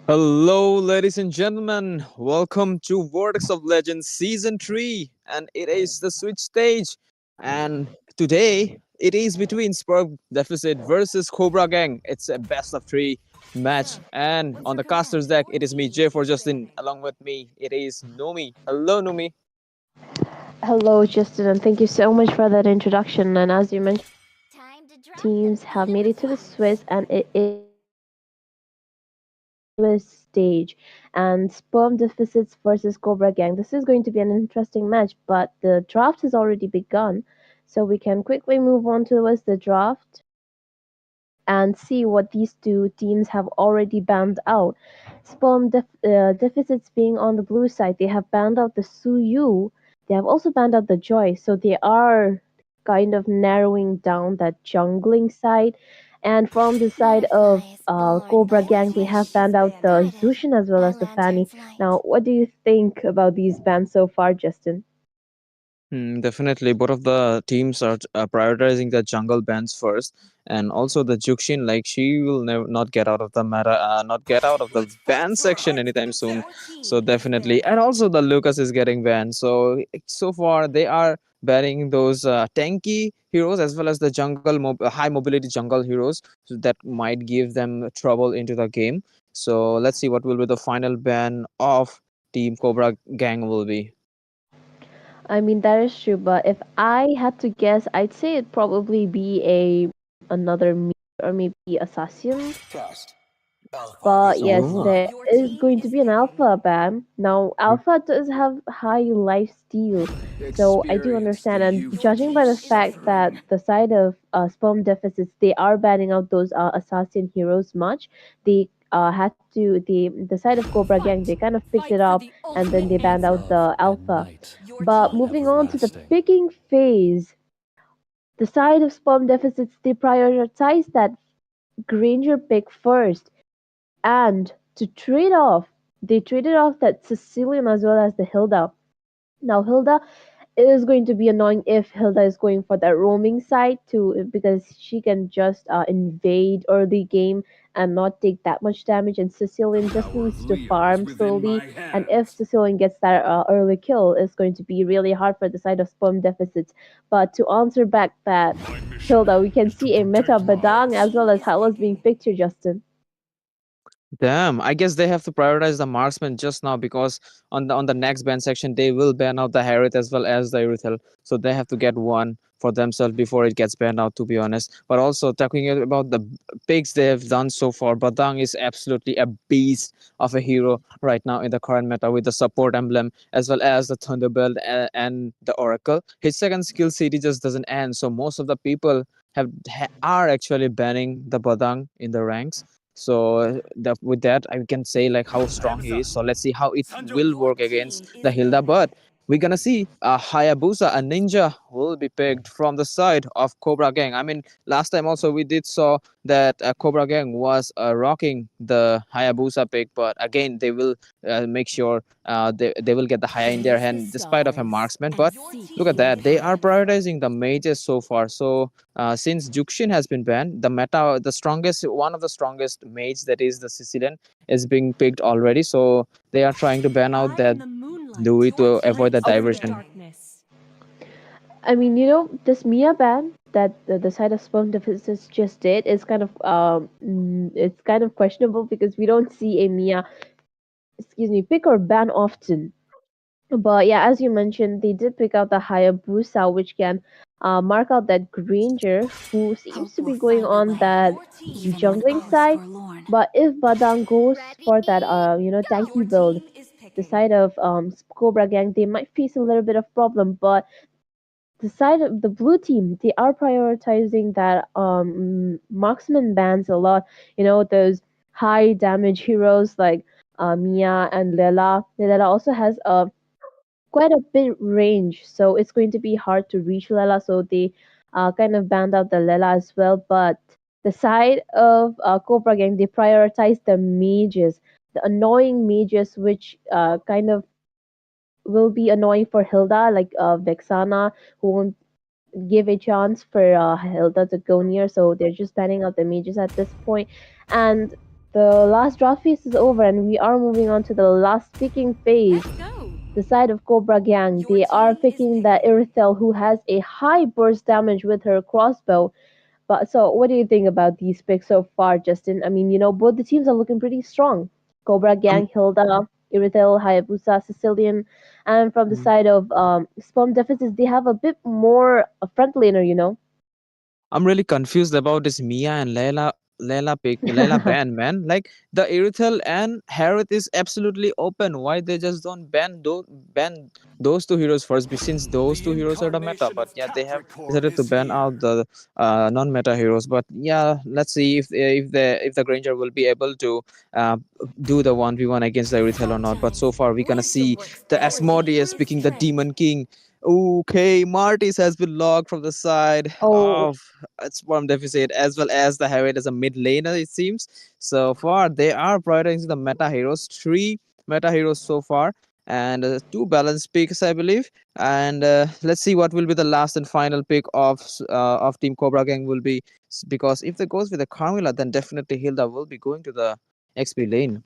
Hello, ladies and gentlemen. Welcome to Vortex of Legends Season 3, and it is the switch stage. And today, it is between Spurg Deficit versus Cobra Gang. It's a best of three match. And on the casters deck, it is me, J for Justin. Along with me, it is Nomi. Hello, Nomi. Hello, Justin, and thank you so much for that introduction. And as you mentioned, teams have made it to the Swiss, and it is Swiss stage. And Sperm Deficits versus Cobra Gang. This is going to be an interesting match, but the draft has already begun, so we can quickly move on towards the draft and see what these two teams have already banned out. Deficits being on the blue side, they have banned out the Suyu. They have also banned out the Joy, so they are kind of narrowing down that jungling side. And from the side of Cobra Gang, they have banned out the Zushin as well as the Fanny. Now, what do you think about these bans so far, Justin? Definitely, both of the teams are prioritizing the jungle bans first, and also the Jukshin. Like she will never not get out of the meta, not get out of the ban section anytime soon. So definitely, and also the Lucas is getting banned. So far they are banning those tanky heroes as well as the high mobility jungle heroes so that might give them trouble into the game. So let's see what will be the final ban of Team Cobra Gang will be. I mean, that is true, but if I had to guess, I'd say it'd probably be another or maybe assassin. But yes, Oh. there is going to be an alpha ban. Now, alpha does have high life steal, so I do understand. And judging by the fact that the side of sperm deficits, they are banning out those assassin heroes much. They had to the side of Cobra Gang. They kind of picked it up and then they banned out the alpha. But moving on to the picking phase, the side of sperm deficits, they prioritize that Granger pick first and to trade off, they traded off that Sicilian as well as the Hilda. Now, Hilda is going to be annoying if Hilda is going for that roaming side too, because she can just invade early game and not take that much damage. And Sicilian just needs to farm slowly. And if Sicilian gets that early kill, it's going to be really hard for the side of sperm deficits. But to answer back that Hilda, we can see a meta Badang as well as Hylas being picked here, Justin. Damn, I guess they have to prioritize the marksman just now because on the next ban section they will ban out the Harith as well as the Irithel. So they have to get one for themselves before it gets banned out, to be honest. But also talking about the picks they have done so far, Badang is absolutely a beast of a hero right now in the current meta with the support emblem as well as the Thunderbolt and the Oracle. His second skill CD just doesn't end, so most of the people are actually banning the Badang in the ranks. So with that, I can say like how strong he is. So let's see how it will work against the Hilda. But we're gonna see a Hayabusa, a ninja, will be picked from the side of Cobra Gang. I mean, last time also we did saw that Cobra Gang was rocking the Hayabusa pick, but again they will make sure they will get the Haya in their hand despite of a marksman. But look at that, they are prioritizing the mages so far. So since Jukshin has been banned, the meta, the strongest, one of the strongest mage that is the Sicilian is being picked already. So they are trying to ban out that Louis to avoid the diversion. I mean, this Mia ban that the side of sperm deficits just did is kind of it's kind of questionable because we don't see a Mia, excuse me, pick or ban often. But yeah, as you mentioned, they did pick out the Hayabusa, which can mark out that Granger who seems to be going on that jungling side. But if Badang goes for that tanky build, the side of Cobra Gang, they might face a little bit of problem. But the side of the blue team, they are prioritizing that marksman bans a lot. Those high damage heroes like Mia and Lela. Lela also has a quite a bit range, so it's going to be hard to reach Lela. So they kind of banned out the Lela as well. But the side of Cobra Gang, they prioritize the mages, the annoying mages, which kind of will be annoying for Hilda, like Vexana, who won't give a chance for Hilda to go near. So they're just banning out the mages at this point. And the last draft phase is over, and we are moving on to the last picking phase. Let's go. The side of Cobra Gang, Your they are team is picking the picking. Irithel, who has a high burst damage with her crossbow. But so, what do you think about these picks so far, Justin? I mean, both the teams are looking pretty strong. Cobra I'm Gang, Hilda, Irithel, Hayabusa, Sicilian, and from the side of Spawn Deficits, they have a bit more a front laner. I'm really confused about this Mia and Layla ban, man. Like the Irithel and Harith is absolutely open. Why they just don't ban those two heroes first? Since those The two heroes are the meta, incarnation but of yeah, they have Capricorn decided to is ban here. out the non-meta heroes. But yeah, let's see if the Granger will be able to uh, do the 1v1 against the Irithel or Talk not. But time. so far, we're gonna Where's the see the workspace? Our team Asmodeus is picking the trained. Demon King. Okay, Martis has been logged from the side Oh, of Swarm Deficit as well as the Harriet as a mid laner, it seems. So far, they are prioritizing the meta heroes, three meta heroes so far, and two balanced picks, I believe. And let's see what will be the last and final pick of Team Cobra Gang will be. Because if they goes with the Carmilla, then definitely Hilda will be going to the XP lane.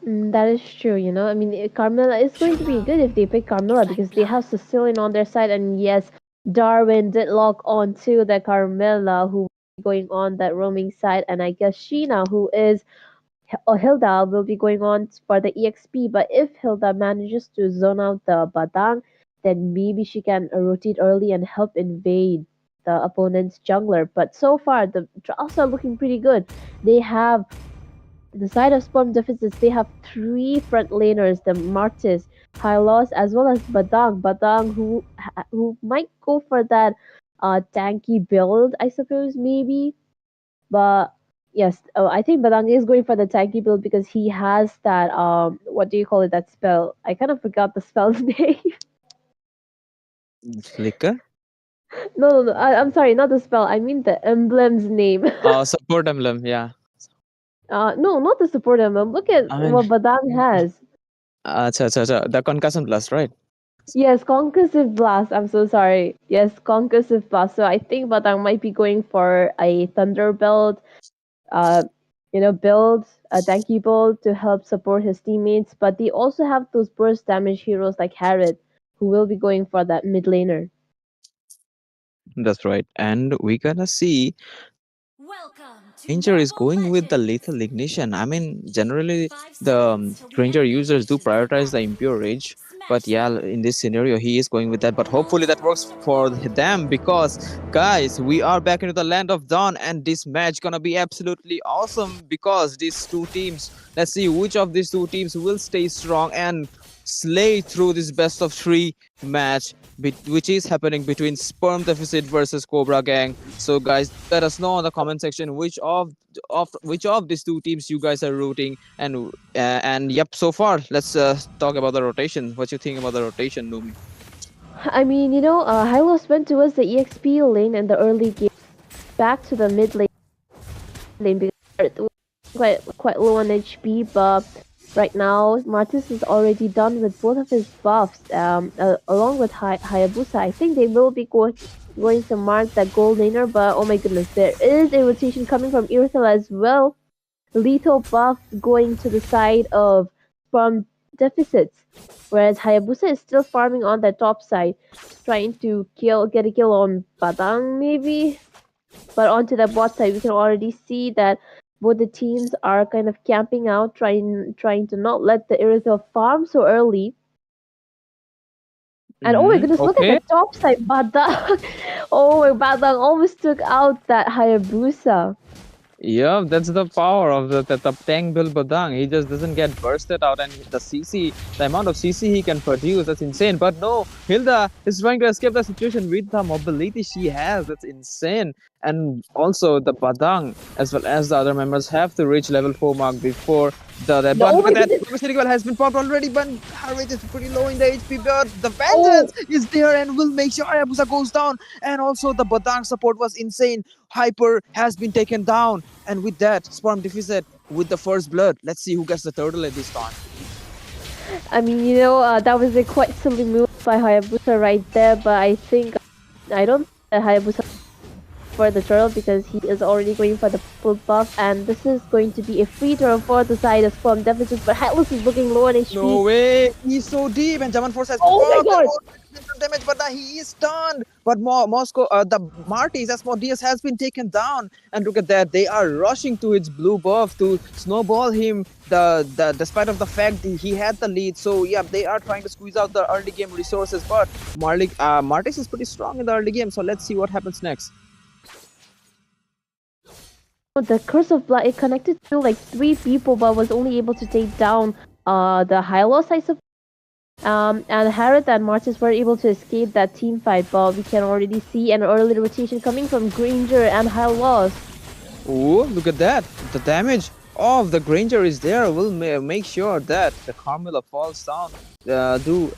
that is true. I mean, Carmilla is going to be Well, good if they pick it's Carmilla like because they blood. have Sicilian on their side, and yes, Darwin did lock on to the Carmilla who will be going on that roaming side, and I guess Sheena, who is or Hilda, will be going on for the EXP. But if Hilda manages to zone out the Badang, then maybe she can rotate early and help invade the opponent's jungler. But so far, the drafts are looking pretty good. They have the side of Sperm Deficits, they have three front laners, the Martis, Hylos, as well as Badang. Badang, who might go for that tanky build, I suppose, maybe. But yes, I think Badang is going for the tanky build because he has that what do you call it? That spell. I kind of forgot the spell's name. Flicker? No, no, no. I'm sorry, not the spell. I mean the emblem's name. Support emblem, yeah. No, not the support emblem. Look at I mean, what Badang has. the concussion blast, right? Yes, concussive blast. I'm so sorry. Yes, concussive blast. So I think Badang might be going for a thunder build. Uh, build a tanky build to help support his teammates. But they also have those burst damage heroes like Harrod, who will be going for that mid laner. That's right. And we're gonna see Welcome to Granger is Mobile going with the Legends. lethal ignition. I mean, generally 5 the seconds till we Granger enter the users do nation's prioritize the capital. impure rage, but Smash yeah, them. in this scenario, he is going with that. But hopefully that works for Unstoppable. them because, guys, we are back into the land of dawn, and this match gonna be absolutely awesome because these two teams. Let's see which of these two teams will stay strong and slay through this best of three match, which is happening between Sperm Deficit versus Cobra Gang. So, guys, let us know in the comment section which of these two teams you guys are rooting, and yep, so far let's talk about the rotation. What you think about the rotation, Numi? I mean, Hylos went towards the EXP lane in the early game, back to the mid lane because it was quite low on HP. But right now, Martis is already done with both of his buffs. Along with Hayabusa, I think they will be going to mark that gold laner. But oh my goodness, there is a rotation coming from Irithel as well. Lethal buff going to the side of from deficits, whereas Hayabusa is still farming on the top side, trying to get a kill on Badang maybe. But onto the bot side, we can already see that both the teams are kind of camping out, trying to not let the Irithel farm so early. And oh my goodness, look at Okay. the top side, Badang. Oh my Badang almost took out that Hayabusa. Yeah, that's the power of the tank build Badang. He just doesn't get bursted out, and the amount of CC he can produce, that's insane. But no, Hilda is trying to escape the situation with the mobility she has. That's insane. And also the Badang, as well as the other members, have to reach level 4 mark before the No, but oh look my at that. goodness. Devastating Well has been popped already, but Harvard is pretty low in the HP. But the Oh, vengeance is there and will make sure Hayabusa goes down. And also the Badang support was insane. Hyper has been taken down. And with that, Swarm defeated with the first blood. Let's see who gets the turtle at this time. I mean, that was a quite silly move by Hayabusa right there, but I don't think that Hayabusa for the turtle because he is already going for the full buff, and this is going to be a free turtle for the side of Spawn Deficits. But Hylos is looking low on No HP. way! He's so deep, and Jaman Force has been Oh my popped, and god! more damage, but now he is stunned. But Moscow, the Marty's Asmodeus has been taken down, and look at that! They are rushing to his blue buff to snowball him. Despite of the fact that he had the lead, so yeah, they are trying to squeeze out the early game resources. But Martis is pretty strong in the early game, so let's see what happens next. The Curse of Blood, it connected to like three people, but was only able to take down the Hylos, I suppose. And Harith and Martis were able to escape that team fight, but we can already see an early rotation coming from Granger and Hylos. Oh, look at that! The damage of the Granger is there. Will make sure that the Carmilla falls down. Do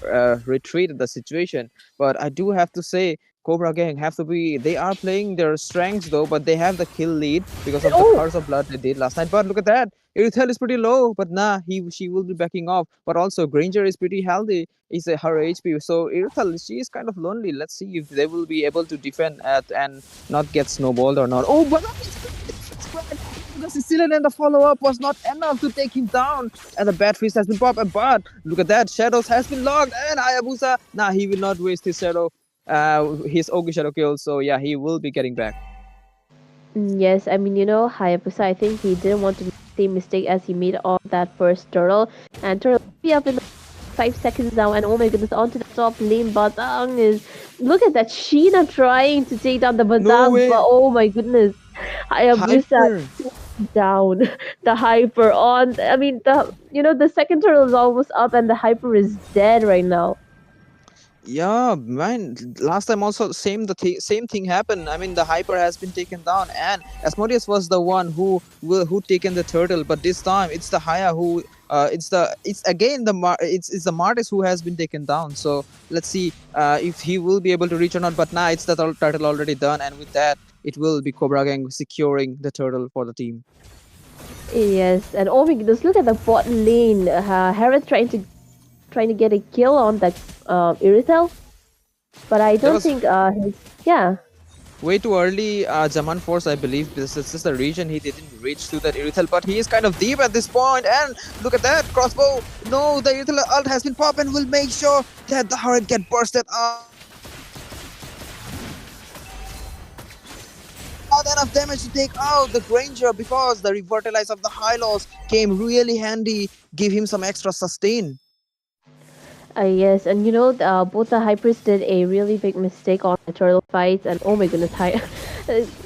retreat the situation. But I do have to say, Cobra Gang have to be. They are playing their strengths though, but they have the kill lead because of the Oh, Curse of Blood they did last night. But look at that! Irithel is pretty low, but nah, she will be backing off. But also Granger is pretty healthy. Is her HP. So Irithel, she is kind of lonely. Let's see if they will be able to defend at and not get snowballed or not. Oh, but the Sicilian and the follow-up was not enough to take him down. And the bad freeze has been popped. But look at that. Shadows has been locked. And Hayabusa, nah, he will not waste his shadow. His Ogi shadow kill. So yeah, he will be getting back. yes, I mean, Hayabusa, I think he didn't want to make the same mistake as he made on that first turtle. And turtle will be up in 5 seconds now, and oh my goodness, onto the top lane. Batang is. Look at that. Sheena trying to take down the No Batang, but way. oh my goodness. Hayabusa Hyper. down the hyper on. I mean, the second turtle is almost up, and the hyper is dead right now. Yeah, man. Last time also same thing happened. I mean, the hyper has been taken down, and Asmodeus was the one who taken the turtle. But this time it's the Haya who it's again it's the Martis who has been taken down. So let's see if he will be able to reach or not. But now it's the turtle already done, and with that it will be Cobra Gang securing the turtle for the team. Yes, and oh my goodness, look at the bot lane. Harith trying to get a kill on that Irithel, but I That don't was think his yeah. way too early. Zaman Force, I believe, this is the region he didn't reach to that Irithel, but he is kind of deep at this point. And look at that crossbow. No, the Irithel ult has been popped and will make sure that the turret get bursted out. Not enough damage to take out the Granger because the revitalize of the Hylos came really handy. Give him some extra sustain. Yes, and both the hypers did a really big mistake on the turtle fights, and oh my goodness,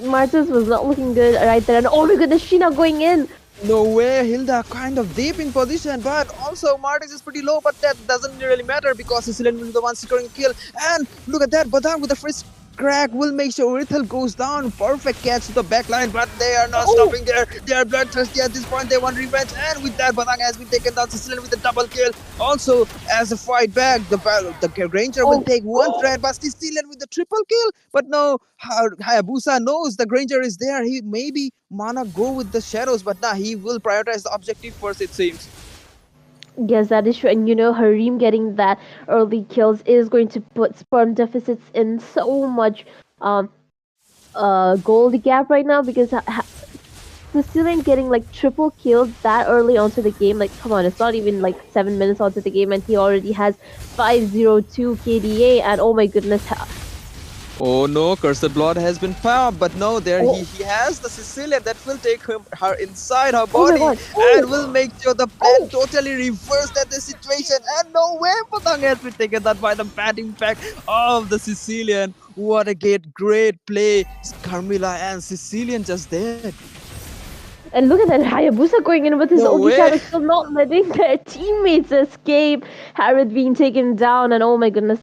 Martis was not looking good right there, and oh my goodness, Sheena going in. No way, Hilda kind of deep in position, but also Martis is pretty low, but that doesn't really matter because Sicilian will be the one securing kill. And look at that, Badang with the first crack will make sure Rithel goes down. Perfect catch to the backline, but they are not Oh, stopping there. They are bloodthirsty at this point. They want revenge, and with that, Badang has been taken down. Sicilian with a double kill. Also, as a fight back, the Granger will oh, take one threat, but Sicilian with the triple kill. But no, Hayabusa knows the Granger is there. He maybe Mana go with the shadows, but nah, he will prioritize the objective first, it seems. yes, that is true, and Harim getting that early kills is going to put sperm deficits in so much gold gap right now because Sicilian getting like triple kills that early onto the game. Like, come on, it's not even like 7 minutes onto the game, and he already has 502 KDA. And oh my goodness, Oh no, Cursed Blood has been found, but no, there oh, he has the Sicilian that will take her inside her oh my body god, and will oh, make sure the plan oh, totally reversed at the situation. And no way, Patang has been taken down by the bad impact of the Sicilian. What a great play. Carmilla and Sicilian just dead. and look at that Hayabusa going in with his No Ogi way. Shadow, still not letting their teammates escape. Harrod being taken down, and oh my goodness,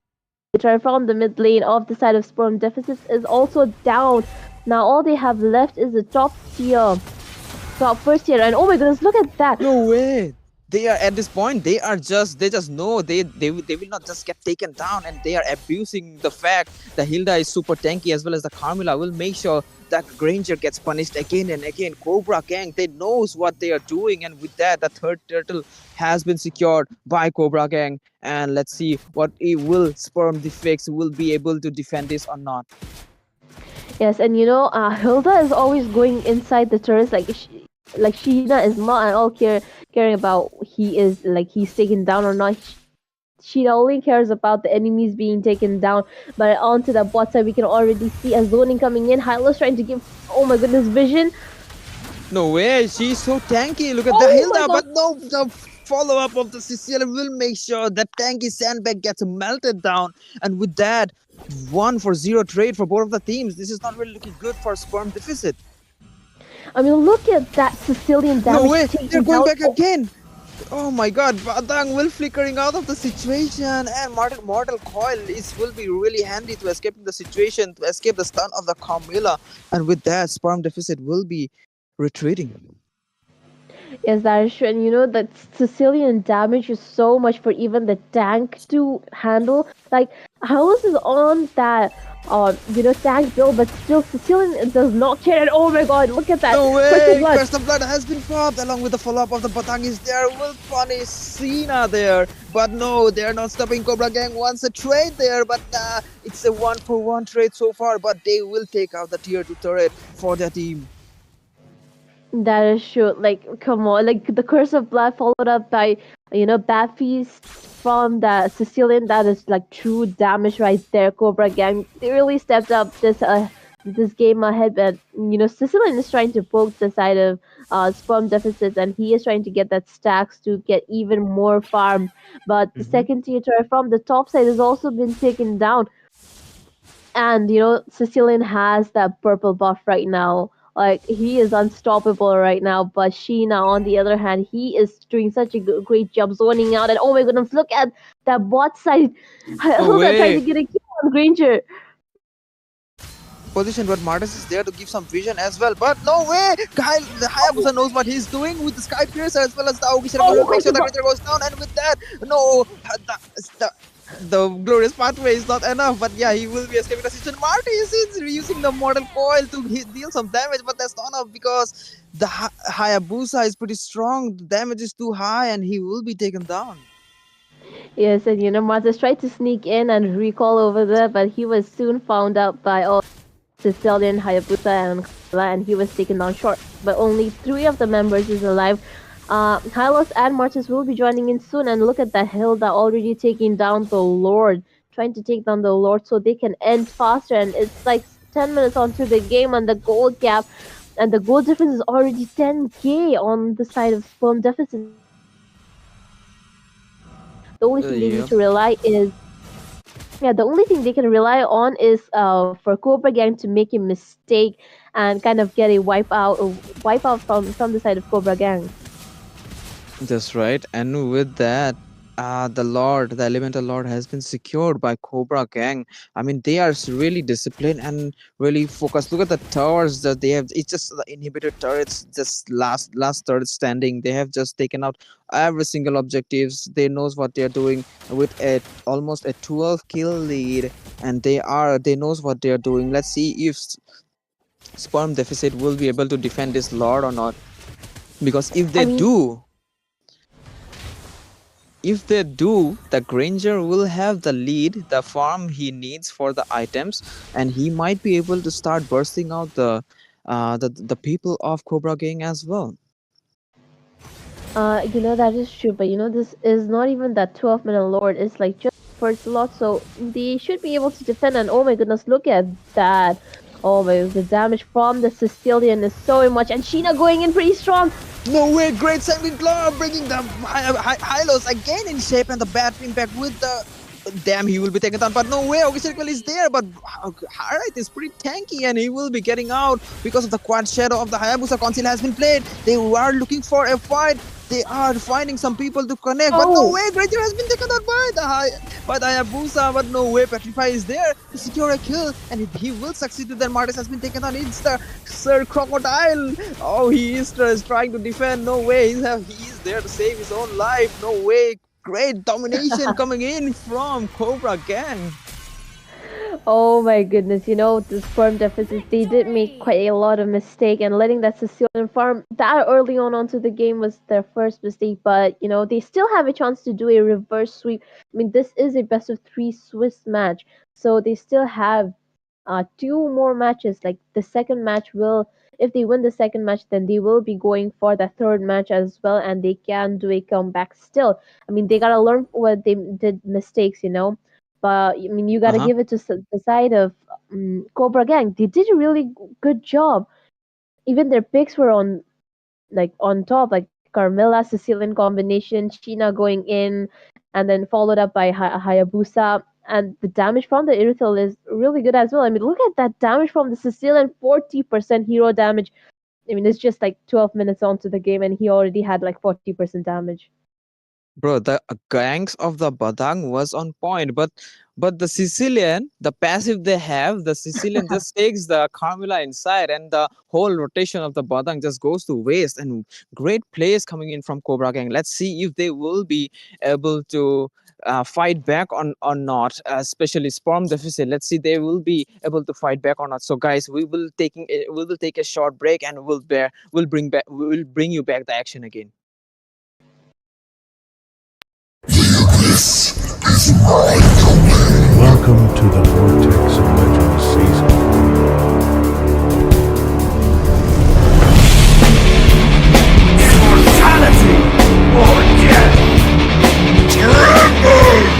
the from the mid lane of the side of Sperm Deficits is also down. Now all they have left is the top first tier, and oh my goodness, look at that. No way. They are at this point. They just know they will not just get taken down, and they are abusing the fact that Hilda is super tanky as well as the Carmilla will make sure that Granger gets punished again and again. Cobra Gang, they knows what they are doing, and with that, the third turtle has been secured by Cobra Gang. And let's see what it will Sperm Defects will be able to defend this or not. Yes, and Hilda is always going inside the turrets. Like Sheena is not at all caring about he's taken down or not. She only cares about the enemies being taken down. But onto the bot side, we can already see a zoning coming in. Hylo's trying to give, oh my goodness, vision. No way, she's so tanky. Look at the Oh my Hilda, god. but no, the follow up of the Sicilian will make sure that tanky sandbag gets melted down. And with that, 1-0 trade for both of the teams. This is not really looking good for Sperm Deficit. I mean, look at that Sicilian No damage way, they're taken going down. back Oh, again. Oh my god, Badang will flickering out of the situation, and Mortal Coil is will be really handy to escape the situation, to escape the stun of the Carmilla. And with that, Sperm Deficit will be retreating. yes, that is true. And that Sicilian damage is so much for even the tank to handle. Like, House is on that, tank build, but still Sicilian does not care. And oh my god, look at that. No Curse of way! Blood. Curse of Blood has been popped along with the follow-up of the Batang is there. Will punish Cena there. But no, they're not stopping Cobra Gang wants a trade there. But it's a 1-for-1 trade so far. But they will take out the tier 2 turret for their team. That is true. Like, come on. Like, the Curse of Blood followed up by, Bad Feast from the Sicilian. That is, like, true damage right there. Cobra Gang, they really stepped up this game ahead. But, Sicilian is trying to poke the side of Sperm Deficits, and he is trying to get that stacks to get even more farm. But the Mm-hmm. second tier turret from the top side has also been taken down. And Sicilian has that purple buff right now. Like, he is unstoppable right now. But Sheena, on the other hand, he is doing such a great job zoning out. And oh my goodness, look at that bot side. No Hilda trying to way! get a kill on Granger. Position, but Martis is there to give some vision as well. But no way! The Hayabusa knows what he's doing with the Sky Piercer as well as the Aogi Shiraka Oh will my make sure that god. Granger goes down. And with that, no, the glorious pathway is not enough. But yeah, he will be escaping the situation. Martis is using the Mortal Coil to deal some damage, but that's not enough because the Hayabusa is pretty strong. The damage is too high, and he will be taken down. Yes, and Martha's tried to sneak in and recall over there, but he was soon found out by all Sicilian, Hayabusa, and Kala, and he was taken down short. But only three of the members is alive. Hylos and Martis will be joining in soon, and look at that Hilda already taking down the Lord, trying to take down the Lord so they can end faster. And it's like 10 minutes onto the game, and the goal gap and the goal difference is already 10k on the side of Sperm Deficit. The only thing they need Yeah. to rely is the only thing they can rely on is for Cobra Gang to make a mistake and kind of get a wipe out from the side of Cobra Gang. That's right. And with that, the Elemental Lord has been secured by Cobra Gang. I mean, they are really disciplined and really focused. Look at the towers that they have. It's just the inhibitor turrets, just last turret standing. They have just taken out every single objectives. They knows what they are doing with a almost a 12 kill lead, and they knows what they are doing. Let's see if Sperm Deficit will be able to defend this Lord or not. Because I mean, if they do, the Granger will have the lead, the farm he needs for the items, and he might be able to start bursting out the people of Cobra Gang as well. that is true, but this is not even that 12-minute Lord. It's like just first lot, so they should be able to defend. And oh my goodness, look at that! Oh my, the damage from the Sicilian is so much, and Sheena going in pretty strong. No way, great Sanguine Claw bringing the Hylos again in shape and the bad impact with the. Damn, he will be taken down, but no way, Ogi Circle is there, but Harite is pretty tanky and he will be getting out because of the quad shadow of the Hayabusa Council has been played. They are looking for a fight. They are finding some people to connect, but no Oh, way, Granger has been taken out by the Hayabusa, but no way, Petrify is there to secure a kill, and he will succeed with that. Martis has been taken down. It's the Sir Crocodile. Oh, he is trying to defend. No way, he is there to save his own life. No way. Great domination coming in from Cobra Gang. oh my goodness, the sperm deficits, they did make Victory! quite a lot of mistake, and letting that Sicilian farm that early on onto the game was their first mistake, but they still have a chance to do a reverse sweep. I mean, this is a best of three Swiss match, so they still have two more matches. Like the second match will, if they win the second match, then they will be going for the third match as well, and they can do a comeback still. I mean, they gotta learn what they did mistakes, you know. But I mean, you gotta Uh-huh. give it to the side of Cobra Gang. They did a really good job. Even their picks were on top, like Carmilla Sicilian combination, Sheena going in, and then followed up by Hayabusa. And the damage from the Irithel is really good as well. I mean, look at that damage from the Sicilian, 40% hero damage. I mean, it's just like 12 minutes onto the game, and he already had like 40% damage. Bro, the gangs of the Badang was on point, but the Sicilian, the passive they have, the Sicilian just takes the Carmilla inside, and the whole rotation of the Badang just goes to waste. And great plays coming in from Cobra Gang. Let's see if they will be able to fight back on or not, especially Storm Deficit. Let's see they will be able to fight back or not. So guys, we will take a short break, and we will bring you back the action again. Welcome to the Vortex of Legends season. Immortality or death! Tremble!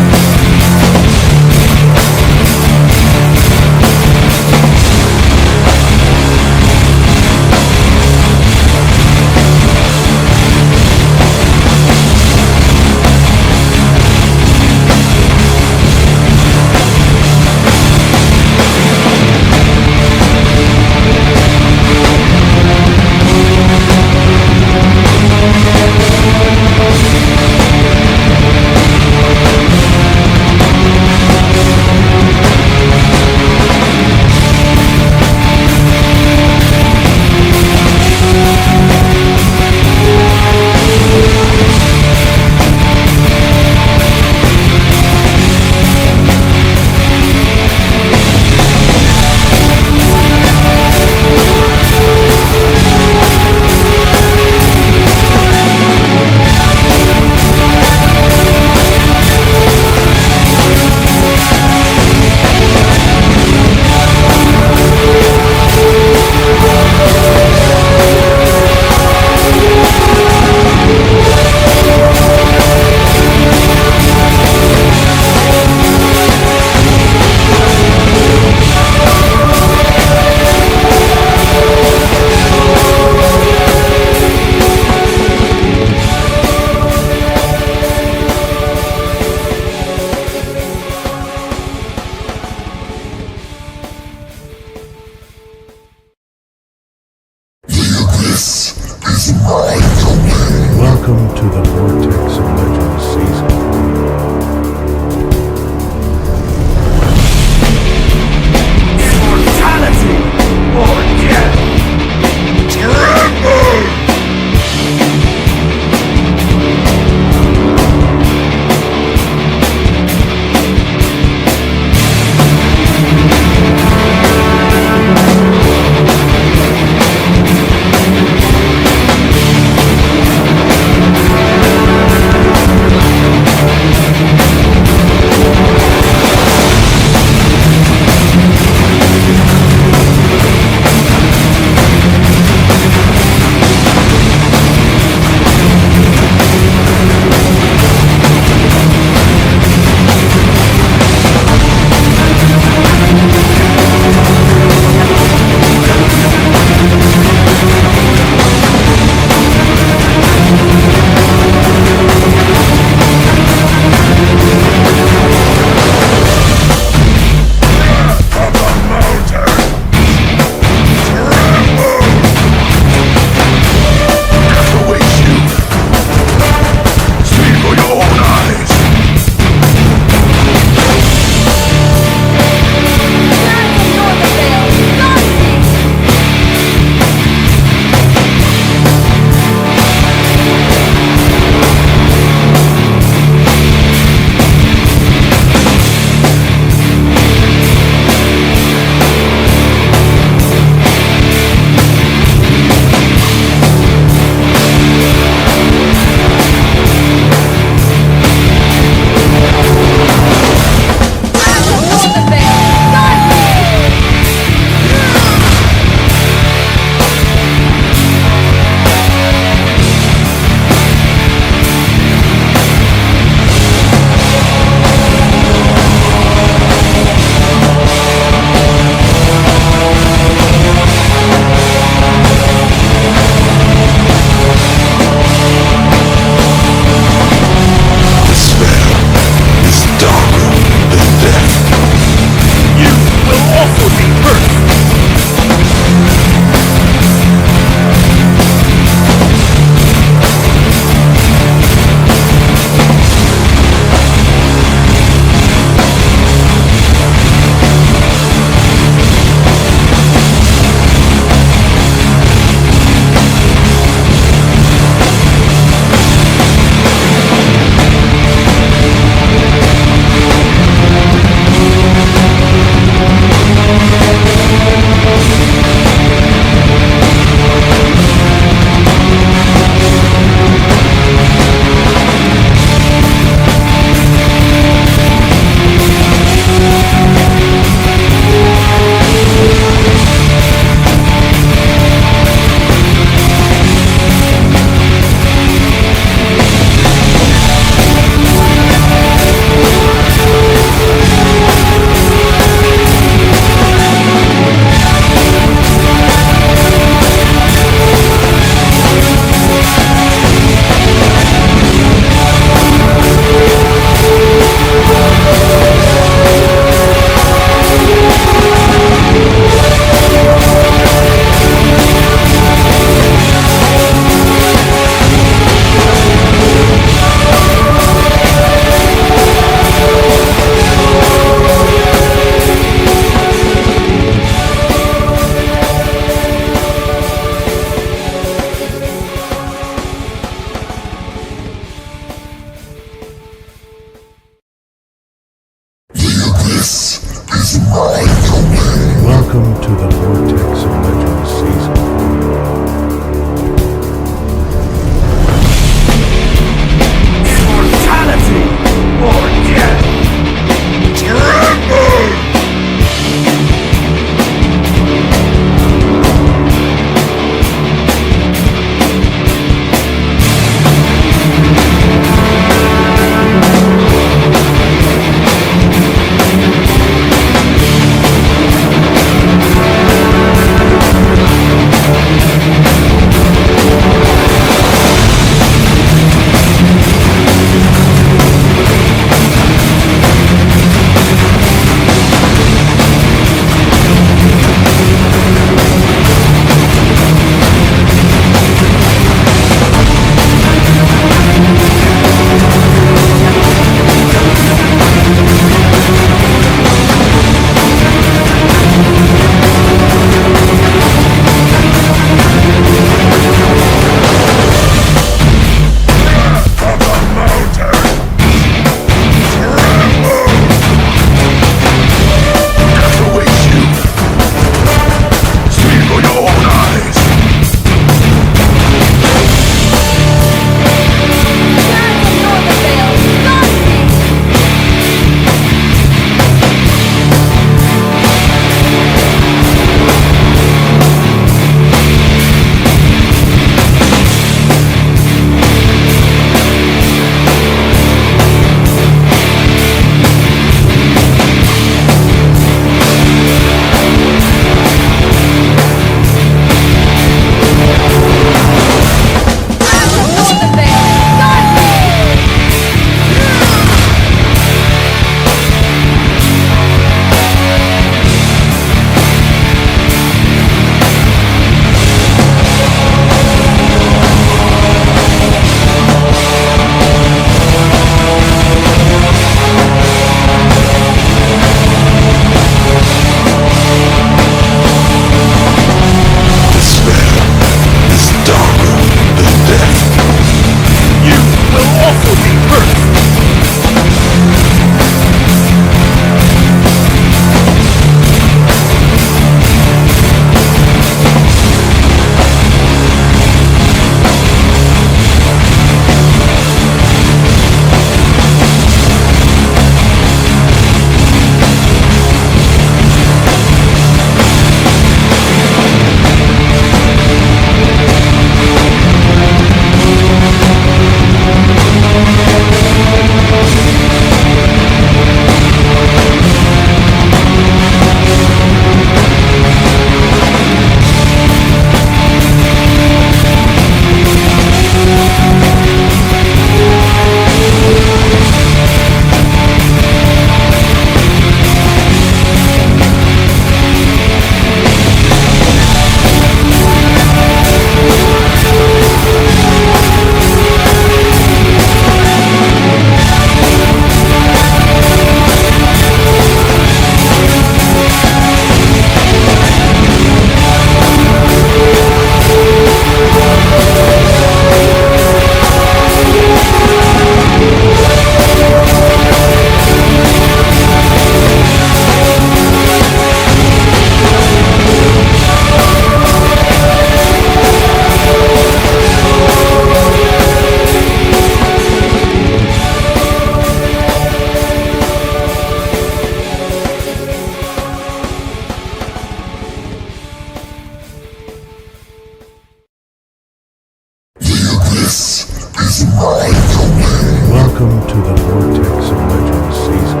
Welcome to the Vortex of Legends season.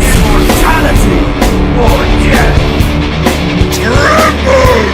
Immortality or death! Tremble!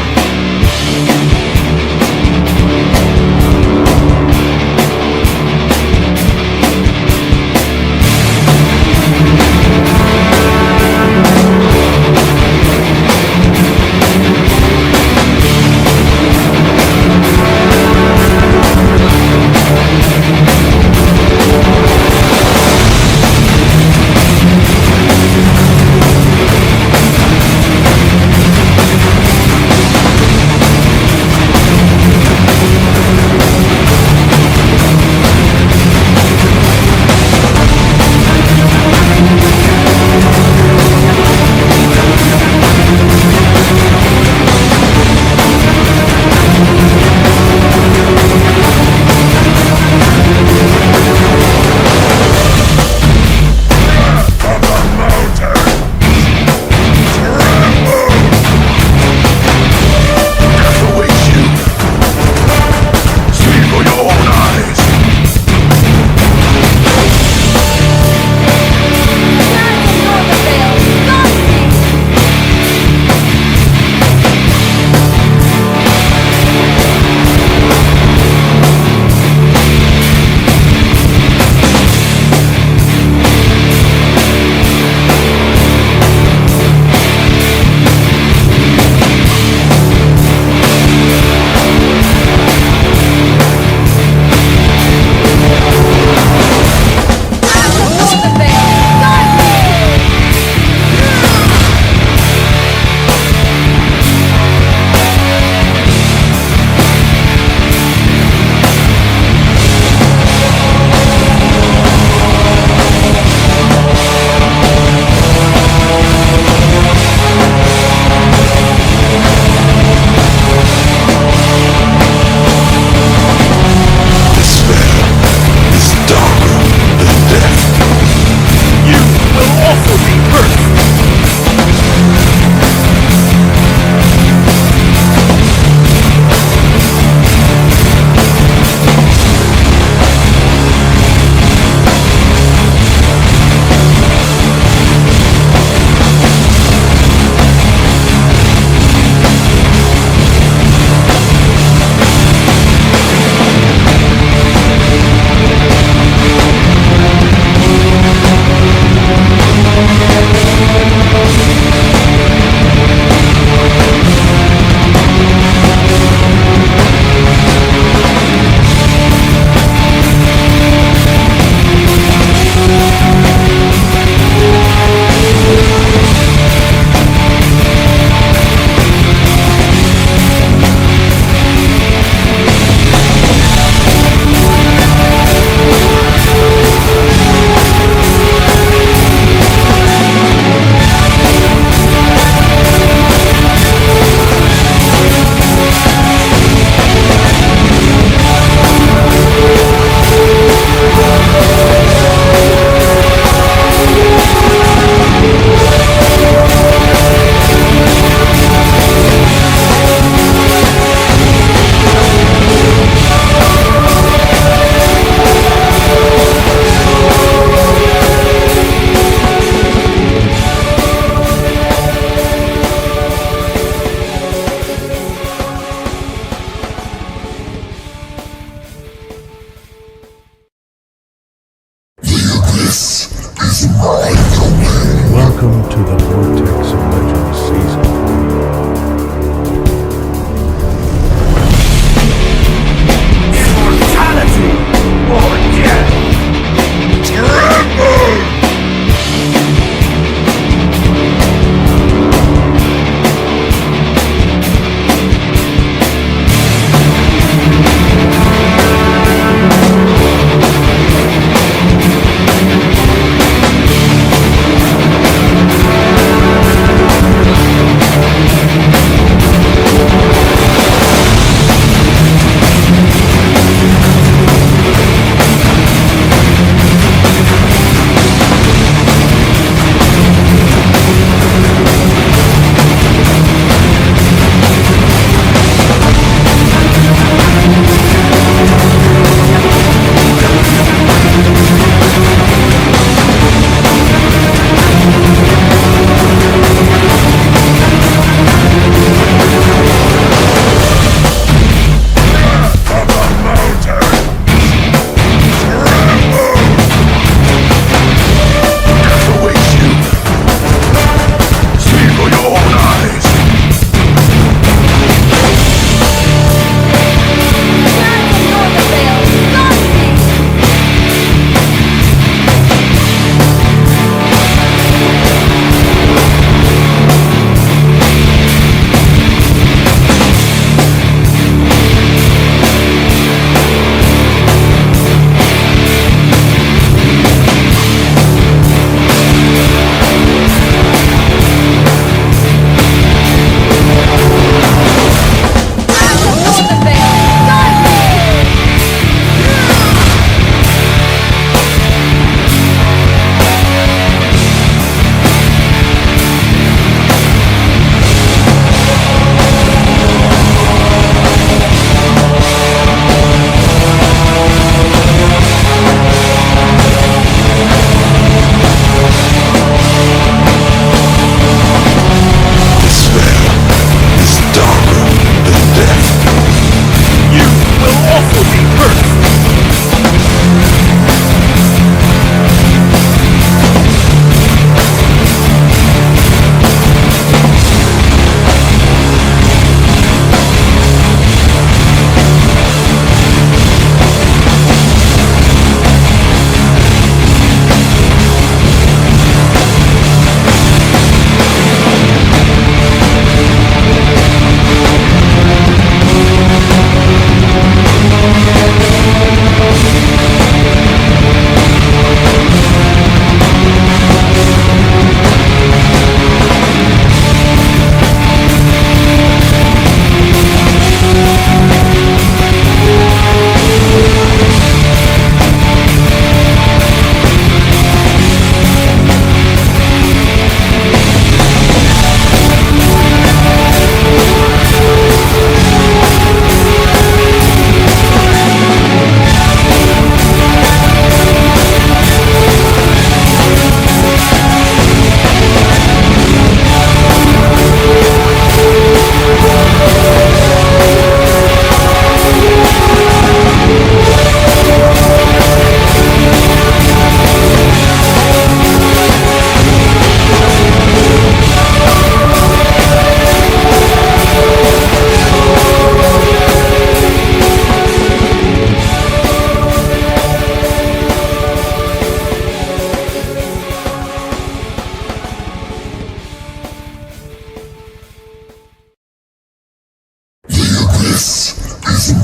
Welcome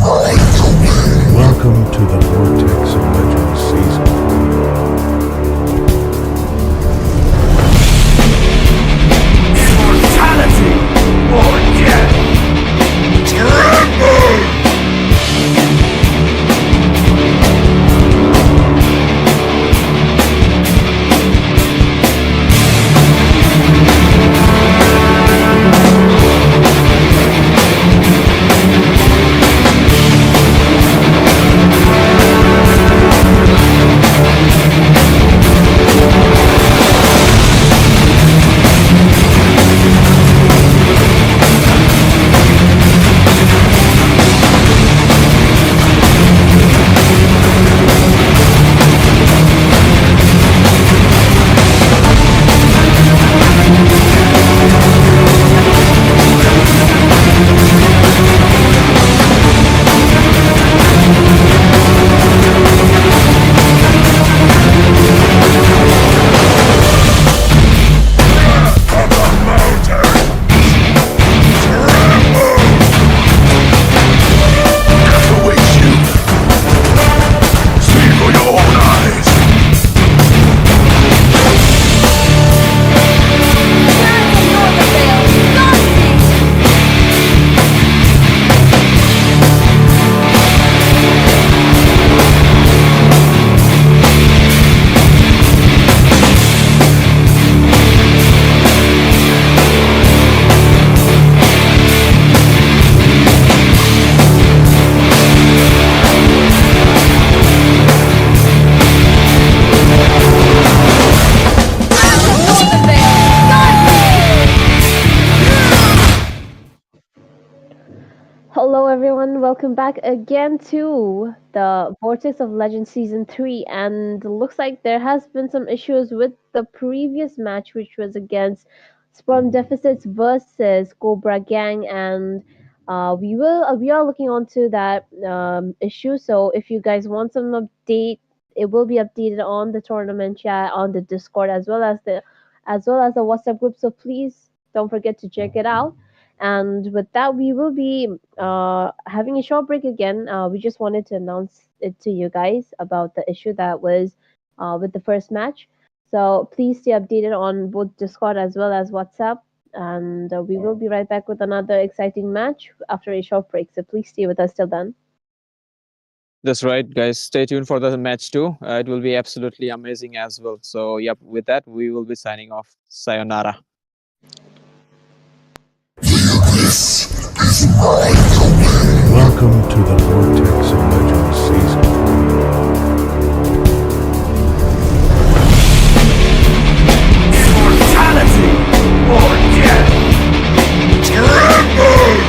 to the Vortex of Legends season. Immortality or death! Tremble! Hello, everyone. Welcome back again to the Vortex of Legend Season 3. And looks like there has been some issues with the previous match, which was against Sperm Deficits versus Cobra Gang. And we are looking onto that issue. So if you guys want some update, it will be updated on the tournament chat, on the Discord, as well as the WhatsApp group. So please don't forget to check it out. And with that, we will be having a short break again. We just wanted to announce it to you guys about the issue that was with the first match. So please stay updated on both Discord as well as WhatsApp. And we will be right back with another exciting match after a short break. So please stay with us till then. That's right, guys. Stay tuned for the match too. It will be absolutely amazing as well. So, yep, with that, we will be signing off. Sayonara. Welcome to the Vortex of Legends season. Immortality or death! Tremble!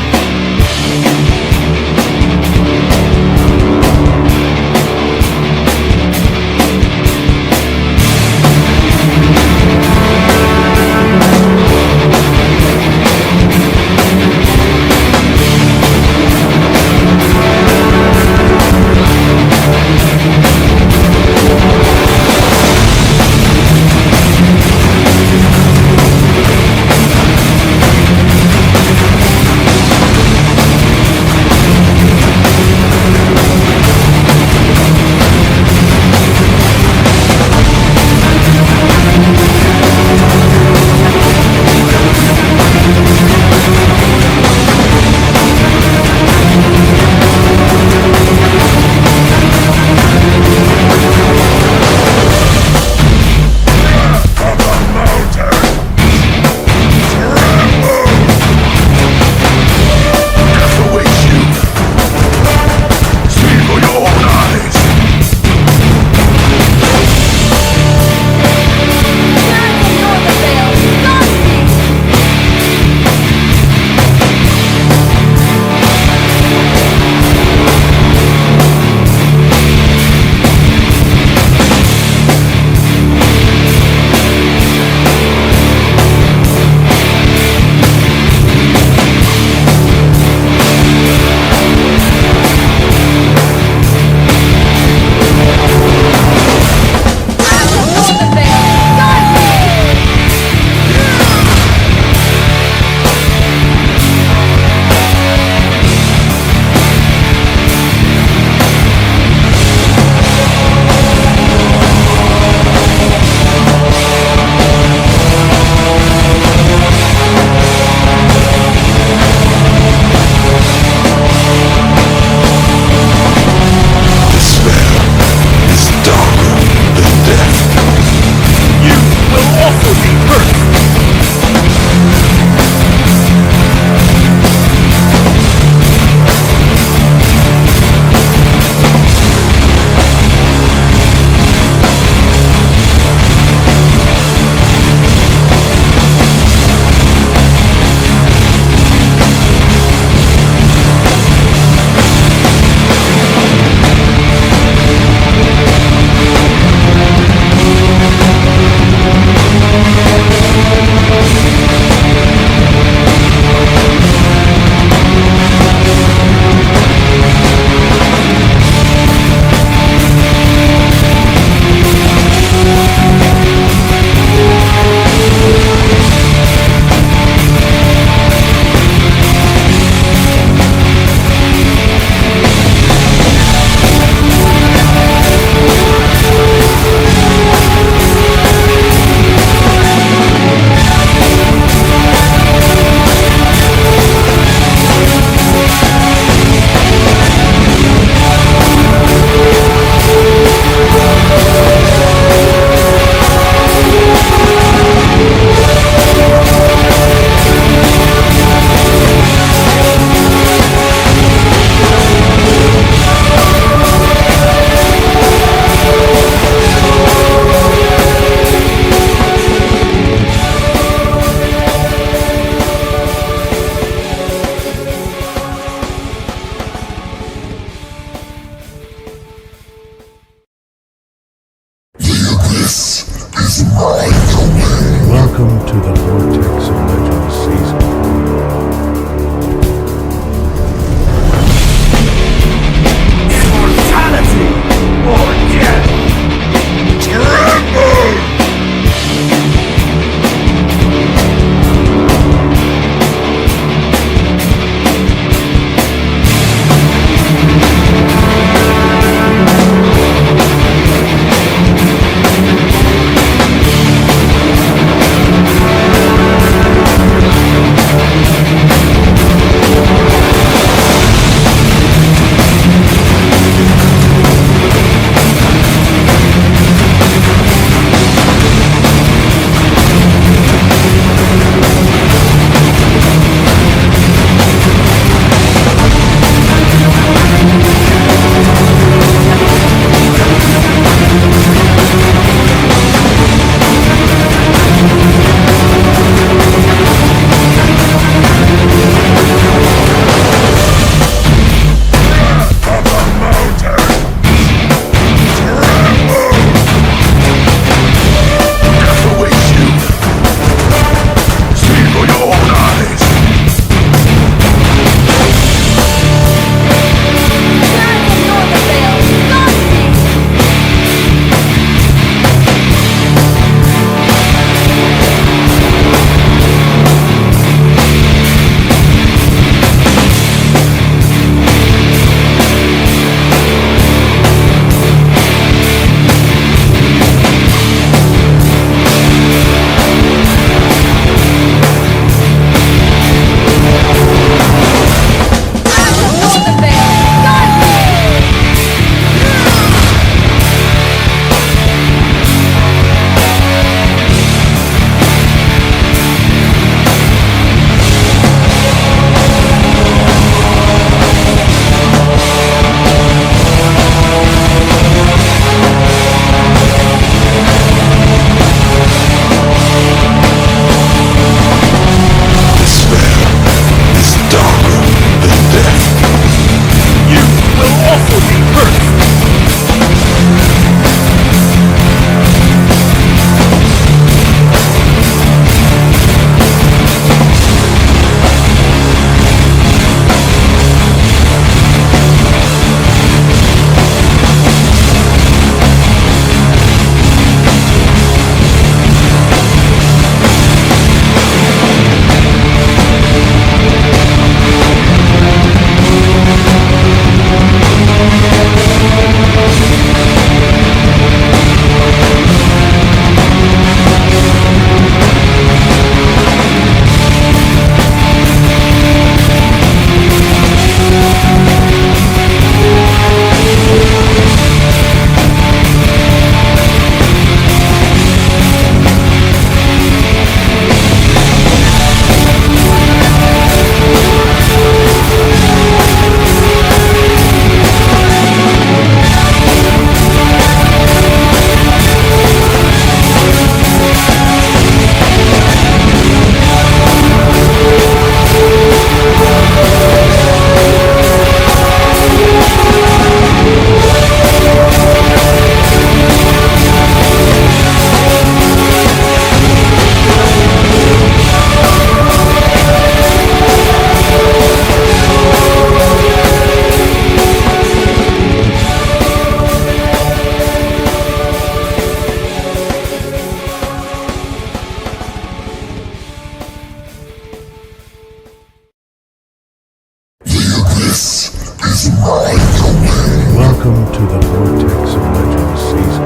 Welcome to the Vortex of Legends season.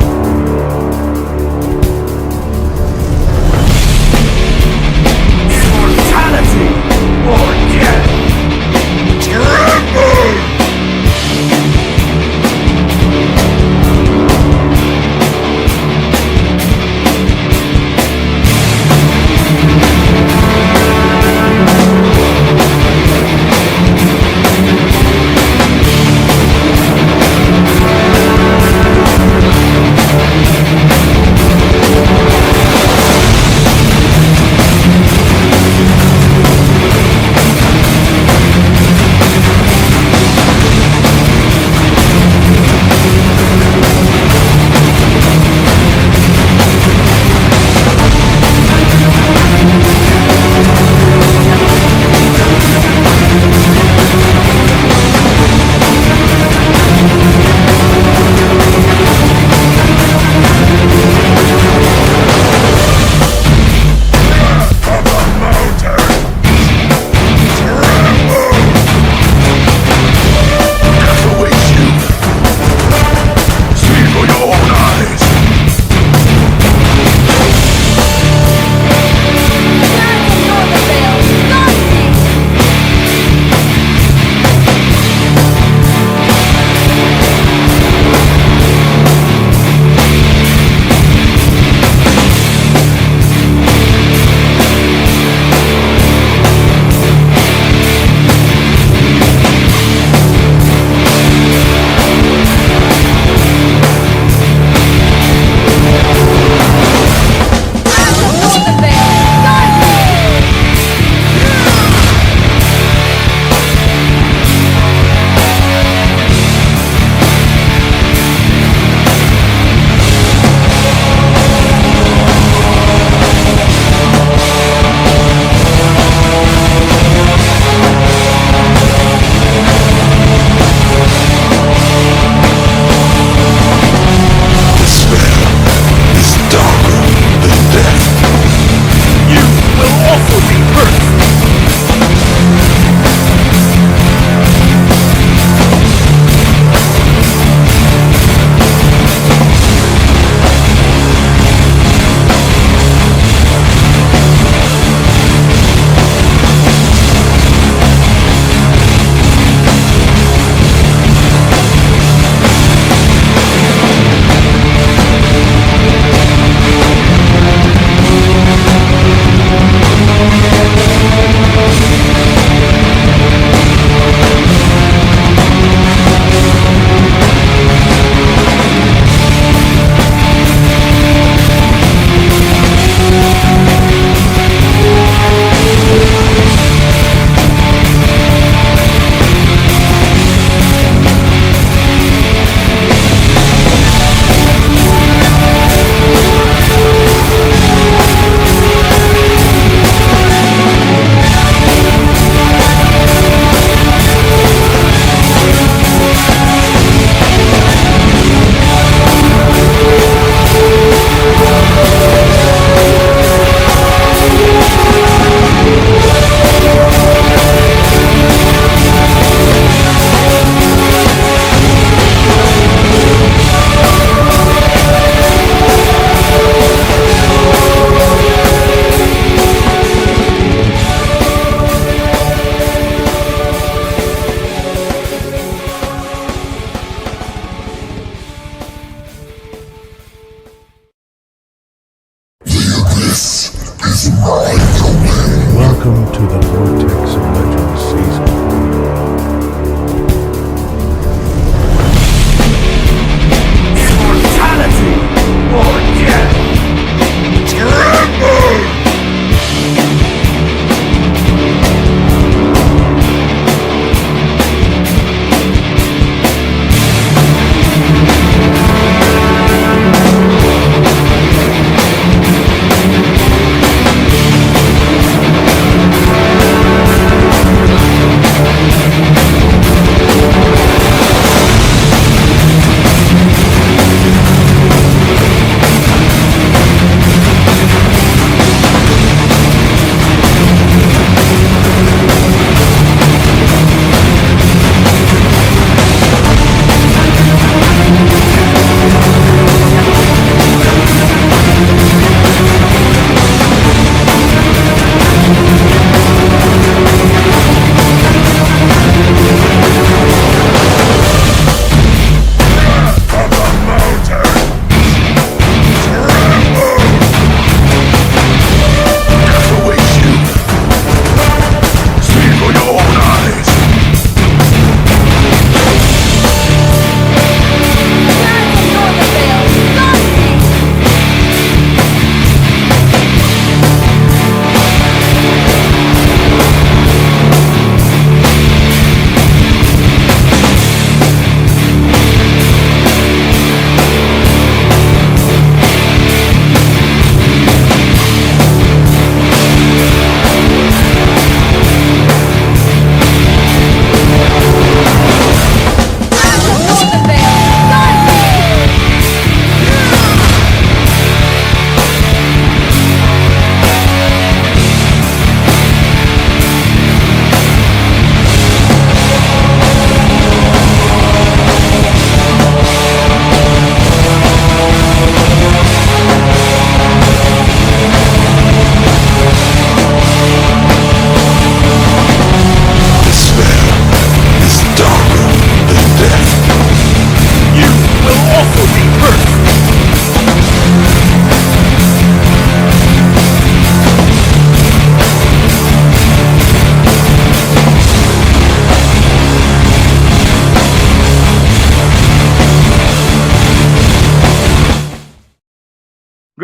Immortality or death! Tremble!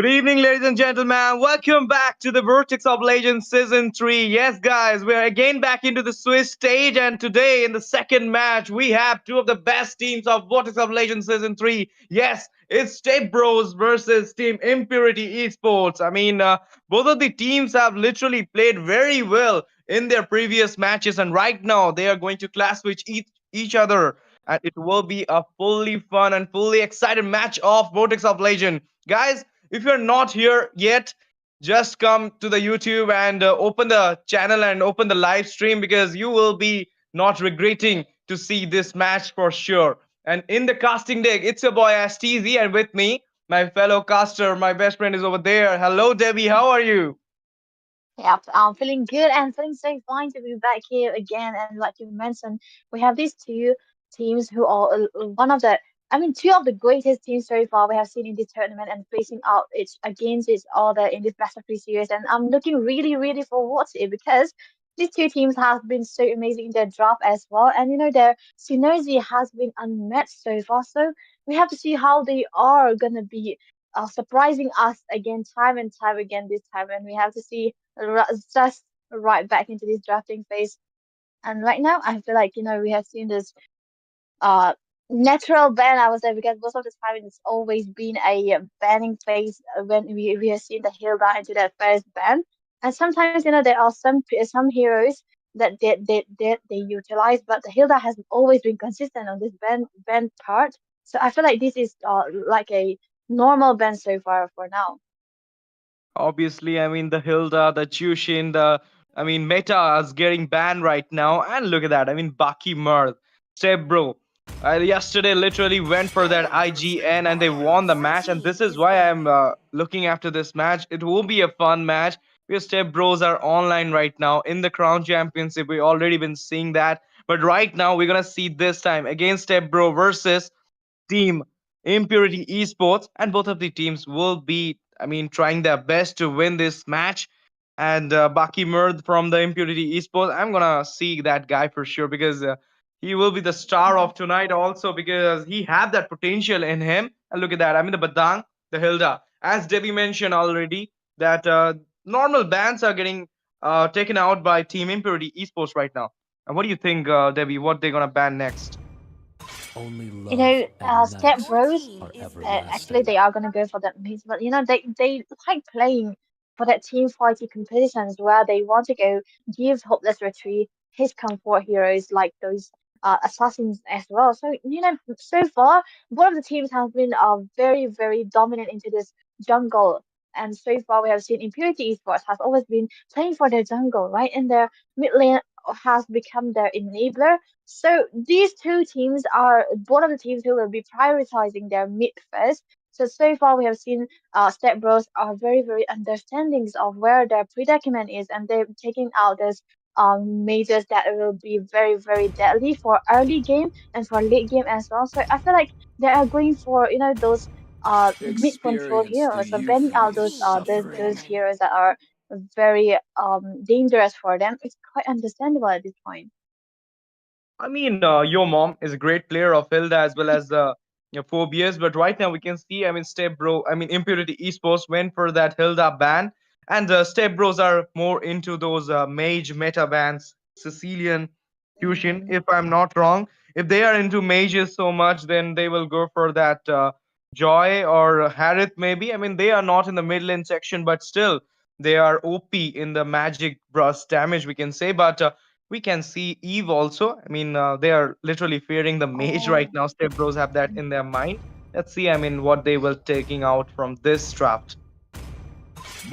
Good evening, ladies and gentlemen. Welcome back to the Vertex of Legends Season 3. Yes, guys, we are again back into the Swiss stage, and today in the second match, we have two of the best teams of Vertex of Legends Season 3. Yes, it's Step Bros versus Team Impurity Esports. Both of the teams have literally played very well in their previous matches, and right now they are going to clash with each other. And it will be a fully fun and fully excited match of Vortex of Legend. Guys, if you're not here yet, just come to the YouTube and open the channel and open the live stream because you will be not regretting to see this match for sure. And in the casting deck, it's your boy STZ, and with me, my fellow caster, my best friend is over there. Hello, Debbie. How are you? Yep, I'm feeling good and feeling so fine to be back here again. And like you mentioned, we have these two teams who are one of the, two of the greatest teams so far we have seen in this tournament and facing out each against each other in this best of three series. And I'm looking really, really forward to it because these two teams have been so amazing in their draft as well. And their synergy has been unmatched so far. So we have to see how they are gonna be surprising us again, time and time again this time. And we have to see just right back into this drafting phase. And right now, I feel like we have seen this uh natural ban. I would say because most of the time it's always been a banning phase when we have seen the Hilda into that first ban. And sometimes there are some heroes that they utilize, but the Hilda has always been consistent on this ban part. So I feel like this is like a normal ban so far for now. Obviously, the Hilda, the Chushin, Meta is getting banned right now. And look at that. Baki Mirth, Step Bro. Yesterday, literally went for that IGN and they won the match. And this is why I'm looking after this match. It will be a fun match because Step Bros are online right now in the Crown Championship. We already been seeing that. But right now, we're going to see this time against Step Bro versus team Impurity Esports, and both of the teams will be, trying their best to win this match. And Baki Murd from the Impurity Esports, I'm gonna see that guy for sure because he will be the star of tonight also because he have that potential in him. And look at that, the Badang, the Hilda, as Debbie mentioned already, that normal bans are getting taken out by Team Impurity Esports right now. And what do you think, Debbie? What they're gonna ban next? Only love and Step night Your Bros, team are is actually everlasting. legendary. they are gonna go for that mix, but they like playing for that team fighting competitions where they want to go give Hopeless Retreat his comfort heroes like those assassins as well. So so far both of the teams have been very dominant into this jungle. And so far, we have seen Impurity Esports has always been playing for their jungle, right? And their mid lane has become their enabler. So these two teams are one of the teams who will be prioritizing their mid first. So far we have seen Step Bros are very understandings of where their predicament is, and they're taking out those majors that will be very deadly for early game and for late game as well. So I feel like they are going for those mid control Experience the heroes, so youth banning in out Your me those team is those suffering. heroes legendary. that are very dangerous for them. It's quite understandable at this point. Your mom is a great player of Hilda as well as Phobias, but right now we can see, Step Bro, Impurity Esports went for that Hilda ban, and Step Bros are more into those mage meta bans, Sicilian, Fusion, Mhm. if I'm not wrong. If they are into mages so much, then they will go for that Joy or Harith, maybe. They are not in the mid lane section, but still, they are OP in the magic brush damage, we can say, but. We can see Eve also. They are literally fearing the mage right Oh. now. Step Bros have that in their mind. Let's see, what they will taking out from this draft.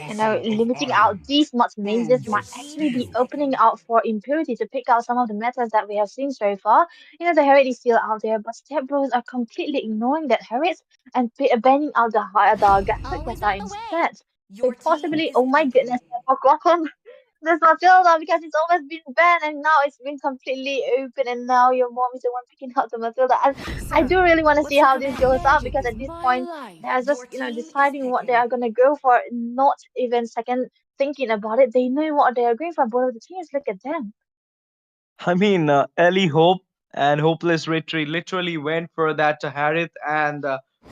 Limiting out these much mazes Your might team actually is be opening legendary. out for Impurity to pick out some of the metas that we have seen so far. The Herald is still out there, but Step Bros are completely ignoring that Herald and banning out the Gatwick Always meta on the way. instead. So Your team possibly, is oh my goodness, legendary. I forgot there's Matilda because it's always been banned and now it's been completely open and now your mom is the one picking out the Matilda. And I Sir, do really want to see what's your how this command? goes out Magic because is at this my point life. they're just, Your team is deciding what they Tekken. are gonna go for, not even second thinking about it. They know what they are going for. Both of the teams, look at them. Ellie Hope and Hopeless Retreat literally went for that Harith and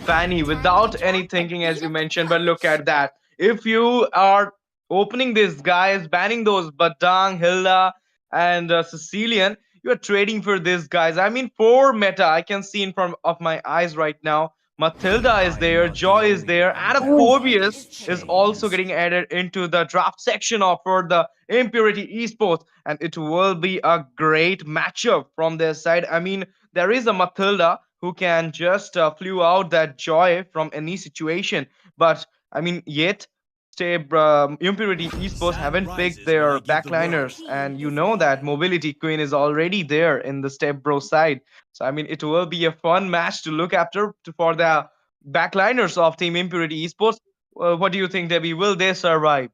Fanny without any thinking, as you mentioned. But look at that. If you are opening these guys, banning those Badang, Hilda, and Sicilian, you are trading for these guys. I mean, for meta, I can see in front of my eyes right now. Matilda is I'm there, not the Joy is only there, one and a that Oh, Phobius likes is also change. getting added into the draft section of for the Impurity Esports, and it will be a great matchup from their side. I mean, there is a Matilda who can just flew out that joy from any situation. But I mean, yet stay Impurity Esports Sun haven't picked rises when I their give the word. backliners, and you know that Mobility Queen is already there in the Step Bro side. So I mean, it will be a fun match to look after for the backliners of Team Impurity Esports. What do you think, Debbie? Will they survive?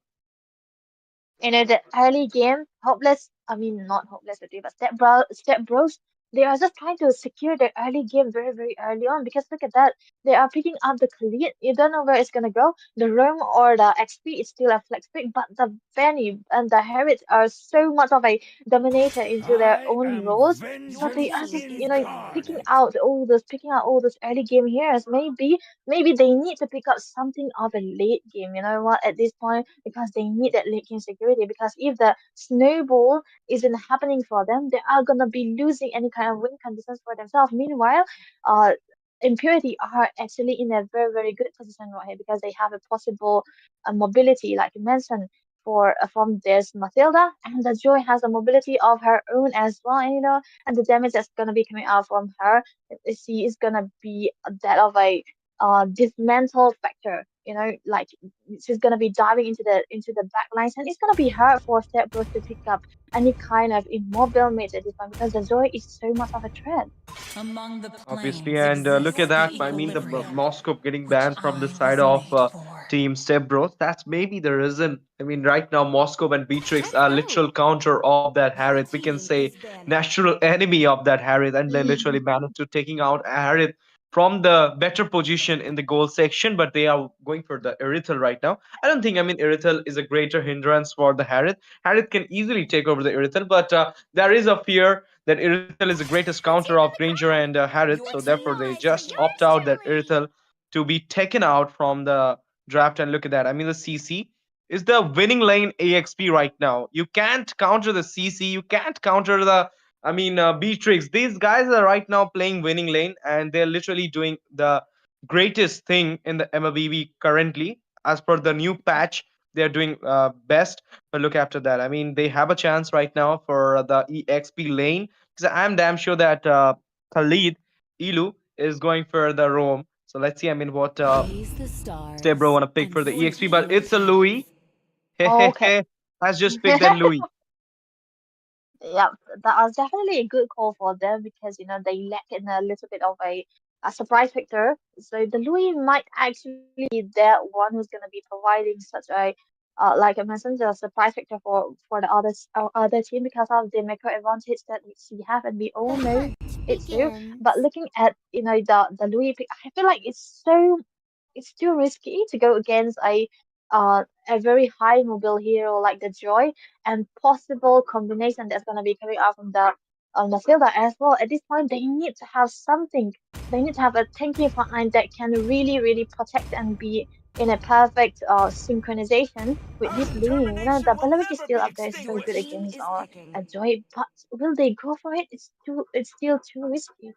The early game, hopeless. I mean, not hopeless, but step bros. They are just trying to secure their early game very, very early on because look at that. They are picking up the Khalid. You don't know where it's gonna go. The roam or the XP is still a flex pick, but the Benny and the Harriet are so much of a dominator into their I own am roles. So they are vengeance just, picking incarnate. out all those early game heroes. Maybe they need to pick up something of a late game. You know what? At this point, because they need that late game security. Because if the snowball isn't happening for them, they are gonna be losing any kind of win conditions for themselves. Meanwhile, uh. Impurity are actually in a very, very good position right here because they have a possible mobility, like you mentioned, from this Matilda, and the Joy has a mobility of her own as well, and the damage that's gonna be coming out from her, she is gonna be that of a dismantle factor. Like she's gonna be diving into the back lines, and it's gonna be hard for Step Bros to pick up any kind of immobile mates at this point because the Zoe is so much of a threat. Among the Obviously, planes and look at exists that. the I mean, the equilibrium, Moscow getting which banned from the I side was of made for. Team Step Bros. That's maybe the reason. I mean, right now, Moscow and Beatrix are literal counter of that Harith. We can say natural enemy of that Harith, and they literally managed to taking out Harith from the better position in the goal section, but they are going for the Irithel right now. I don't think, I mean, Irithel is a greater hindrance for the Harith. Harith can easily take over the Irithel, but there is a fear that Irithel is the greatest counter of Granger and Harith, so therefore they just opt out that Irithel to be taken out from the draft. And look at that. I mean, the CC is the winning lane AXP right now. You can't counter the CC. You can't counter the, I mean, Beatrix. These guys are right now playing winning lane, and they're literally doing the greatest thing in the MLBB currently. As per the new patch, they're doing best. But look after that. I mean, they have a chance right now for the EXP lane because I'm damn sure that Khalid Ilu is going for the Rome. So let's see. I mean, what Gaze the Stebro stars want to pick and for the see EXP, but your it's a path. Louis. Hey, Oh, hey, okay. hey. Has just picked that Louis. Yeah, that was definitely a good call for them because they lack in a little bit of a surprise factor. So the Louis might actually be that one who's gonna be providing such a like I mentioned, the surprise factor for the other team because of the macro advantage that she have, and we all The know hunt it's true. But begins. looking at the Louis pick, I feel like it's too risky to go against a very high mobile hero like the Joy and possible combination that's gonna be coming out from the Matilda as well. At this point, they need to have something. They need to have a tanky frontline that can really, really protect and be in a perfect synchronization with this Louis. The ability is still up there, is so Your good team against is picking. a Joy, but will they go for it? It's still too risky.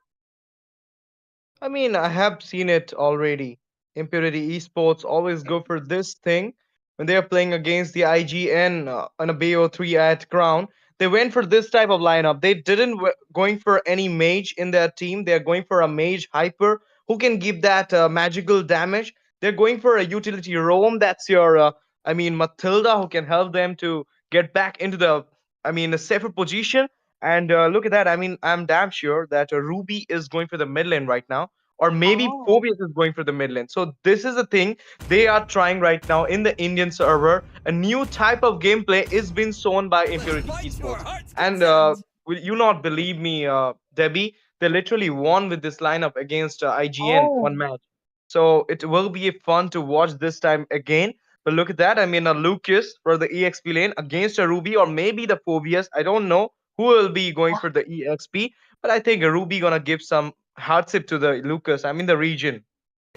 I mean, I have seen it already. Impurity Esports always go for this thing when they are playing against the IGN on a BO3 at Crown. They went for this type of lineup. They didn't going for any mage in their team. They're going for a mage hyper who can give that magical damage. They're going for a utility roam. That's your, I mean, Matilda who can help them to get back into the, I mean, a safer position. And look at that. I mean, I'm damn sure that Ruby is going for the mid lane right now, or maybe Oh. Phobius is going for the mid lane. So this is a thing they are trying right now in the Indian server. A new type of gameplay is being shown by Impurity Esports, and will you not believe me, Debbie? They literally won with this lineup against IGN Oh. one match. So it will be fun to watch this time again. But look at that. I mean, a Lucas for the EXP lane against a Ruby or maybe the Phobius. I don't know who will be going for the EXP, but I think Ruby gonna give some hardship to the Lucas. I mean the region.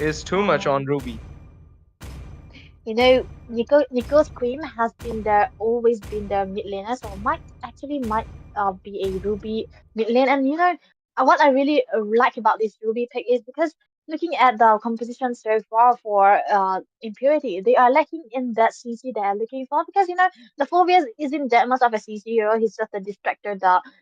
is too much Um, on Ruby. Nico's Cream has been there, always been there mid laner, so might be a Ruby mid lane. And what I really like about this Ruby pick is because looking at the composition so far for Impurity, they are lacking in that CC they are looking for because the Phobius isn't that much of a CC hero. He's just a distractor,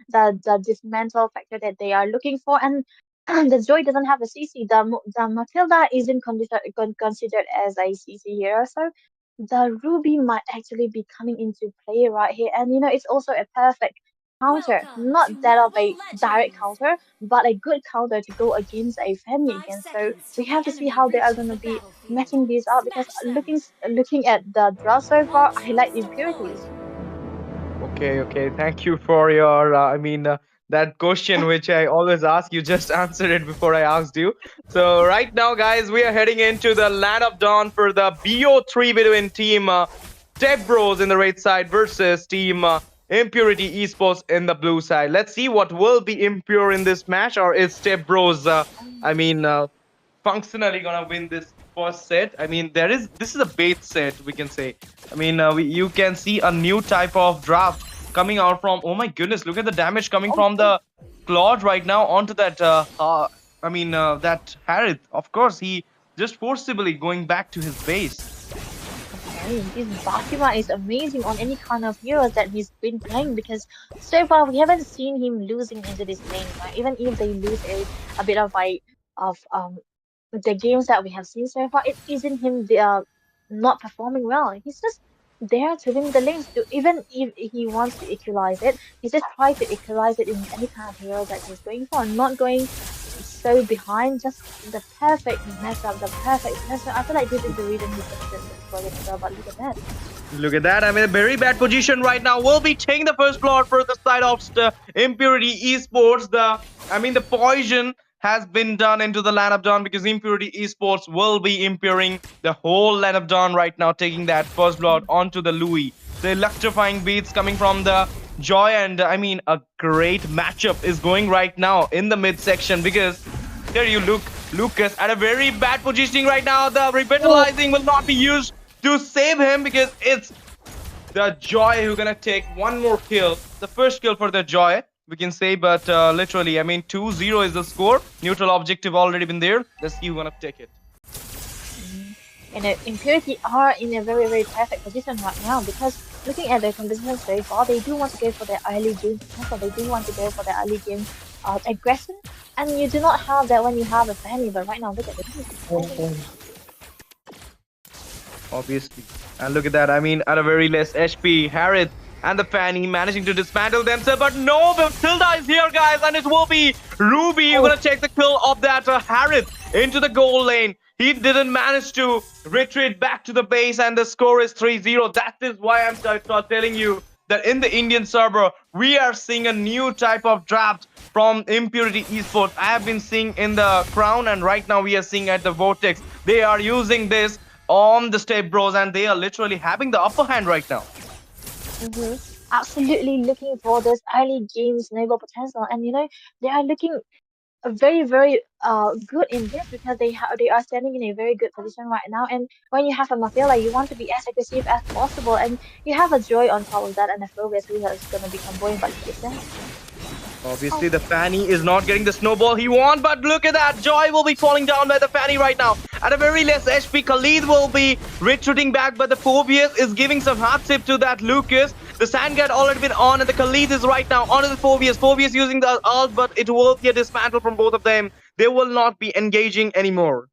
the dismantle factor that they are looking for, and the Joy doesn't have a CC. The Matilda isn't considered as a CC hero, so the Ruby might actually be coming into play right here. And it's also a perfect counter, Welcome not to that of Mobile a direct Legends! counter, but a good counter to go against a Fanny 5 against. So seconds we till the have to see enemy how they are reaches going to the be battlefield. matching these out because Smash them! looking at the draw so far, I like impurities. Okay, okay. Thank you for your, that question which I always ask. You just answered it before I asked you. So, right now, guys, we are heading into the Land of Dawn for the BO3 between team Step Bros in the red side versus team Impurity Esports in the blue side. Let's see what will be impure in this match, or is Step Bros, I mean, functionally gonna win this first set. I mean, this is a bait set, we can say. I mean, you can see a new type of draft coming out from. Oh my goodness, look at the damage coming Oh, from oh, the Claude right now onto that. That Harith. Of course, he just forcibly going back to his base. I'm telling you, this Bakima is amazing on any kind of heroes that he's been playing because so far we haven't seen him losing into this lane, right? Even if they lose a bit of the games that we have seen so far, it isn't him not performing well. He's just there to win the lanes. Even if he wants to equalize it, he's just trying to equalize it in any kind of hero that he's going for, not going so behind. Just the perfect mess up, the perfect mess up. I feel like this is the reason he's gonna get this project as well. But look at that. Look at that. I mean, a very bad position right now. We'll be taking the first blood for the side of Impurity Esports. The poison has been done into the Land of Dawn because Impurity Esports will be impuring the whole Land of Dawn right now, taking that first blood onto the Louis. The electrifying beats coming from the Joy, and a great matchup is going right now in the midsection because here you look, Lucas, at a very bad positioning right now. The Oh, revitalizing will not be used to save him because it's the Joy who gonna take one more kill. The first kill for the Joy, we can say, but literally, 2-0 is the score. Neutral objective already been there. Let's see who gonna take it. mhm. And Impurity are in a very, very perfect position right now because looking at their composition so far, they do want to go for their early game potential. They do want to go for their early game aggression. And you do not have that when you have a Fanny, but right now, look at this. This is surprising. Obviously. And look at that. At a very less HP, Harith and the Fanny managing to dismantle themselves. But no, Tilda is here, guys, and it will be Ruby who's Oh, gonna take the kill of that Harith into the goal lane. He didn't manage to retreat back to the base, and the score is 3-0. That is why I'm telling you that in the Indian server, we are seeing a new type of draft from Impurity Esports. I have been seeing in the Crown, and right now we are seeing at the Vortex. They are using this on the Step Bros, and they are literally having the upper hand right now. mm-hmm. Absolutely looking for this early game snowball potential. And they are looking very, very good in this because they are standing in a very good position right now. And when you have a Mathila, you want to be as aggressive as possible, and you have a Joy on top of that, and a Phobius who is going to be comboing. But look at that. Oh, Obviously, the Fanny is not getting the snowball he wants, but look at that. Joy will be falling down by the Fanny right now. At a very less HP, Khalid will be retreating back, but the Phobius is giving some hardship to that Lucas. The Sandguard already been on, and the Khalid is right now onto the Phobius. Phobius using the ult, but it will be a dismantle from both of them. They will not be engaging anymore.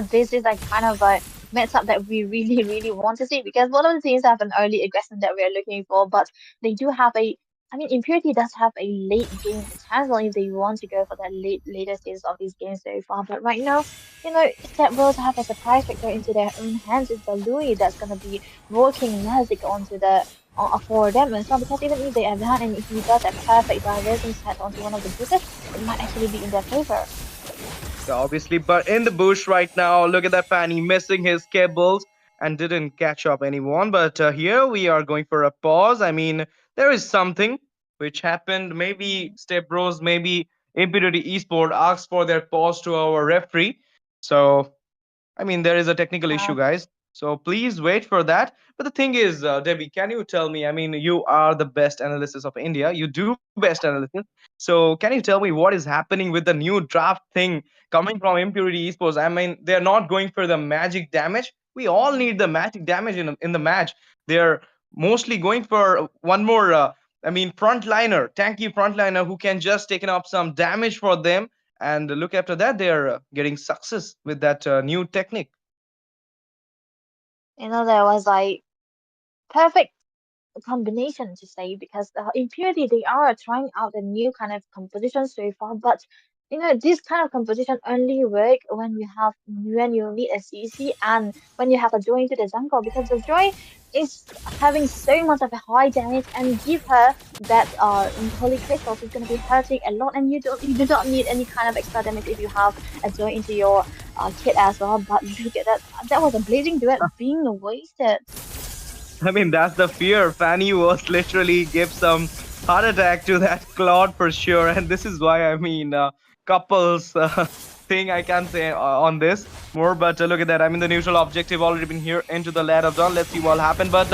this is like kind of a matchup that we really, really want to see because one of the teams have an early aggression that we are looking for, but they do have Impurity does have a late game potential if they want to go for the later stages of these games so far. But right now, Step Bros have a surprise factor into their own hands. It's the Louis that's gonna be working magic onto the for them as well. Because even if they are down and if he does a perfect diversion set onto one of the boosters, it might actually be in their favor. Yeah, obviously, but in the bush right now, look at that Fanny missing his cables and didn't catch up anyone. But here we are going for a pause. There is something which happened. Maybe Step Bros, maybe Impurity Esport asked for their pause to our referee. So I mean, there is a technical Yeah. issue, guys. So please wait for that. But the thing is, Debbie, can you tell me? I mean, you are the best analysis of India. You do best analysis. So can you tell me what is happening with the new draft thing coming from Impurity Esports? I mean, they're not going for the magic damage. We all need the magic damage in the match. They're mostly going for one more. I mean, frontliner, tanky frontliner who can just take up some damage for them, and look after that they're getting success with that new technique. There was like perfect combination to say because in purity they are trying out a new kind of composition so far, but this kind of composition only work when you need a CC and when you have a joy into the jungle because the joy is having so much of a high damage and give her that holy crystals is going to be hurting a lot, and you do not need any kind of extra damage if you have a joy into your kit as well. But look at that, that was a blazing duet being wasted. I mean, that's the fear. Fanny was literally give some heart attack to that Claude for sure, and this is why I mean, couples thing I can say on this more. But look at that. I mean, the neutral objective already been here into the lad of dawn. Let's see what happened. But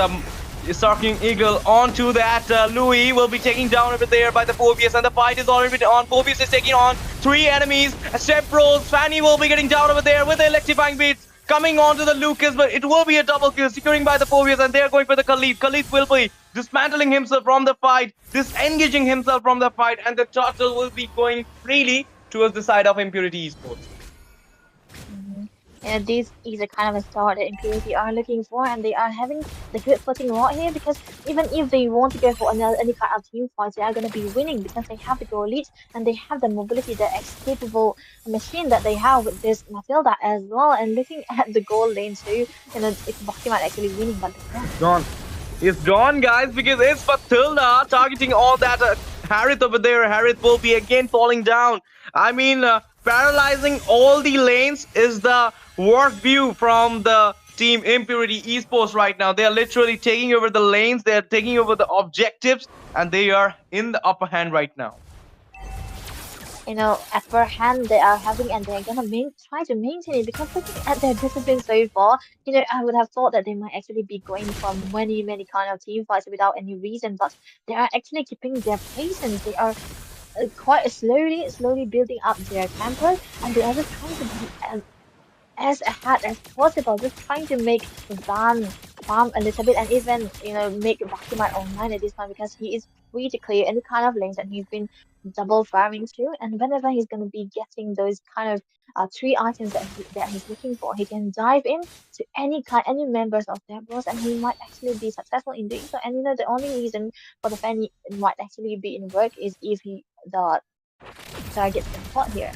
Stalking Eagle onto that. Louis will be taken down over there by the Phobius, and the fight is already on. Phobius is taking on three enemies. Step Bros. Fanny will be getting down over there with the electrifying beats coming on to the Lucas, but it will be a double kill, securing by the Phobius, and they're going for the Khalid. Khalid will be dismantling himself from the fight, disengaging himself from the fight, and the turtle will be going freely towards the side of Impurity Esports. Mhm. This is a kind of a start that Impurity are looking for, and they are having the good footing right here because even if they want to go for another any kind of team fight, they are going to be winning because they have the goal lead and they have the mobility, the escapable machine that they have with this Matilda as well. And looking at the goal lane too, it's Bakhtimat actually winning, but look at Gone. It's gone, guys, because it's Matilda targeting all that Harith over there. Harith will be again falling down. I mean, paralyzing all the lanes is the worst view from the team Impurity Esports right now. They are literally taking over the lanes, they are taking over the objectives, and they are in the upper hand right now. upper hand they are having, and they're gonna try to maintain it because looking at their discipline so far, I would have thought that they might actually be going for many kind of team fights without any reason, but they are actually keeping their patience. They are quite slowly building up their temper, and they are just trying to be as ahead as possible, just trying to make Van farm a little bit and even, make Bakimite online at this point because he is free to clear any kind of lanes and he's been double farming too. And whenever he's going to be getting those kind of three items that he's looking for, he can dive in to any members of their bros and he might actually be successful in doing so. And the only reason for the fan might actually be in work is if the targets been caught here.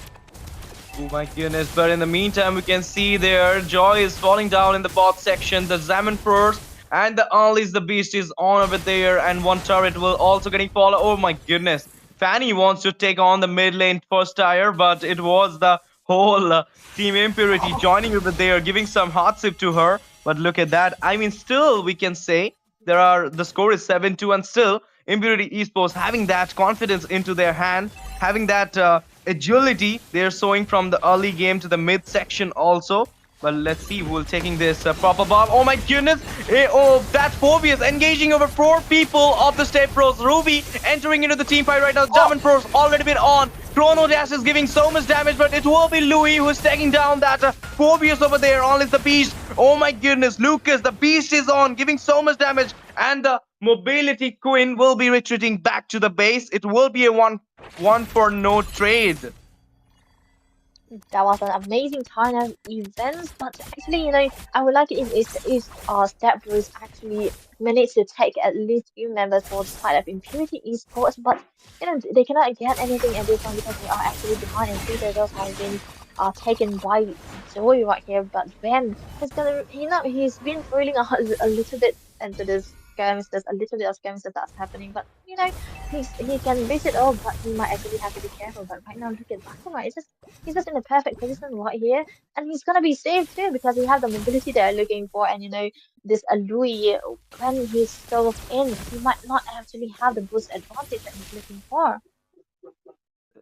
Oh my goodness, but in the meantime, we can see there Joy is falling down in the bot section. The Zaman first and the Unleash the Beast is on over there, and one turret will also getting followed. Oh my goodness. Fanny wants to take on the mid lane first tire, but it was the whole Team Impurity joining over there, giving some hardship to her. But look at that. I mean, still, we can say the score is 7-2, and still Impurity Esports having that confidence into their hand, having that agility they're showing from the early game to the mid section also. But let's see who will taking this proper bomb. Oh my goodness! Oh, that Phobius engaging over four people of the State Pros. Ruby entering into the team fight right now. German Pros already been on. Chrono Dash is giving so much damage, but it will be Louis who is taking down that Phobius over there. All is the beast. Oh my goodness, Lucas, the beast is on, giving so much damage, and the Mobility Queen will be retreating back to the base. It will be a one for no trade. That was an amazing turn of events, but actually, I would like it if Step Bros actually managed to take at least few members for the side of Impurity Esports, but they cannot get anything at this one because they are actually behind and three turtles have been taken by Zoe right here. But Ben is gonna he's been feeling a little bit into this scams, there's a little bit of scams that's happening, but he can beat it all, but he might actually have to be careful. But right now, look at Bakuma. He's just in a perfect position right here, and he's gonna be safe too because he has the mobility they're looking for, and this Louis when he's still in, he might not actually have the boost advantage that he's looking for.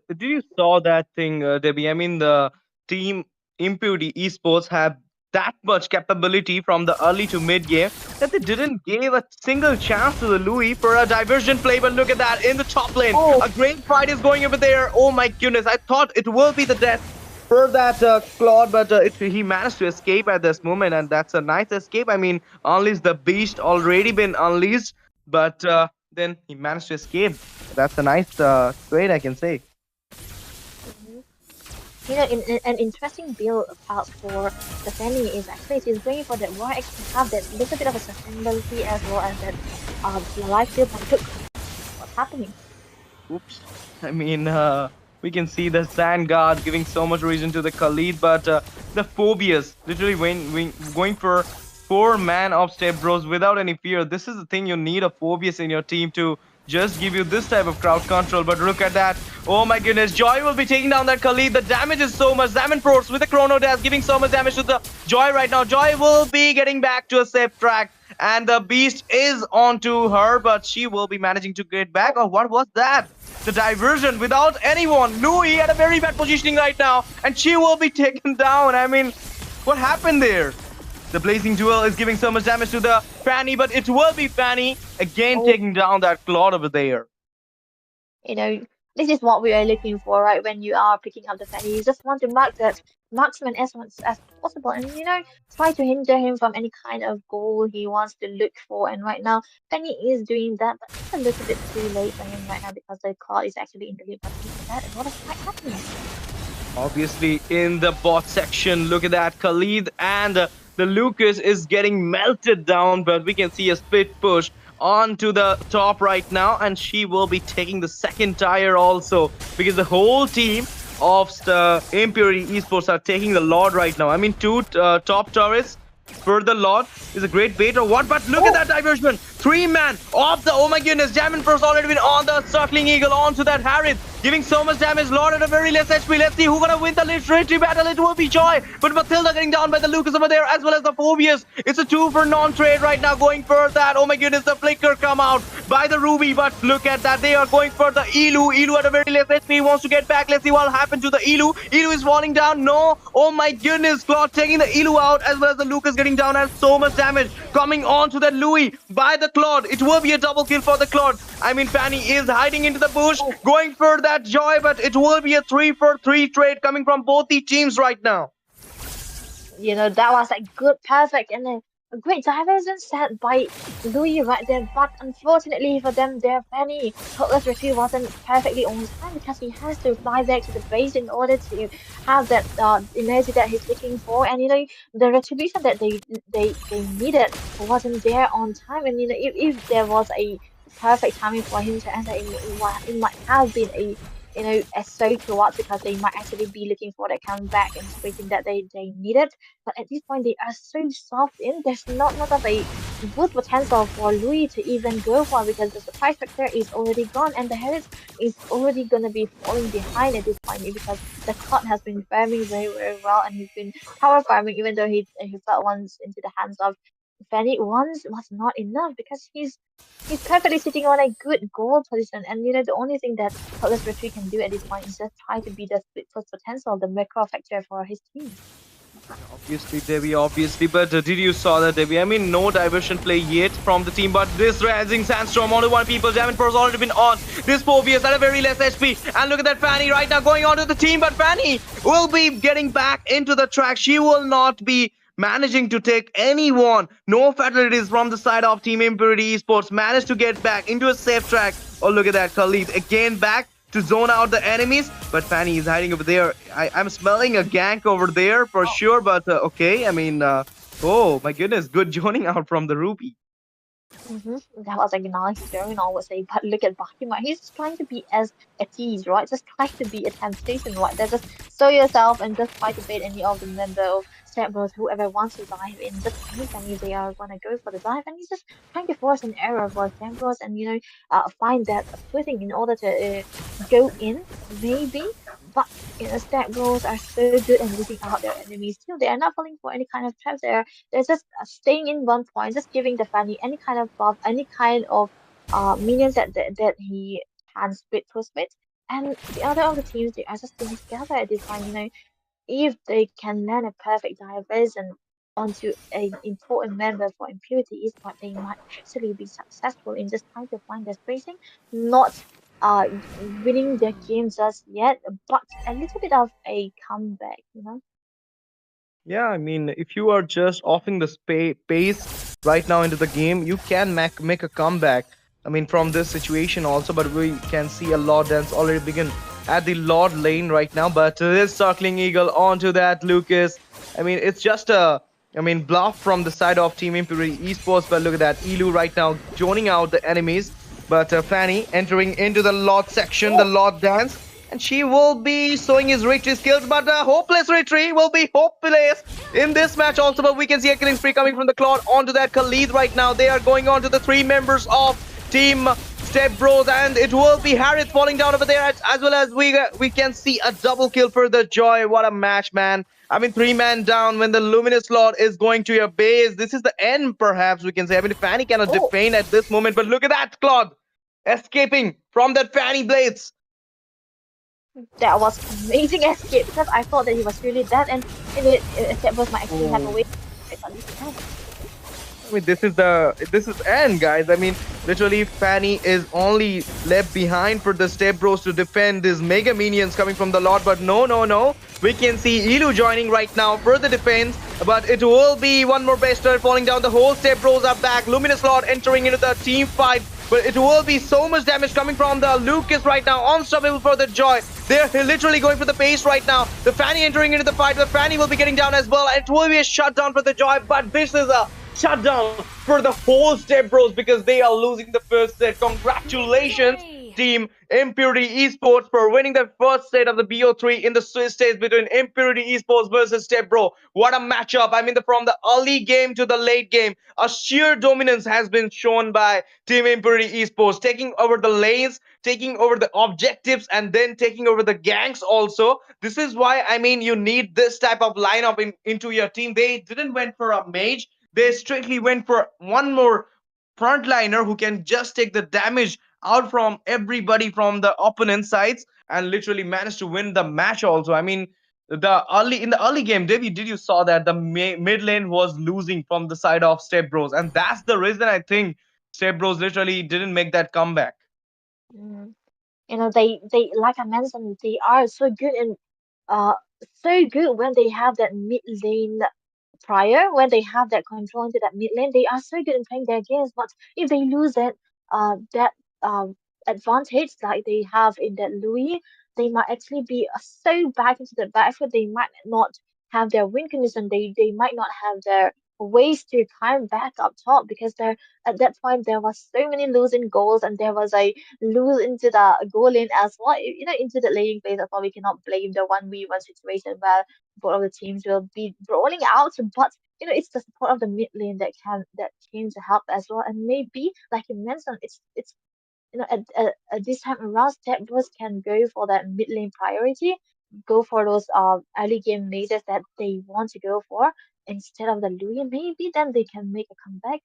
Did you saw that thing, Debbie? I mean, the team Impurity Esports have that much capability from the early to mid game that they didn't give a single chance to the Louis for a diversion play. But look at that in the top lane. Oh, A great fight is going over there. Oh my goodness. I thought it will be the death for that Claude, but he managed to escape at this moment, and that's a nice escape. I mean, unleash the beast already been unleashed, but then he managed to escape. That's a nice trade, I can say. Mhm. In an interesting build path for the Fanny is actually she's going for that War X to have that little bit of a sustainability as well as that life steal by hook. What's happening? Oops. I mean, we can see the Sand Guard giving so much reason to the Khalid, but the Phobias literally going for four-man of Step Bros without any fear. This is the thing you need a Phobias in your team to just give you this type of crowd control. But look at that. Oh my goodness. Joy will be taking down that Khalid. The damage is so much. Zaman Force with the Chrono Dash giving so much damage to the Joy right now. Joy will be getting back to a safe track. And the beast is onto her, but she will be managing to get back. Oh, what was that? The diversion without anyone. Louis at a very bad positioning right now, and she will be taken down. I mean, what happened there? The blazing duel is giving so much damage to the Fanny, but it will be Fanny again Oh, taking down that Claude over there. you know, this is what we are looking for, right? When you are picking up the Fanny, you just want to mark that marksman as much as possible, and try to hinder him from any kind of goal he wants to look for. And right now, Fanny is doing that, but it's a little bit too late for him right now because the cloud is actually in the lead. But look at that, and what is happening? Obviously, in the bot section, look at that. Khalid and the Lucas is getting melted down, but we can see a split push onto the top right now, and she will be taking the second tire also because the whole team of the Impurity Esports are taking the Lord right now. I mean, two top turrets for the Lord is a great bait or what? But look at Oh, that diversion. Three man off the oh my goodness. Diamond First already been on the circling eagle onto that Harith. Giving so much damage. Lord at a very less HP. Let's see who's gonna win the literary battle. It will be Joy. But Matilda getting down by the Lucas over there as well as the Phobius. It's a two for non-trade right now going for that. Oh my goodness, the flicker come out by the Ruby. But look at that. They are going for the Elu. Elu at a very less HP wants to get back. Let's see what happened to the Elu. Elu is falling down. No. Oh my goodness. Claude taking the Elu out as well as the Lucas getting down and so much damage coming on to that Louis by the Claude. It will be a double kill for the Claude. I mean, Fanny is hiding into the bush, oh, going for that Joy, but it will be a 3-for-3 trade coming from both the teams right now. that was a good, perfect, and a great diversion set by Louis right there. But unfortunately for them, their Fanny Cutlass Retrieve wasn't perfectly on time because he has to fly back to the base in order to have that energy that he's looking for. And the retribution that they needed wasn't there on time. And if there was a perfect timing for him to enter, it might have been a so towards because they might actually be looking for that comeback and spacing that they needed. But at this point, they are so soft in. There's not much of a good potential for Louis to even go for because the surprise factor is already gone and the Harris is already gonna be falling behind at this point because the clock has been farming very very well and he's been power farming even though he fell once into the hands of Fanny once was not enough because he's perfectly sitting on a good goal position and the only thing that Cutlass Retreat can do at this point is just try to be the split plus potential, the macro factor for his team. Obviously, Debbie, obviously, but did you saw that, Debbie? I mean, no diversion play yet from the team, but this rising sandstorm only one people. Diamond Pro's already been on. This Phobius at a very less HP, and look at that Fanny right now going on to the team, but Fanny will be getting back into the track. She will not be managing to take anyone. No fatalities from the side of Team Impurity Esports. Managed to get back into a safe track. Oh, look at that, Khalid again back to zone out the enemies, but Fanny is hiding over there. I'm smelling a gank over there for sure, but okay. I mean, oh my goodness, good joining out from the Ruby. That was like a nice turn, I would say. But look at Bakima. He's just trying to be as a tease, right? Just trying to be a temptation, right? There, just show yourself and just try to bait any of the member of Step Bros, whoever wants to dive in. Just anytime if they are gonna go for the dive, and he's just trying to force an error for Step Bros and find that footing in order to go in, maybe. But Step Bros are so good at looking out their enemies too. They are not falling for any kind of traps. They're just staying in one point, just giving the Fanny any kind of buff, any kind of minions that he can split to split. And the other of the teams, they are just staying together at this point. if they can land a perfect diversion onto an important member for Impurity Esport, they might actually be successful in just trying to find their spacing, not winning their game just yet, but a little bit of a comeback, you know? Yeah, I mean, if you are just offing the pace right now into the game, you can make a comeback. I mean, from this situation also, but we can see a Lord dance already begin at the Lord lane right now. But this circling eagle onto that Lucas. I mean, it's just a, I mean, bluff from the side of Team Imperial Esports. But look at that, Elu right now joining out the enemies. But Fanny entering into the Lord section, the Lord dance, and she will be showing his retry skills, but hopeless retry will be hopeless in this match also. But we can see a killing spree coming from the Claude onto that Khalid right now. They are going on to the three members of Team Step Bros, and it will be Harith falling down over there, as well as we can see a double kill for the Joy. What a match, man. I mean, three-man down when the Luminous Lord is going to your base. This is the end, perhaps we can say. I mean, Fanny cannot Oh, defend at this moment, but look at that, Claude escaping from that Fanny Blades. that was amazing escape because I thought that he was really dead and Sepros might actually have a way. But this is nice. I mean, this is end, guys. I mean, literally, Fanny is only left behind for the Step Bros to defend these mega minions coming from the Lord. But no, no, no. We can see Elu joining right now for the defense. But it will be one more bester falling down. The whole Step Bros are back. Luminous Lord entering into the team fight. But it will be so much damage coming from the Lucas right now. Unstoppable for the Joy. They're literally going for the base right now. The Fanny entering into the fight. The Fanny will be getting down as well. It will be a shutdown for the Joy. But this is a shutdown for the whole Step Bros because they are losing the first set. Congratulations, Yay! Team Impurity Esports, for winning the first set of the BO3 in the Swiss stage between Impurity Esports versus Step Bro. What a matchup. I mean, from the early game to the late game, a sheer dominance has been shown by Team Impurity Esports, taking over the lanes, taking over the objectives, and then taking over the ganks also. This is why, I mean, you need this type of lineup into your team. They didn't went for a mage. They strictly went for one more frontliner who can just take the damage out from everybody from the opponent sides and literally managed to win the match also. I mean, the early game, Debbie, did you saw that the mid lane was losing from the side of Step Bros, and that's the reason I think Step Bros literally didn't make that comeback. Mm. You know, they like I mentioned, they are so good in uh so good when they have that mid lane prior, when they have that control into that mid lane, they are so good in playing their games. But if they lose that advantage like they have in that Louis, they might actually be so back into the backfield. They might not have their win condition. They might not have their ways to climb back up top because there at that point there was so many losing goals and there was a lose into the goal lane as well. You know, into the laning phase as well. We cannot blame the 1v1 situation where both of the teams will be rolling out, but you know it's the support of the mid lane that came to help as well. And maybe, like you mentioned, it's you know at this time around, Step Bros can go for that mid lane priority, go for those early game mazes that they want to go for instead of the Louis. Maybe then they can make a comeback.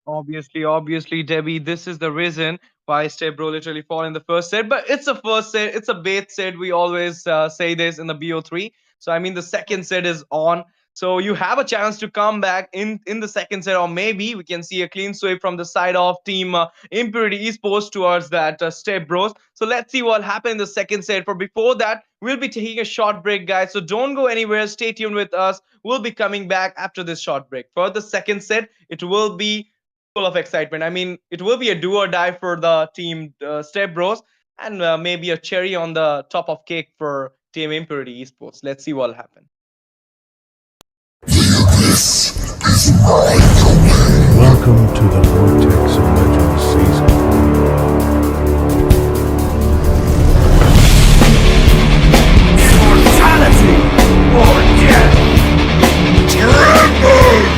Obviously, Debbie, this is the reason why Step Bro literally fall in the first set. But it's a first set, it's a bait set. We always say this in the BO3. So I mean, the second set is on. So you have a chance to come back in the second set, or maybe we can see a clean sweep from the side of Team Impurity Esports towards that Step Bros. So let's see what happened in the second set. For before that, we'll be taking a short break, guys. So don't go anywhere. Stay tuned with us. We'll be coming back after this short break. For the second set, it will be full of excitement. I mean, it will be a do or die for the team Step Bros, and maybe a cherry on the top of cake for Team Impurity Esports. Let's see what'll happen. Welcome to the Vortex of Legends season. Immortality or death! Tremble!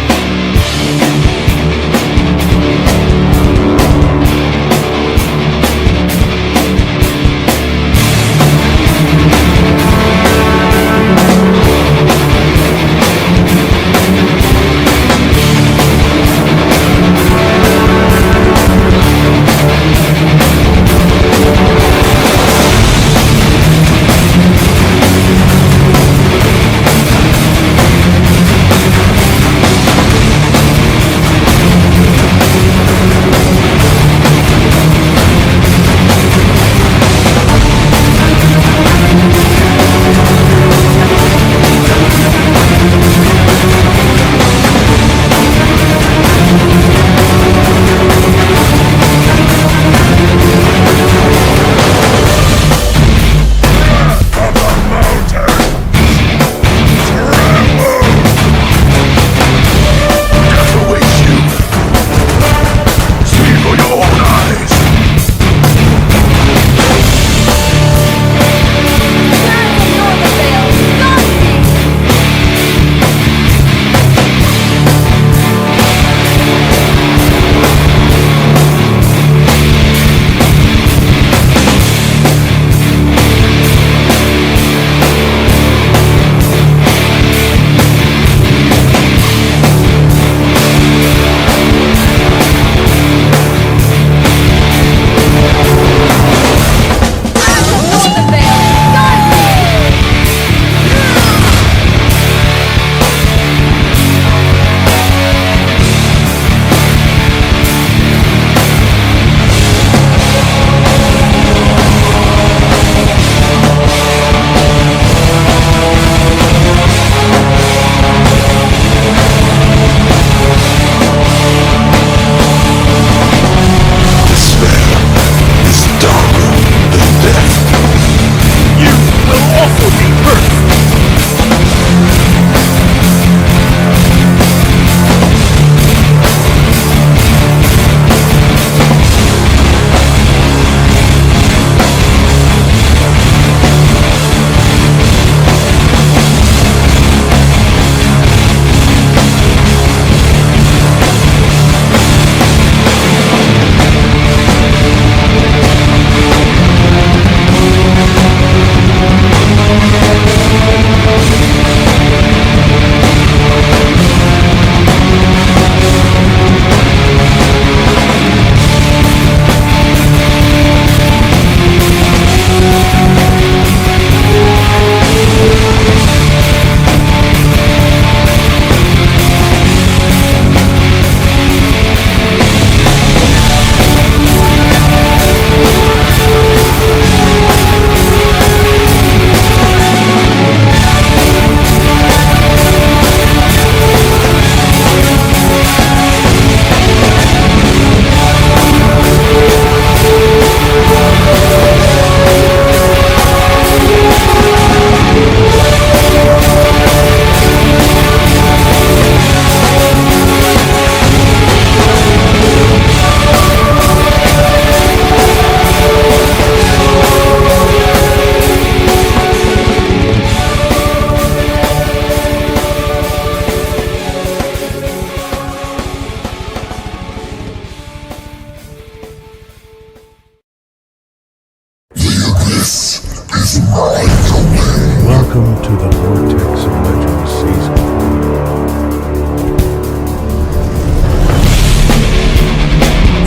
Welcome to the Vortex of Legends season.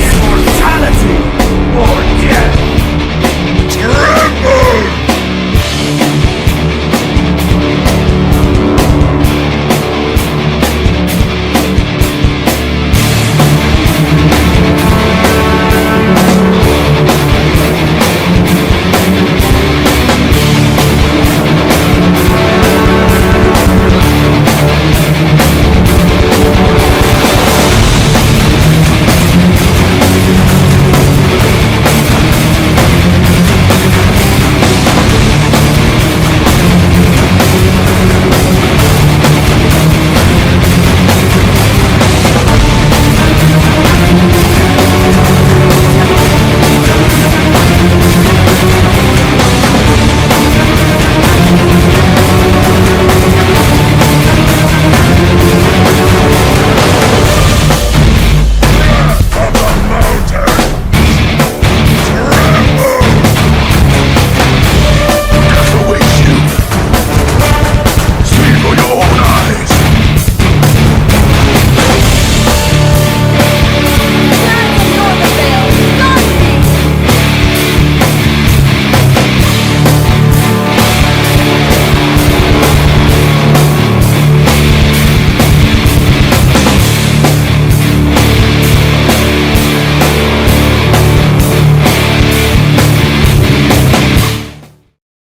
Immortality or death. Tremble!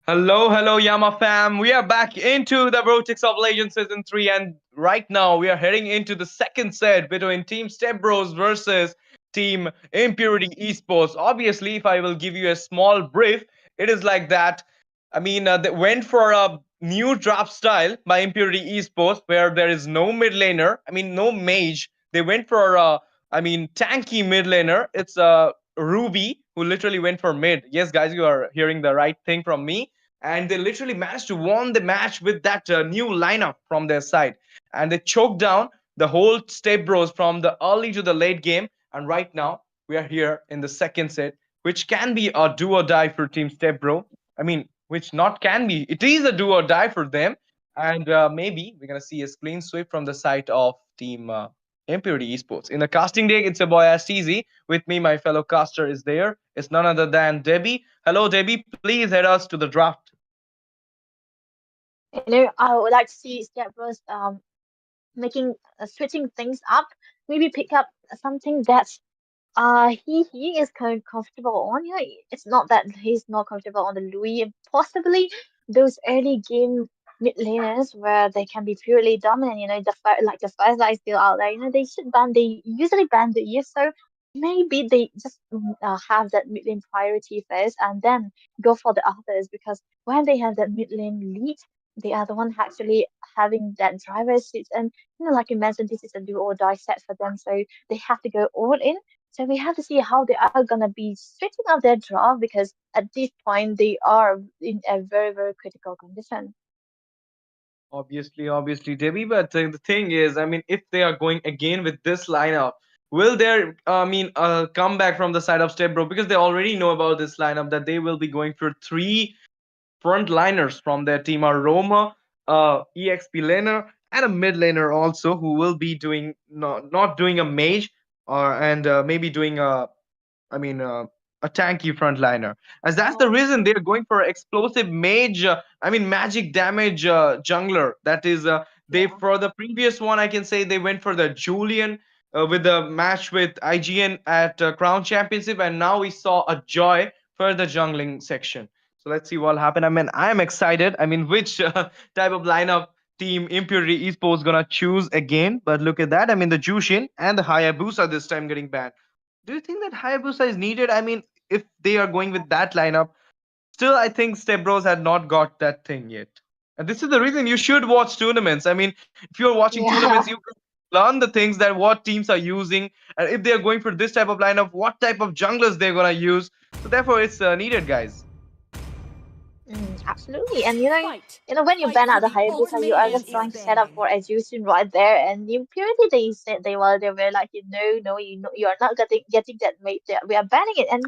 Hello, hello, Yama fam. We are back into the Vortex of Legends Season 3, and right now we are heading into the second set between Team Step Bros versus Team Impurity Esports. Obviously, if I will give you a small brief, it is like that. They went for a new draft style by Impurity Esports where there is no mid laner, no mage. They went for tanky mid laner. It's Ruby who literally went for mid. Yes, guys, you are hearing the right thing from me, and they literally managed to won the match with that new lineup from their side, and they choked down the whole Step Bros from the early to the late game. And right now we are here in the second set, which can be a do or die for Team Step Bro. Which not can be, it is a do or die for them. And maybe we're gonna see a clean sweep from the side of Team Impurity Esports. In the casting deck, it's your boy Astizi. With me, my fellow caster is there. It's none other than Debbie. Hello, Debbie. Please head us to the draft. I would like to see Step Bros making switching things up. Maybe pick up something that's he is kind of comfortable on. It's not that he's not comfortable on the Louis, and possibly those early game mid laners where they can be purely dominant. Like the first is still out there. They should ban. They usually ban the EF, so maybe they just have that mid lane priority first, and then go for the others, because when they have that mid lane lead, they are the one actually having that driver's seat. And like you mentioned, this is a do or die set for them, so they have to go all in. So we have to see how they are gonna be switching up their draw, because at this point they are in a very, very critical condition. Obviously, Debbie. But the thing is, if they are going again with this lineup, will there, comeback from the side of Step Bro? Because they already know about this lineup that they will be going for three frontliners from their team are Roma, EXP laner, and a mid laner also who will be doing not doing a mage, or and maybe doing I mean, a tanky frontliner. As that's the reason they're going for explosive mage. Magic damage jungler. That is, they Yeah. for the previous one, I can say they went for the Julian with the match with IGN at Crown Championship, and now we saw a Joy for the jungling section. So let's see what happened. I am excited. Which type of lineup team Impurity Esports gonna choose again? But look at that. The Jushin and the Hayabusa this time getting banned. Do you think that Hayabusa is needed? If they are going with that lineup, still I think Step Bros had not got that thing yet. And this is the reason you should watch tournaments. If you're watching tournaments, Yeah. you learn the things that what teams are using, and if they are going for this type of lineup, what type of junglers they're gonna use. So therefore, it's needed, guys. Absolutely. And when you ban out the Hayabusa, you are just trying to set up for execution right there. And the Impurity, they said they were like, no, you are not getting that mate there. We are banning it. And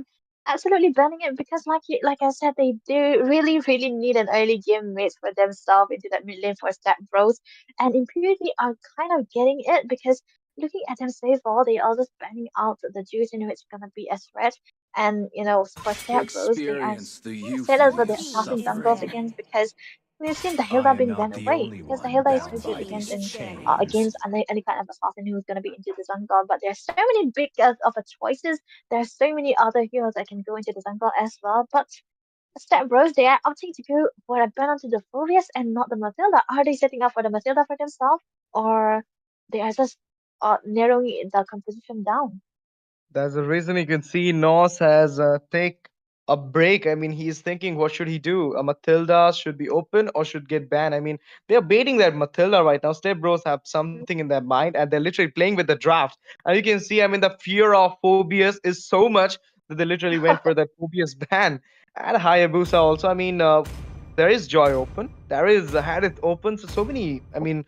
absolutely banning it because like I said, they do really need an early game mate for themselves into that mid lane for step bros. And Impurity are kind of getting it because looking at them so far, they are just banning out the juice, it's gonna be a threat. And for step bros, they are Experience the set as for Your the euphoria of team assassin is jungles suffering. banned. against because we've seen the I Hilda am being not banned the away only because the one Hilda is that so good Team against is against vibrates banned. any kind of assassin who's gonna be into the jungle. But there are so many big of a choices. There are so many other heroes that can go into the jungle as well. But Step Bros, they are opting to go for a ban onto the Furious and not the Matilda. Are they setting up for the Matilda for themselves, or they are just narrowing the composition down? That's the reason you can see Nos has take a break. I mean, he's thinking, what should he do? A Matilda should be open or should get banned. I mean, they're baiting that Matilda right now. Step Bros have something in their mind, and they're literally playing with the draft. And you can see, I mean, the fear of Phobius is so much that they literally went for the Phobius ban. And Hayabusa also. I mean, there is Joy open. There is Harith open. So many, I mean,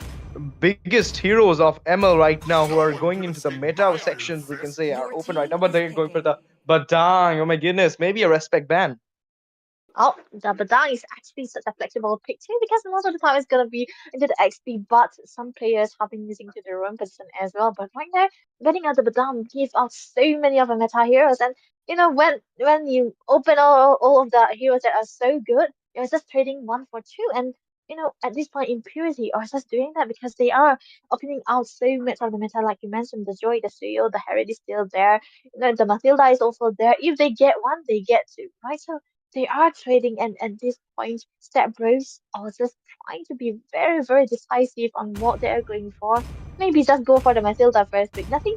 biggest heroes of ML right now who are going into the meta sections, we can say, are Your open right now, team but is they're going for the picking. Badang. Oh my goodness, maybe a respect ban. Oh, the Badang is actually such a flexible pick too because most of the time it's gonna be into the XP, but some players have been using to their own position as well. But right now, getting out the Badang gives out so many of the meta heroes, and when you open all of the heroes that are so good, you're just trading one for two, and at this point, Impurity are just doing that because they are opening out so much of the meta, like you mentioned, the Joy, the Suyo, the Harry is still there, the Matilda is also there. If they get one, they get two, right? So they are trading, and at this point, Step Bros are just trying to be very decisive on what they are going for. Maybe just go for the Matilda first pick. Nothing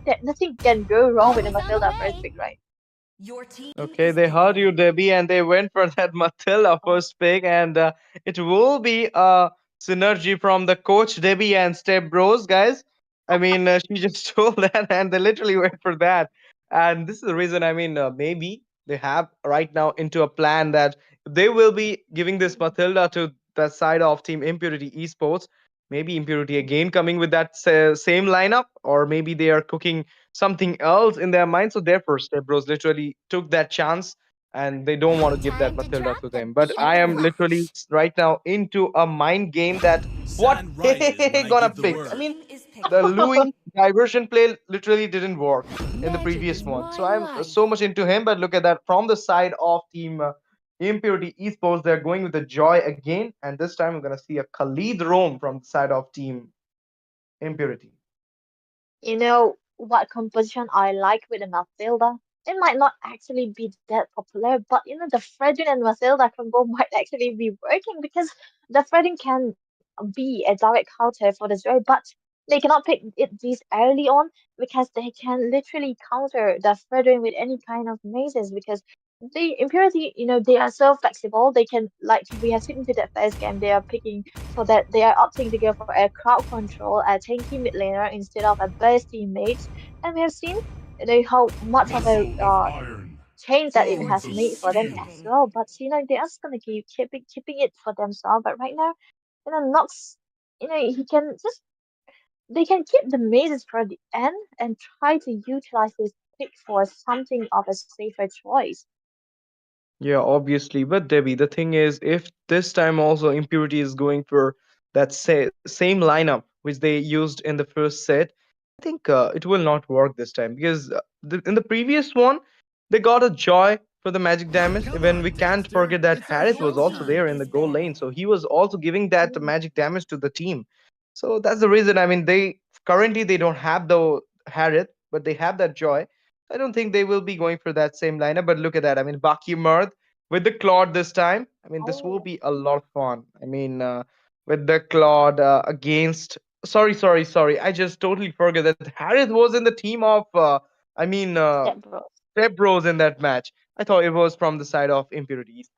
can go wrong with the Always on the Matilda first way. pick, right? Your team Okay, is they heard you, picking. Debbie, and they went for that Matilda first pick, and it will be a synergy from the coach Debbie and Step Bros, guys. I mean, she just told that, and they literally went for that. And this is the reason. I mean, maybe they have right now into a plan that they will be giving this Matilda to the side of Team Impurity Esports. Maybe Impurity again coming with that same lineup, or maybe they are cooking something else in their mind. So therefore, Step Bros literally took that chance and they don't want to give that Time to Matilda drop to the them. But beat of I the am literally left. right now into a mind game that what Sun rises when they I gonna give the Your pick. I word. mean, team is the picking. Louis diversion play literally didn't work in the Magic previous is one. So my I'm so life. much into him. But look at that from the side of Team Impurity Esports, they're going with the Joy again. And this time we're going to see a Khalid roam from the side of Team Impurity. You know what composition I like with the Matilda? It might not actually be that popular, but the Fredrin and Matilda combo might actually be working because the Fredrin can be a direct counter for the Zoe, but they cannot pick it this early on because they can literally counter the Fredrin with any kind of mazes because the Impurity, they are so flexible. They can, like we have seen into that first game, they are picking so that they are opting to go for a crowd control, a tanky mid laner instead of a burst teammate. And we have seen how much of a Muscle of iron. change that it Your Born has for made team for is them steel. as picking. well. But they're just gonna keeping it for themselves. But right now, Nox, he can just they can keep the mazes for the end and try to utilize this pick for something of a safer choice. Yeah, obviously. But Debbie, the thing is, if this time also Impurity is going for that same lineup which they used in the first set, I think it will not work this time because in the previous one, they got a Joy for the magic damage. Come Even we on, can't Dexter. forget that It's our Harith was Your also showtime. team there in the is goal lane, so banned. he was also giving that Mm. magic damage to the team. So that's the reason. I mean, they currently they don't have the Harith, but they have that Joy. I don't think they will be going for that same lineup. But look at that. I mean, Baki Murd with the Claude this time. I mean, this will Oh, be a lot of fun. I mean, with the Claude against. Sorry. I just totally forget that Harith was in the team of. I mean, Step Bros. Step Bros in that match. I thought it was from the side of Impurities.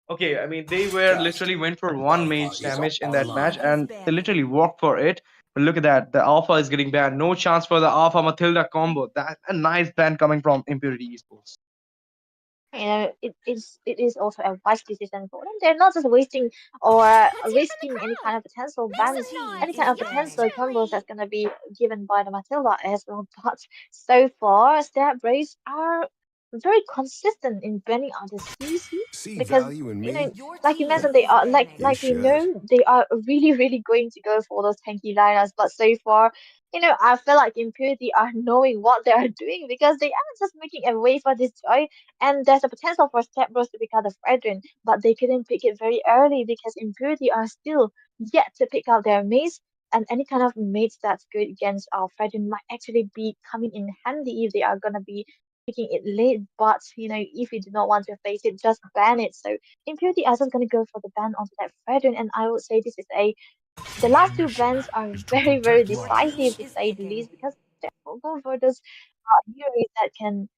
Okay, I mean, they were Fast. literally went for one Alpha mage is damage in Your that match, team online. is and they literally banning. worked for it. But look at that, the Alpha is getting banned. No chance for the Alpha Matilda combo. That a nice ban coming from Impurity Esports. It is also a wise decision for them. They're not just wasting or Hunting from the risking any kind crowd. of potential Your bans, team any kind is of banning. potential combos that's gonna be given by the Matilda as well. But so far, Stab Rays are very consistent in banning other teams See because value in you know, me? Your like you team mentioned, they is are You banning. like we should. know they are really going to go for those tanky lineups. But so far, I feel like Impurity are knowing what they are doing because they are just making a way for this joy, and there's a potential for Step Bros to pick out the Fredrin, but they couldn't pick it very early because Impurity are still yet to pick out their mates. And any kind of mates that's good against our Fredrin might actually be coming in handy if they are gonna be picking it late. But if you do not want to face it, just ban it. So Impurity are just gonna go for the ban onto that Fredrin, and I would say this is a the last My two bans mission are is to very protect Your team decisive to lives. is say the picking. least because they're all going for those heroes that can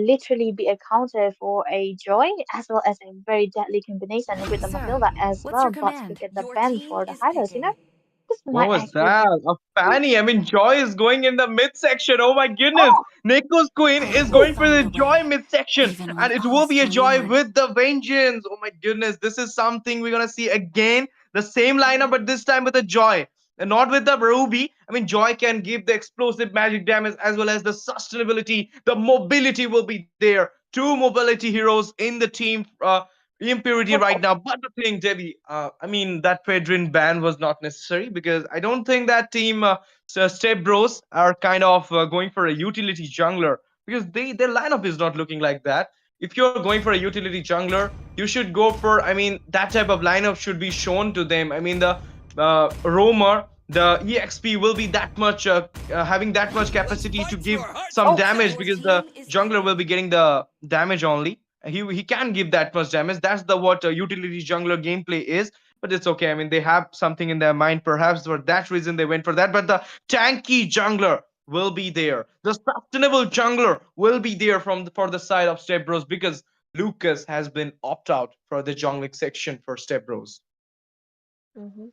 literally be a counter for a joy as well as a very deadly combination with the Sir, Matilda as what's your well. But look command? at the Your ban team for the is Hylos, picking. this What might was actually be that? A Fanny. I mean, Joy is going in the midsection. Oh my goodness. oh Nico's Queen I is will going for find the a Joy way, midsection. even when And it will others be a fall Joy yard. with the Vengeance. Oh my goodness. This is something we're going to see again. The same lineup, but this time with a Joy. And not with the Ruby. I mean, Joy can give the explosive magic damage as well as the sustainability. The mobility will be there. Two mobility heroes in the team. Impurity right now. But the thing, Debbie, I mean, that Pedrin ban was not necessary because I don't think that team, Step Bros, are kind of going for a utility jungler because their lineup is not looking like that. If you're going for a utility jungler, you should go for, I mean, that type of lineup should be shown to them. I mean, the roamer, the exp will be that much having that much capacity to give some oh damage Your because the team is jungler will picking. be getting the damage only. He can give that much damage. That's the what utility jungler gameplay is. But it's okay. I mean, they have something in their mind. Perhaps for that reason they went for that. But the tanky jungler will be there. The sustainable jungler will be there for the side of Step Bros because Lucas has been opt out for the jungling section for Step Bros. hmm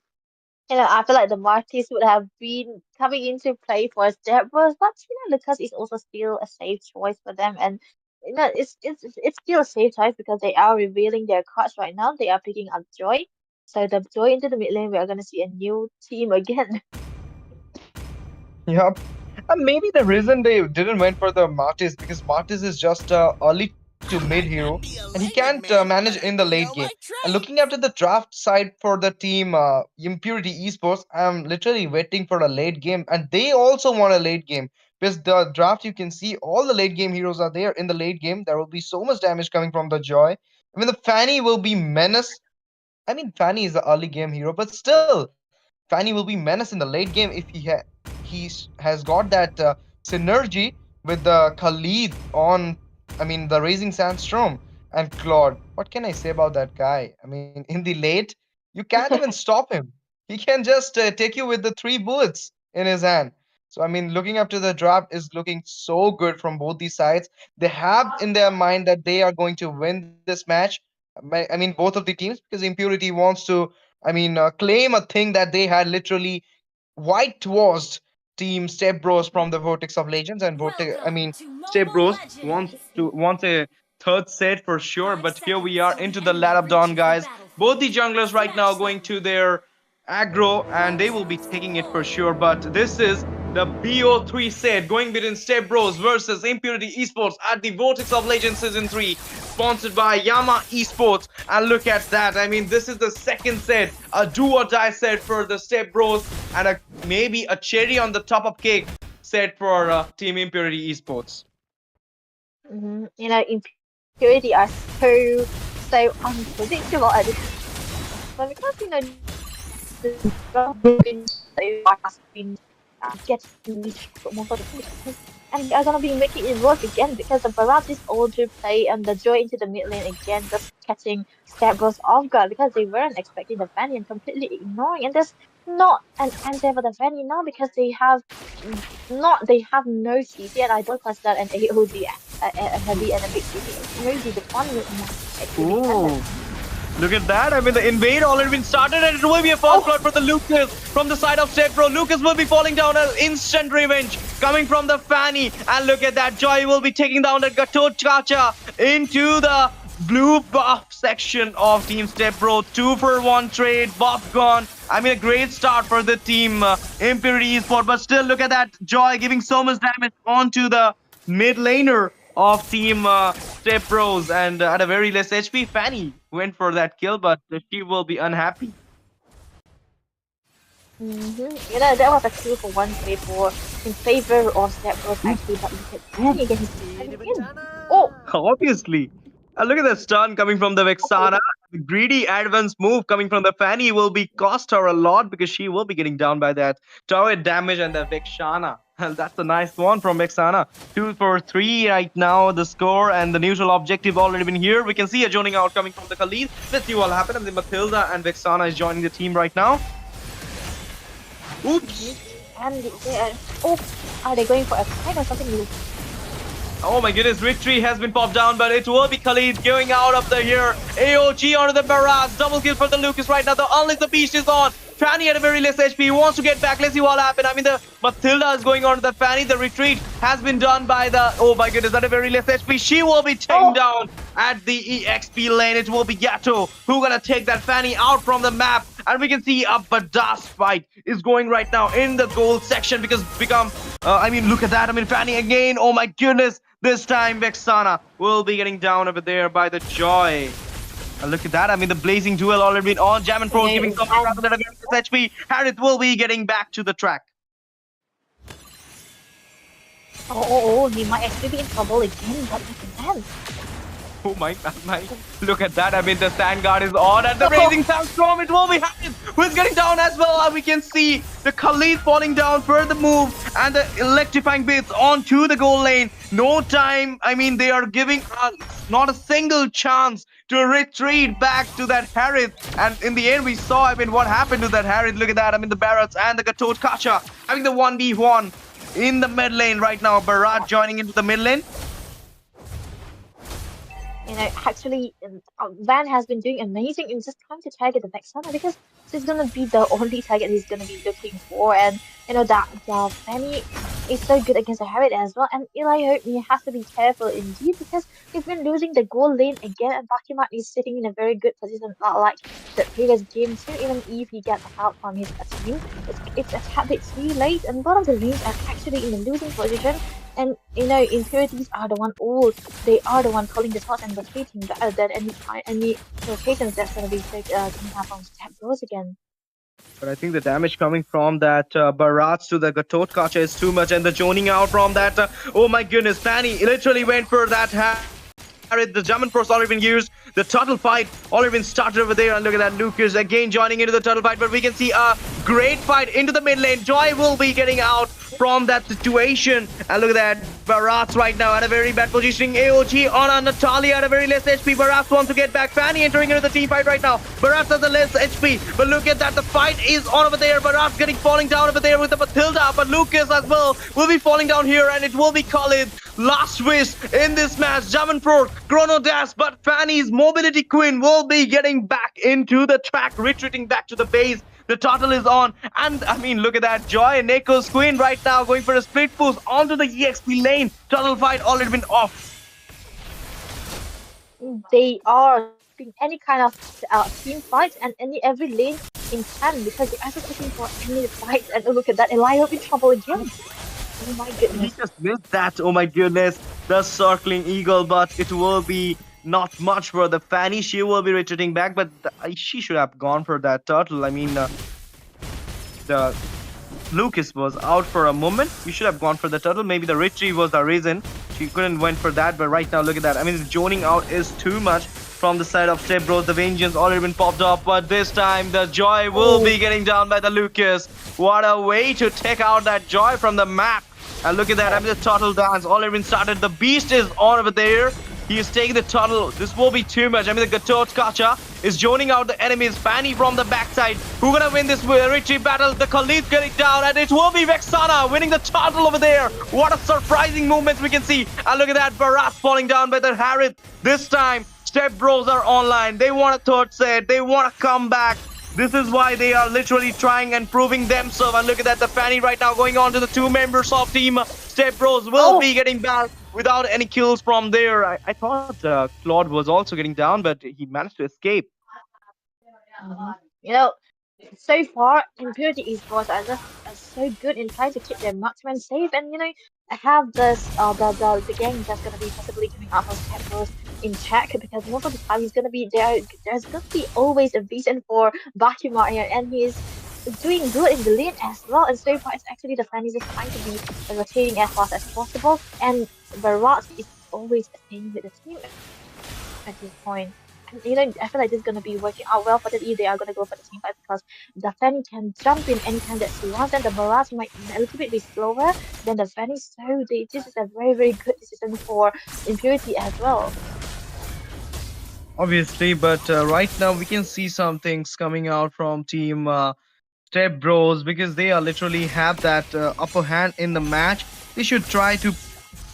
I feel like the Martis would have been coming into play for Zebras, but Lucas is also still a safe choice for them, and it's still a safe choice because they are revealing their cards right now. They are picking up Joy, so the Joy into the mid lane. We are gonna see a new team again. Yep. And maybe the reason they didn't went for the Martis because Martis is just early to mid hero and he can't manage in the late game. And looking after the draft side for the team Impurity Esports, I'm literally waiting for a late game and they also want a late game because the draft you can see all the late game heroes are there in the late game. There will be so much damage coming from the Joy. I mean, the Fanny will be menace. I mean, Fanny is the early game hero, but still, Fanny will be menace in the late game if has got that synergy with the Khalid on. I mean, the Raising Sandstorm and Claude. What can I say about that guy? I mean, in the late, you can't even stop him. He can just take you with the three bullets in his hand. So I mean, looking up to the draft is looking so good from both these sides. They have in their mind that they are going to win this match. I mean, both of the teams because Impurity wants to, I mean, claim a thing that they had literally whitewashed team Step Bros from the Vortex of Legends and Vortex. I Welcome mean, to Step Mobile Bros Legends! wants a third set for sure. 5 But here we seconds are till the into the enemy Lad of Dawn, reaches the guys. Both battlefield. the junglers right now Smash going them! to their aggro, and they will be taking it for sure. But this is the BO3 set going between Step Bros versus Impurity Esports at the Vortex of Legends Season 3, sponsored by Yama Esports. And look at that. I mean, this is the second set, a do or die set for the Step Bros, and maybe a cherry on the top of cake set for Team Impurity Esports. Impurity are so unpredictable at this point because the draft been so far has been getting least most of the time, and they are gonna be making it work again because the Barat is older play and the Joy into the mid lane again, just catching Stabros off guard because they weren't expecting the Fanny and completely ignoring. And there's not an answer for the Fanny now because they have no CC, and I don't consider an AOD a heavy and a big CC. Maybe the tournament might actually be ended. Ooh. Look at that. I mean, the invade already been started, and it will be a first Oh, blood for the Lucas from the side of Stepbro. Lucas will be falling down an instant revenge coming from the Fanny. And look at that. Joy will be taking down the Gatot Chacha into the blue buff section of Team Stepbro. 2-for-1 trade, buff gone. I mean, a great start for the team Impurity Esport, but still, look at that. Joy giving so much damage onto the mid laner of Team Step Bros, and at a very less HP, Fanny went for that kill, but she will be unhappy. You know, that was a 2 for 1 trade for in favor of Step Bros Oop, actually, but look at oop. Danny again, he's diving in. Oh, Obviously. Look at the stun coming from the okay. Vexana. The greedy advance move coming from the Fanny will be cost her a lot because she will be getting down by that turret damage and the Vexana. And that's a nice one from Vexana. 2 for 3 right now, the score and the neutral objective already been here. We can see a joining out coming from the Khalid. Let's see what happens. And the Matilda and Vexana is joining the team right now. Oops. And they are, oh, are they going for a fight or something? Oh my goodness, victory has been popped down, but it will be Khalid going out of the here. AOG onto the barrage. Double kill for the Lucas right now. The Unleash the Beast is on. Fanny at a very less HP. He wants to get back. Let's see what happens. I mean, the Matilda is going on to the Fanny. The retreat has been done by the... Oh my goodness, at a very less HP. She will be taken Oh, down at the EXP lane. It will be Gato who gonna take that Fanny out from the map. And we can see a badass fight is going right now in the gold section because become... I mean, look at that. I mean, Fanny again. Oh my goodness. This time, Vexana will be getting down over there by the Joy. Look at that. I mean, the blazing duel already been on. Jam and Pro okay, giving some and rather than a HP. Harith will be getting back to the track. he might actually be in trouble again, but look at that. Oh my. Look at that. I mean, the stand guard is on and the blazing sandstorm. It will be Harith who is getting down as well. And we can see the Khalid falling down for the move and the electrifying bits onto the goal lane. No time. I mean, they are giving not a single chance to retreat back to that Harith. And in the end, we saw, I mean, what happened to that Harith. Look at that. I mean, the Barretts and the Gatot Kacha having the 1v1 in the mid lane right now. Barat joining into the mid lane. You know, actually, Van has been doing amazing in just trying to target the Vexana because this is gonna be the only target he's gonna be looking for, and you know that the Fanny is so good against the Harriet as well. And Eli Hope has to be careful indeed because he's been losing the goal lane again, and Bakimat is sitting in a very good position, not like the previous game too. Even if he gets help from his team, it's a tad bit too late, and one of the lanes are actually in a losing position. And you know, impurities are the one all they are the one calling the shots and rotating rather than any rotations that's gonna be coming up from Step Bros again. But I think the damage coming from that Barats to the Gatot Kacha is too much, and the joning out from that. Oh my goodness, Fanny literally went for that. The German Pro's already been used. The turtle fight already been started over there. And look at that, Lucas again joining into the turtle fight. But we can see a great fight into the mid lane. Joy will be getting out from that situation. And look at that, Barats right now at a very bad positioning. AOG on a Natalia at a very less HP. Barats wants to get back. Fanny entering into the team fight right now. Barats has a less HP. But look at that, the fight is on over there. Barats getting falling down over there with the Matilda. But Lucas as well will be falling down here. And it will be Khalid. Last wish in this match. German Pro, Chrono Dash, but Fanny's Mobility Queen will be getting back into the track, retreating back to the base. The turtle is on, and I mean, look at that. Joy and Neko's Queen right now going for a split push onto the EXP lane. Turtle fight already been off. They are in any kind of team fight and every lane in 10 because they are just looking for any fight. And look at that, Elia in trouble again. Oh my He goodness. just missed that. Oh my goodness. The circling eagle, but it will be not much for the Fanny. She will be retreating back, but she should have gone for that turtle. I mean, the Lucas was out for a moment. You should have gone for the turtle. Maybe the retreat was the reason she couldn't went for that. But right now, look at that. I mean, the joining out is too much from the side of Step Bros. The Vengeance already been popped up, but this time the Joy will be getting down by the Lucas. What a way to take out that Joy from the map. And look at that, I mean, the turtle dance already been started. The beast is on over there. He is taking the turtle. This will be too much. I mean, the Gatot Kacha is joining out the enemies. Fanny from the backside. Who gonna win this retreat battle? The Khalid getting down, and it will be Vexana winning the turtle over there. What a surprising movement we can see. And look at that, Barat falling down by the Harith. This time, Step Bros are online. They want a third set. They want to come back. This is why they are literally trying and proving themselves. And look at that, the Fanny right now going on to the 2 members of Team Step Bros will be getting back without any kills from there. I thought Claude was also getting down, but he managed to escape. You know, so far, Impurity Esports are just so good in trying to keep their marksmen safe and have this the gang that's gonna be possibly coming out for Step Bros in check because most of the time he's gonna be there. There's gonna be always a reason for Bakimar here, and he's doing good in the lane as well. And so far, it's actually the fan is just trying to be rotating as fast as possible, and Barat is always staying with the team at this point. And I feel like this is gonna be working out well for them if they are gonna go for the team fight because the Fanny can jump in anytime that she wants, and the Barrage might a little bit be slower than the Fanny. So this is a very, very good decision for Impurity as well. Obviously, but right now we can see some things coming out from team Step Bros because they are literally have that upper hand in the match. They should try to,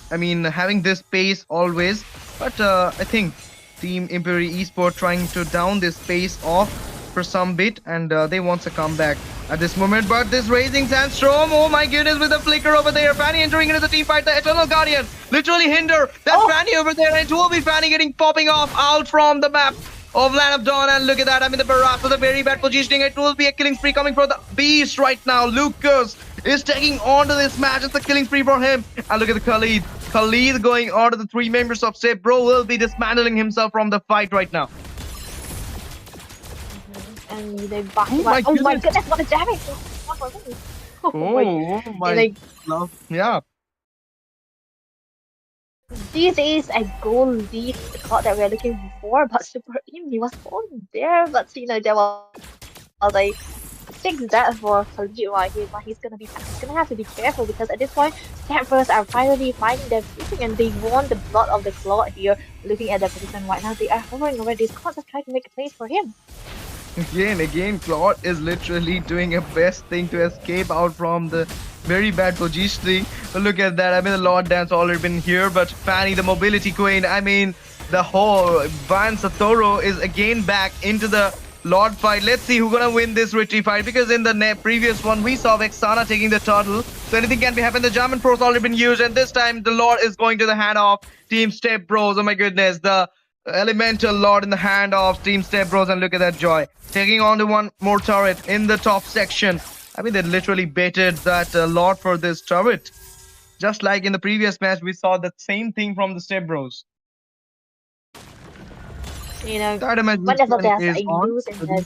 I mean, having this pace always, but I think Team Imperial Esport trying to down this pace off for some bit, and they want a comeback at this moment. But this Raising Sandstorm, oh my goodness, with the flicker over there, Fanny entering into the team fight, the Eternal Guardian literally hinder that Oh, Fanny over there, and it will be Fanny getting popping off out from the map of Land of Dawn. And look at that, I mean, the Barrage with a very bad positioning. It will be a killing spree coming for the Beast right now. Lucas is taking on to this match. It's a killing spree for him. And look at the Khalid. Khalid going on to the three members of Step Bro will be dismantling himself from the fight right now. and they back. Oh my Oh my goodness. goodness, what a damage! Oh my, Oh my like love. Yeah. this is a goal lead card that we're looking for, but Super Im he was falling there, but there was a 6 death for Khalid right here, but he's gonna have to be careful because at this point Steppers are finally finding their footing and they want the blood of the claw here. Looking at the position right now, they are hovering over this card, just trying to make a place for him. Again, Claude is literally doing a best thing to escape out from the very bad positioning. But look at that. I mean, the Lord Dance already been here, but Fanny, the mobility queen, I mean, the whole Van Satoru is again back into the Lord fight. Let's see who's gonna win this retreat fight because in the previous one we saw Vexana taking the turtle. So anything can be happened. The German Pro's already been used, and this time the Lord is going to the hand of Team Step Bros. Oh my goodness, the Elemental Lord in the hand of Team Step Bros, and look at that joy. Taking on to one more turret in the top section. I mean, they literally baited that Lord for this turret. Just like in the previous match, we saw the same thing from the Step Bros. That image Whenever there's is a on. lose in the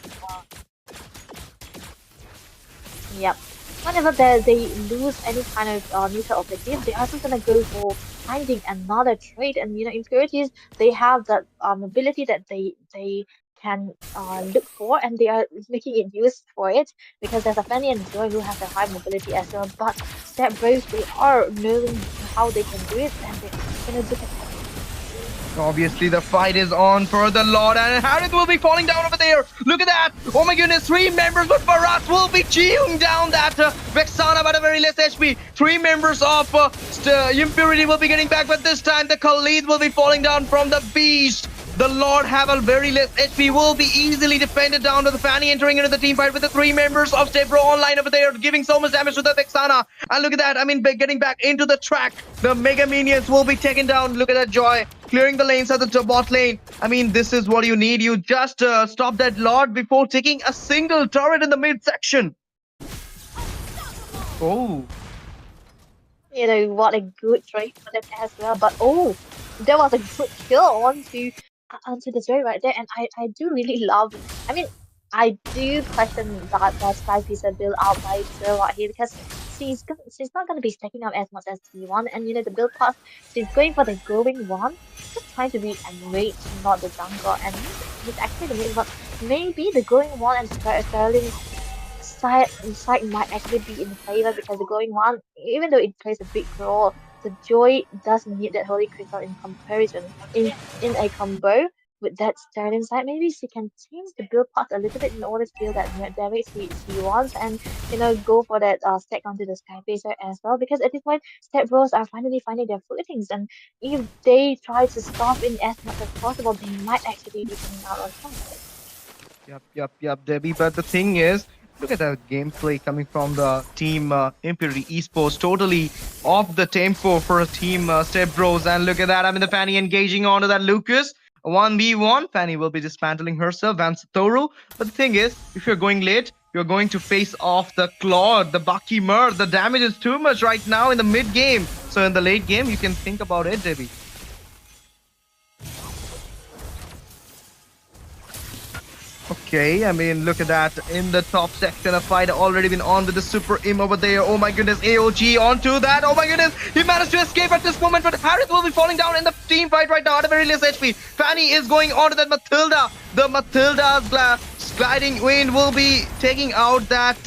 yep. Whenever they lose any kind of neutral objective, they are also gonna go for finding another trade. And impurities, they have that ability that they can look for, and they are making it use for it because there's a Fanny and Joy who have a high mobility as well. But Step Bros, they are knowing how they can do it, and they're gonna look at that. Obviously, the fight is on for the Lord, and Harith will be falling down over there. Look at that! Oh my goodness, 3 members, but Barat will be chewing down that Vexana by the very less HP. 3 members of Impurity will be getting back, but this time the Khalid will be falling down from the Beast. The Lord have a very less HP, will be easily defended down to the Fanny entering into the team fight with the 3 members of Step Bro online over there, giving so much damage to the Vexana. And look at that, I mean, getting back into the track. The Mega Minions will be taken down. Look at that joy. Clearing the lanes at the bot lane. I mean, this is what you need. You just stop that Lord before taking a single turret in the mid section. Oh. What a good trade for them as well. But oh, there was a good kill onto the Zoe right there, and I do really love. I mean, I do question that Sky Pizza build out by Zoe right here because she's not gonna be stacking up as much as T1, and the build pass she's going for the going one, just trying to be enraged, not the jungle, and he's actually the mid, but maybe the going one and Sterling side might actually be in favor because the going one, even though it plays a big role, the Joy doesn't need that Holy Crystal in comparison. In a combo with that Sterling side, maybe she can change the build path a little bit in order to deal that damage she wants, and go for that stack onto the Sky Pacer as well, because at this point Step Bros are finally finding their footings, and if they try to stop in as much as possible, they might actually be coming out on top. Yep, Debbie. But the thing is, look at the gameplay coming from the team Impurity Esports. Totally off the tempo for a team Step Bros. And look at that. I mean, the Fanny engaging onto that Lucas. 1v1. Fanny will be dismantling herself and Satoru. But the thing is, if you're going late, you're going to face off the Claude, the Bucky Mur. The damage is too much right now in the mid game. So in the late game, you can think about it, Debbie. Okay, I mean, look at that. In the top section, a fight already been on with the Super Im over there. Oh my goodness, AOG onto that. Oh my goodness, he managed to escape at this moment, but Harith will be falling down in the team fight right now at a very less HP. Fanny is going onto that Matilda. The Matilda's gliding wind will be taking out that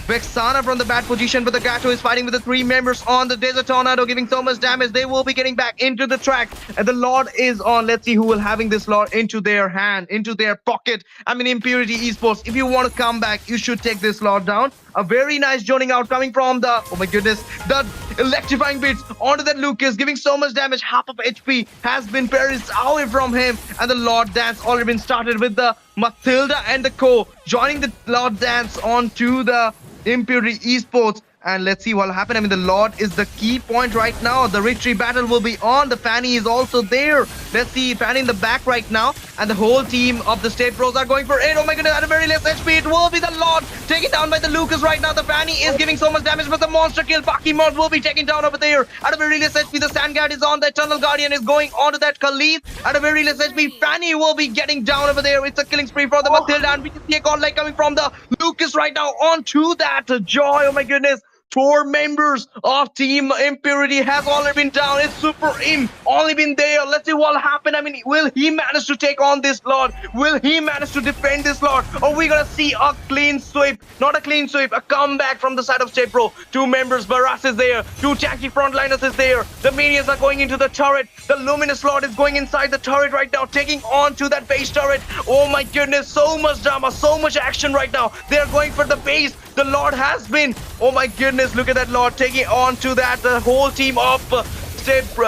Vexana from the bad position, but the Gato is fighting with the 3 members on the Desert Tornado, giving so much damage. They will be getting back into the track, and the Lord is on. Let's see who will having this Lord into their hand, into their pocket. I mean, Impurity Esports, if you want to come back, you should take this Lord down. A very nice joining out coming from the, oh my goodness, the electrifying bits onto that Lucas, giving so much damage. Half of HP has been perished away from him, and the Lord Dance already been started with the Matilda and the Co joining the Lord Dance onto the Impurity Esports. And let's see what will happen. I mean, the Lord is the key point right now. The retreat battle will be on. The Fanny is also there. Let's see Fanny in the back right now. And the whole team of the State Pros are going for it. Oh my goodness, at a very less HP. It will be the Lord taken down by the Lucas right now. The Fanny is giving so much damage, but the monster kill. Baki Mod will be taken down over there. At a very less HP, the Sand Guard is on. The Eternal Guardian is going onto that Khalid. At a very less HP, Fanny will be getting down over there. It's a killing spree for the Matilda. And we can see a godlike coming from the Lucas right now onto that Joy. Oh my goodness. 4 members of Team Impurity has already been down. It's Super Im only been there. Let's see what happen. I mean, will he manage to take on this Lord? Will he manage to defend this Lord? Or we gonna see a clean sweep? Not a clean sweep, a comeback from the side of State Pro. 2 members, Baras is there. 2 tanky frontliners is there. The minions are going into the turret. The Luminous Lord is going inside the turret right now, taking on to that base turret. Oh my goodness, so much drama, so much action right now. They are going for the base. The Lord has been, oh my goodness, look at that Lord taking on to that. The whole team of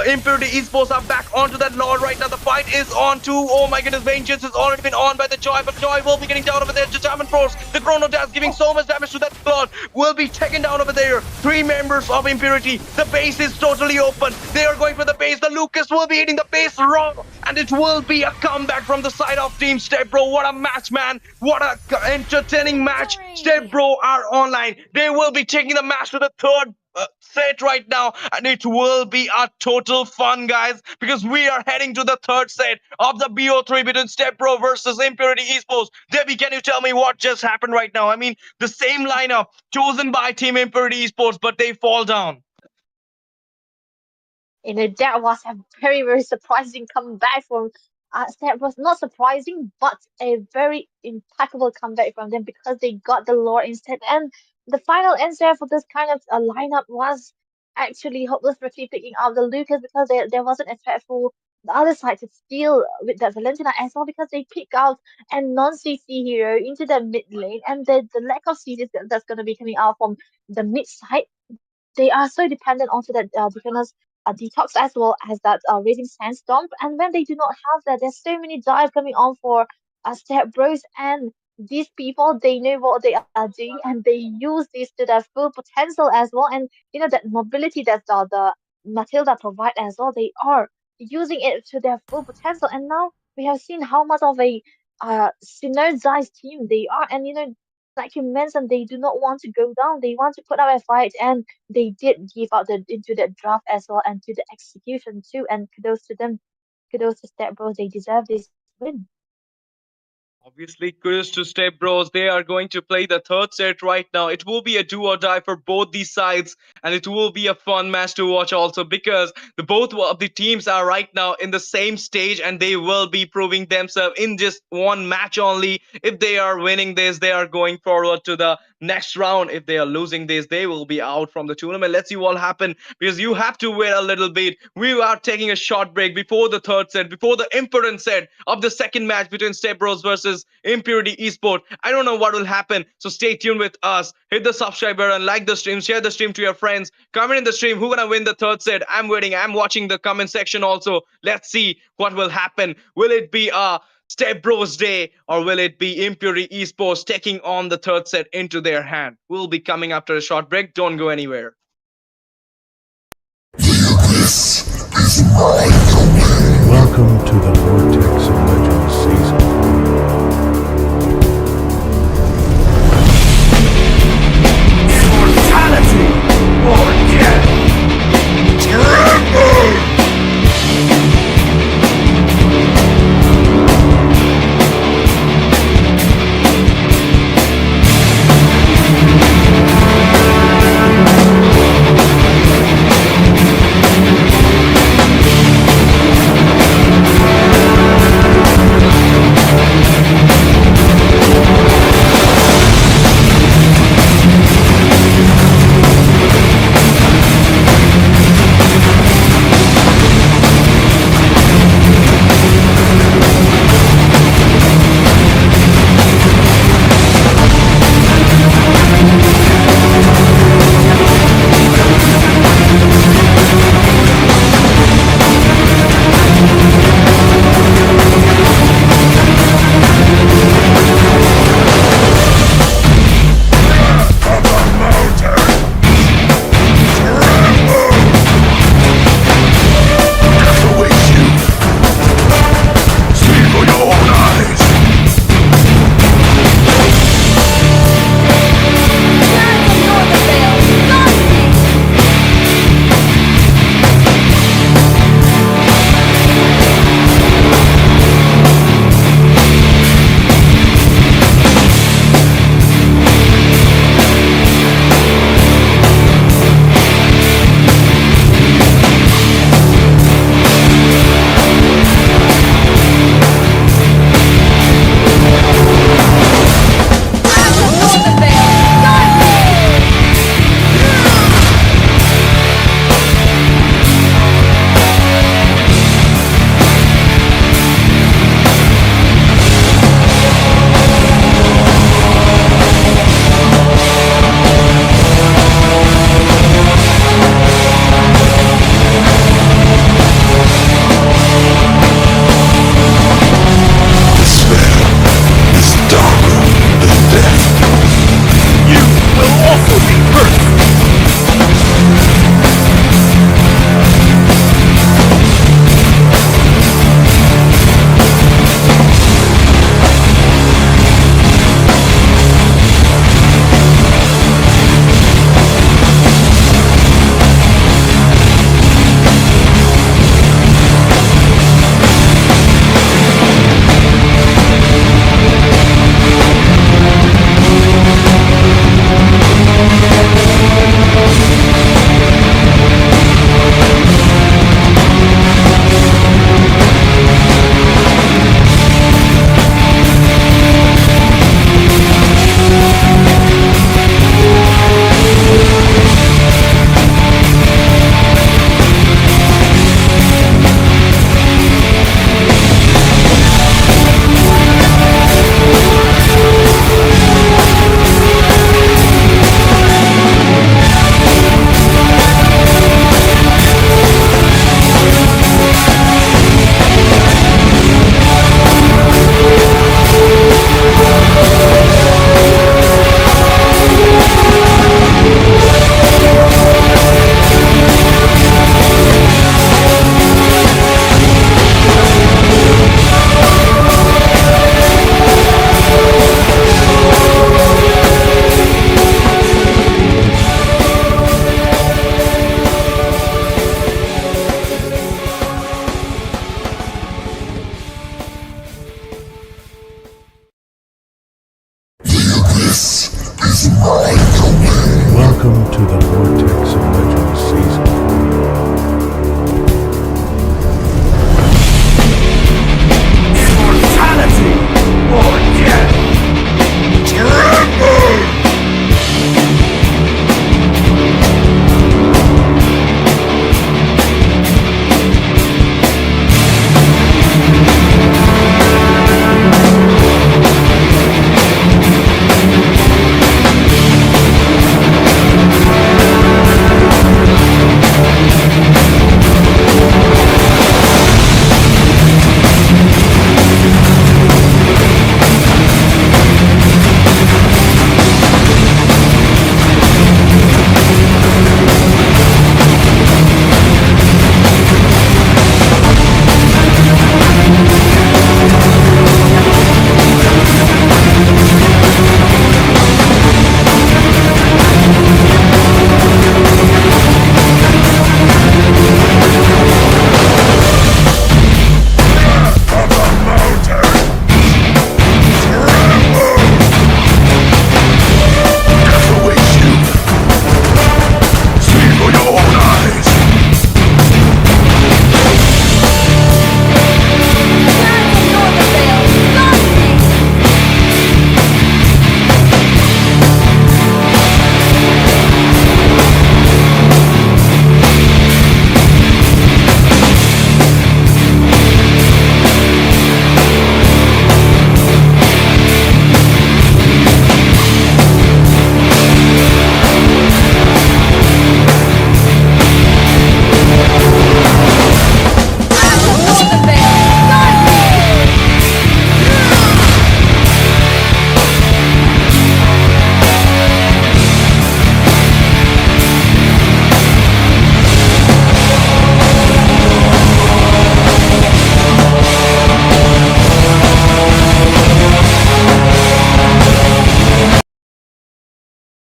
Impurity Esports are back onto that Lord right now. The fight is on to, oh my goodness, Vengeance has already been on by the Joy, but Joy will be getting down over there. Determined Force, the Chrono Dash giving so much damage to that Lord, will be taken down over there. 3 members of Impurity. The base is totally open. They are going for the base. The Lucas will be hitting the base raw, and it will be a comeback from the side of Team Step Bro. What a match, man. What a entertaining match. Step Bro are online. They will be taking the match to the 3rd set right now, and it will be a total fun, guys, because we are heading to the 3rd set of the BO3 between Step Pro versus Impurity Esports. Debbie, can you tell me what just happened right now? I mean, the same lineup chosen by Team Impurity Esports, but they fall down. That was a very, very surprising comeback from that was not surprising, but a very impeccable comeback from them because they got the lore instead. And the final answer for this kind of lineup was actually Hopeless Rookie picking out the Lucas because there wasn't a threat for the other side to steal with that Valentina as well because they pick out a non-CC hero into the mid lane, and the lack of CCs that's going to be coming out from the mid side, they are so dependent onto that defender's detox as well as that raising sandstorm. And when they do not have that, there's so many dives coming on for Step Bros, and these people, they know what they are doing and they use this to their full potential as well. And that mobility that the Matilda provide as well, they are using it to their full potential. And now we have seen how much of a synergized team they are. And like you mentioned, they do not want to go down. They want to put up a fight, and they did give out into the draft as well and to the execution too. And kudos to them, kudos to Step Bros. They deserve this win. Obviously, kudos to Step Bros. They are going to play the 3rd set right now. It will be a do or die for both these sides, and it will be a fun match to watch also because the both of the teams are right now in the same stage, and they will be proving themselves in just one match only. If they are winning this, they are going forward to the next round. If they are losing this, they will be out from the tournament. Let's see what happen because you have to wait a little bit. We are taking a short break before the 3rd set, before the important set of the 2nd match between Step Bros versus Impurity Esport. I don't know what will happen, so stay tuned with us. Hit the subscribe button, like the stream, share the stream to your friends, comment in the stream who gonna win the 3rd set. I'm waiting, I'm watching the comment section also. Let's see what will happen. Will it be a Step Bros Day, or will it be Impurity Esports taking on the 3rd set into their hand? We'll be coming after a short break. Don't go anywhere. Welcome to the vortex Welcome to the vortex of legends season. Immortality or death. Tremble!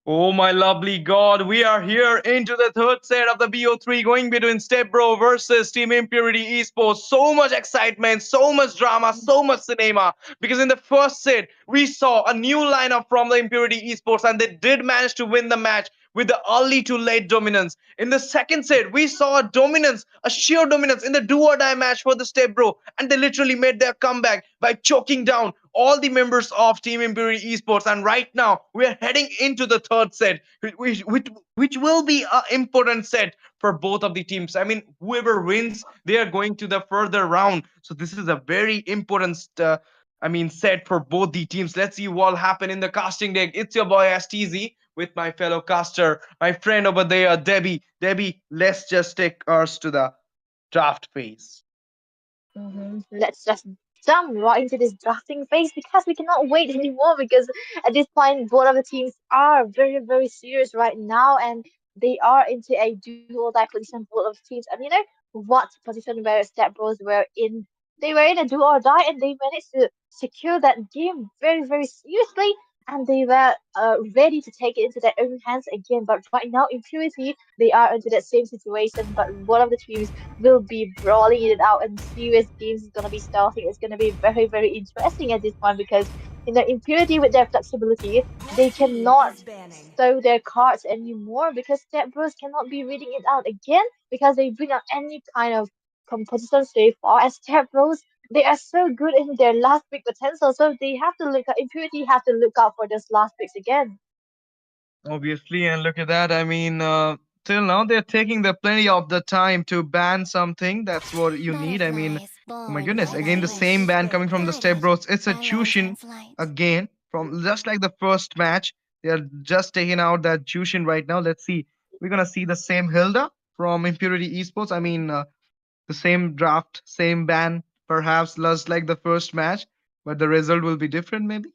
Oh my lovely god, we are here into the third set of the BO3 going between Stepbro versus Team Impurity Esports. So much excitement, so much drama, so much cinema. Because in the first set, we saw a new lineup from the Impurity Esports and they did manage to win the match with the early to late dominance. In the second set, we saw a dominance, a sheer dominance in the do or die match for the Stepbro and they literally made their comeback by choking down all the members of Team Impurity Esports. And right now, we are heading into the third set, which will be an important set for both of the teams. I mean, whoever wins, they are going to the further round. So this is a very important, set for both the teams. Let's see what will happen in the casting deck. It's your boy STZ with my fellow caster, my friend over there, Debbie. Debbie, let's just take us to the draft phase. Let's just jump right into this drafting phase because we cannot wait anymore. Because at this point, both of the teams are very, very serious right now, and they are into a do or die position. Both of the teams, and what position where Step Bros were in. They were in a do or die, and they managed to secure that game very, very seriously. And they were ready to take it into their own hands again. But right now, in Purity, they are into that same situation. But one of the teams will be brawling it out and serious games is gonna be starting. It's gonna be very, very interesting at this point because Impurity with their flexibility, Red they team cannot is banning. show their cards anymore because Step Bros cannot be reading it out again because they bring out any kind of composition so far as Step Bros. They are so good in their last pick potential, so they have to look at Impurity have to look out for those last picks again. Obviously, and look at that. I mean, till now they're taking the plenty of the time to ban something. That's what you need. I mean, Butterflies oh my born goodness! like Again, Red the team same is fish, ban coming banning. from the Step guided Bros. It's a by love Chushin and flight. again from just like the first match. They're just taking out that Chushin right now. Let's see. We're gonna see the same Hilda from Impurity Esports. I mean, the same draft, same ban, perhaps just like the first match, but the result will be different, maybe.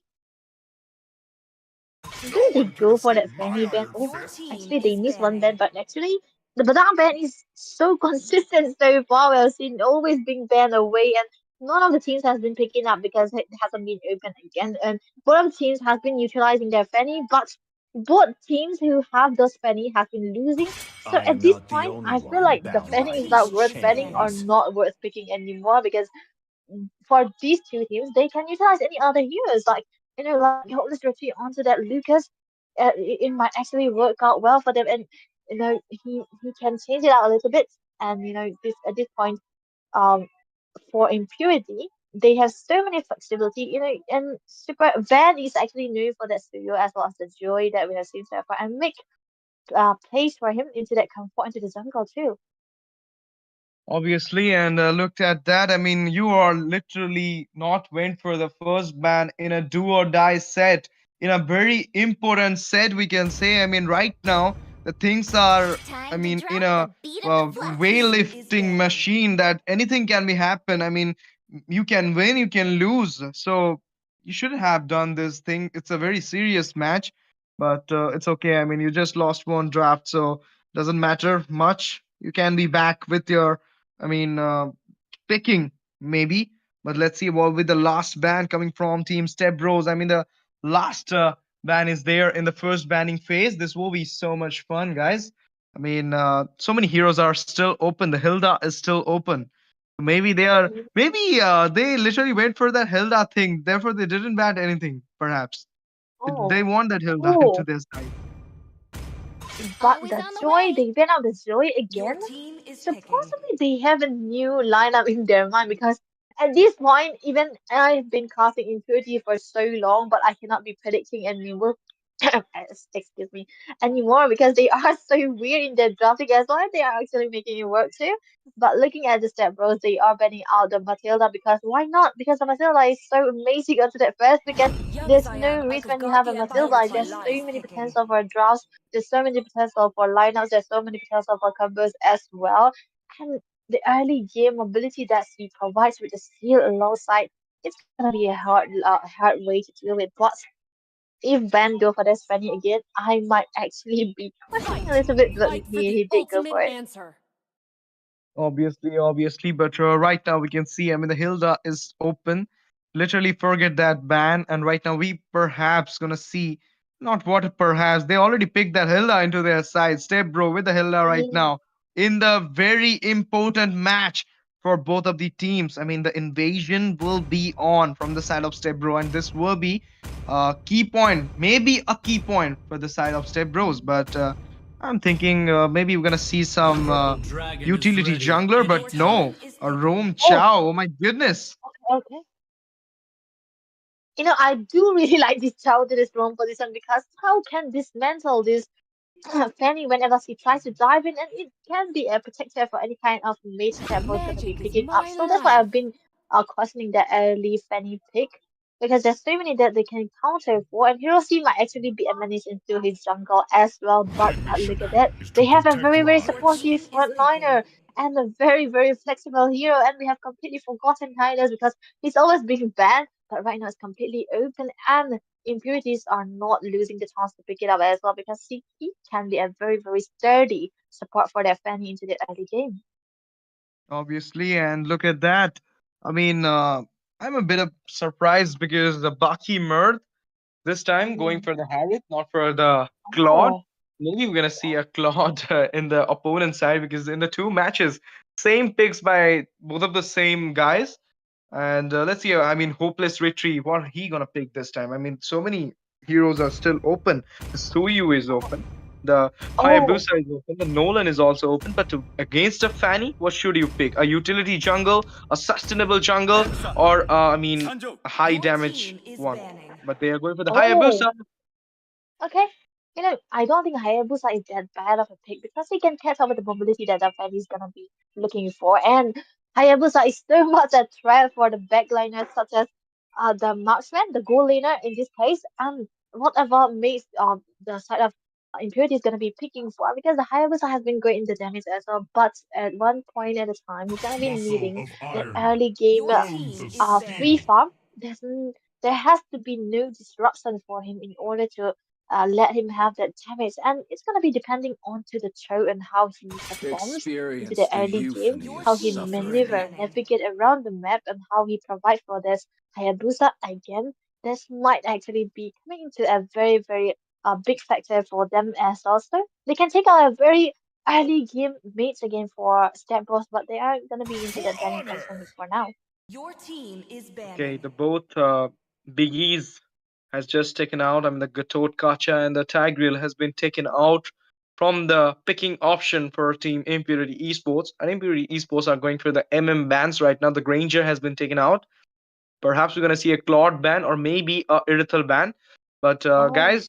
Did they go for that Fanny band? Oh, Your team actually, they is missed one band, banning. but actually, the Badang band is so consistent so far. We've seen always being banned away, and none of the teams has been picking up because it hasn't been open again. And both of the teams has been utilizing their Fanny, but both teams who have those Fanny have been losing. So I at am this not the point, only I feel one like the Your Fanny is balancing not team these worth is banning or banning. chains. not worth picking anymore because for these two teams, they can utilize any other heroes like like help us retreat onto that Lucas. it might actually work out well for them, and he can change it out a little bit. And this at this point, um, for impurity, they have so many flexibility, and Super Van is actually known for that studio as well as the joy that we have seen so far, and make place for him into that comfort into the jungle too. Obviously, and looked at that. I mean, you are literally not went for the first ban in a do or die set, in a very important set, we can say. I mean, right now, the things are, I Time to mean, in drop a the beat of the flux. Is weightlifting banning. machine that anything can be happen. I mean, you can win, you can lose. So you should have done this thing. It's a very serious match, but it's okay. I mean, you just lost one draft, so doesn't matter much. You can be back with your I mean, picking maybe, but let's see what with the last ban coming from Team Step Bros. I mean, the last ban is there in the first banning phase. This will be so much fun, guys. I mean, so many heroes are still open. The Hilda is still open. Maybe they literally wait for that Hilda thing. Therefore, they didn't ban anything. Perhaps they Oh, want that Hilda into oh, their side. but Always the on the joy, way. they went out the joy again. Your team is So picking. possibly they have a new lineup in their mind, because at this point, even I have been casting Impurity for so long, but I cannot be predicting anymore. Excuse me, anymore, because they are so weird in their drafting as well. And they are actually making it work too. But looking at the Step Bros, they are banning out the Matilda, because why not? Because the Matilda is so amazing onto that first. Because Young there's no Zion risk Icon when you have a Guardian by your Matilda. There's team so is many picking. potential for drafts. There's so many potential for lineups. There's so many potential for combos as well. And the early game mobility that she provides with the seal alongside, it's gonna be a hard way to deal with. But if Van go for that Fanny again, I might actually be questioning a Fight. little bit, but Fight for the he did go ultimate for it. answer. Obviously, but right now we can see, I mean, the Hilda is open. Literally forget that ban, and right now we perhaps gonna see, not what perhaps, they already picked that Hilda into their side. Step Bro with the Hilda right Mm, now in the very important match for both of the teams. I mean, the invasion will be on from the side of Step Bro, and this will be a key point, maybe a key point for the side of Step Bros, but I'm thinking maybe we're gonna see some utility jungler, but Your no, team is a picking. Roam oh, Chow. Oh my goodness. okay. I do really like this child to this wrong position, because how can dismantle this Fanny whenever she tries to dive in, and it can be a protector for any kind of mage that was going to be Magic is picking up. my So that's why life. I've been questioning that early Fanny pick, because there's so many that they can counter for, and Hiroshi might actually be a menace into his jungle as well. But look at that, is to they have a protect very very Your lives. supportive team is picking. frontliner and a very very flexible hero, and we have completely forgotten Hydas because he's always been banned, but right now it's completely open, and impurities are not losing the chance to pick it up as well, because he can be a very, very sturdy support for their Fanny into the early game. Obviously, and look at that. I mean, I'm a bit of surprised because the Baki Mirth this time going Mm. for the Harriet, not for the Claude. Oh, Maybe we're gonna see a Claude in the opponent side, because in the two matches, same picks by both of the same guys. And let's see. I mean, Hopeless Retrieve. What he gonna pick this time? I mean, so many heroes are still open. The Suyu is open. The oh, Hayabusa is open. The Nolan is also open. But against a Fanny, what should you pick? A utility jungle, a sustainable jungle, or I mean, a high Your damage team is one? banning. But they are going for the oh. Hayabusa. Okay. I don't think Hayabusa is that bad of a pick, because he can catch up with the mobility that the fan is gonna be looking for. And Hayabusa is so much a threat for the backliners, such as the marksman, the goal laner in this case, and whatever makes the side of Impurity is gonna be picking for, because the Hayabusa has been great in the damage as well, but at one point at a time he's gonna be Muscle needing of that iron, early game Your bones team of is free banning. steel. farm. There has to be no disruption for him in order to let him have that damage. And it's going to be depending on to the throw and how he performs into the Experience the early game, Your euphony how of he team is suffering. maneuver, banning. navigate around the map, and how he provides for this Hayabusa again. This might actually be coming into a very, very big factor for them as also. They can take out a very early game mates again for Step Bros, but they are going to be into For that banning honor. position for now. Your team is Okay, banning. the both biggies. has just taken out. I mean, the Gatot Kacha and the Tigreal has been taken out from the picking option for Team Impurity Esports. And Impurity Esports are going for the MM bans right now. The Granger has been taken out. Perhaps we're going to see a Claude ban or maybe a Irithel ban. But Oh, guys,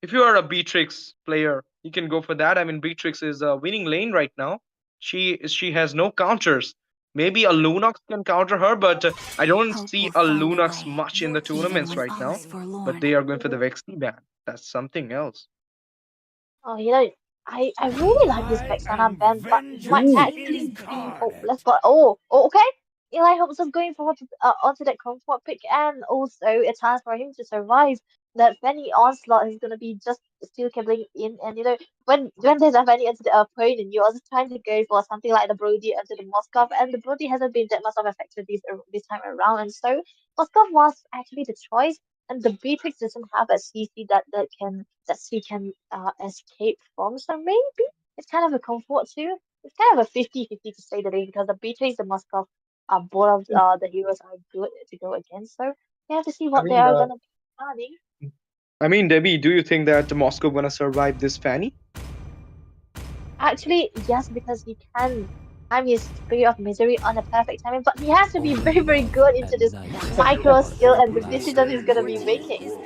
if you are a Beatrix player, you can go for that. I mean, Beatrix is a winning lane right now. She has no counters. Maybe a Lunox can counter her, but I don't see a Lunox much in the tournaments right now. But they are going for the mhm. Vexi ban. That's something else. Oh, I really like this Vexana band, but it might Ooh, actually be hopeless. But okay. Eli Hopes is going forward onto that comfort pick, and also a chance for him to survive. That Fanny onslaught is gonna be just still cabling in, and when there's a Fanny into the opponent, and you're also trying to go for something like the Brody into the Moskov, and the Brody hasn't been that much of a factor this time around, and so Moskov was actually the choice. And the Beatrix doesn't have a CC that she can escape from. So maybe it's kind of a comfort too. It's kind of a 50-50 to say the least because the Beatrix, the Moskov, both of the heroes are good to go against. So we have to see I what they mean, are gonna be planning. Debbie, do you think that Moscow gonna survive this Fanny? Actually, yes, because he can time his Spirit of Misery on a perfect timing, but he has to be very, very good into this micro skill and the decision he's gonna be making.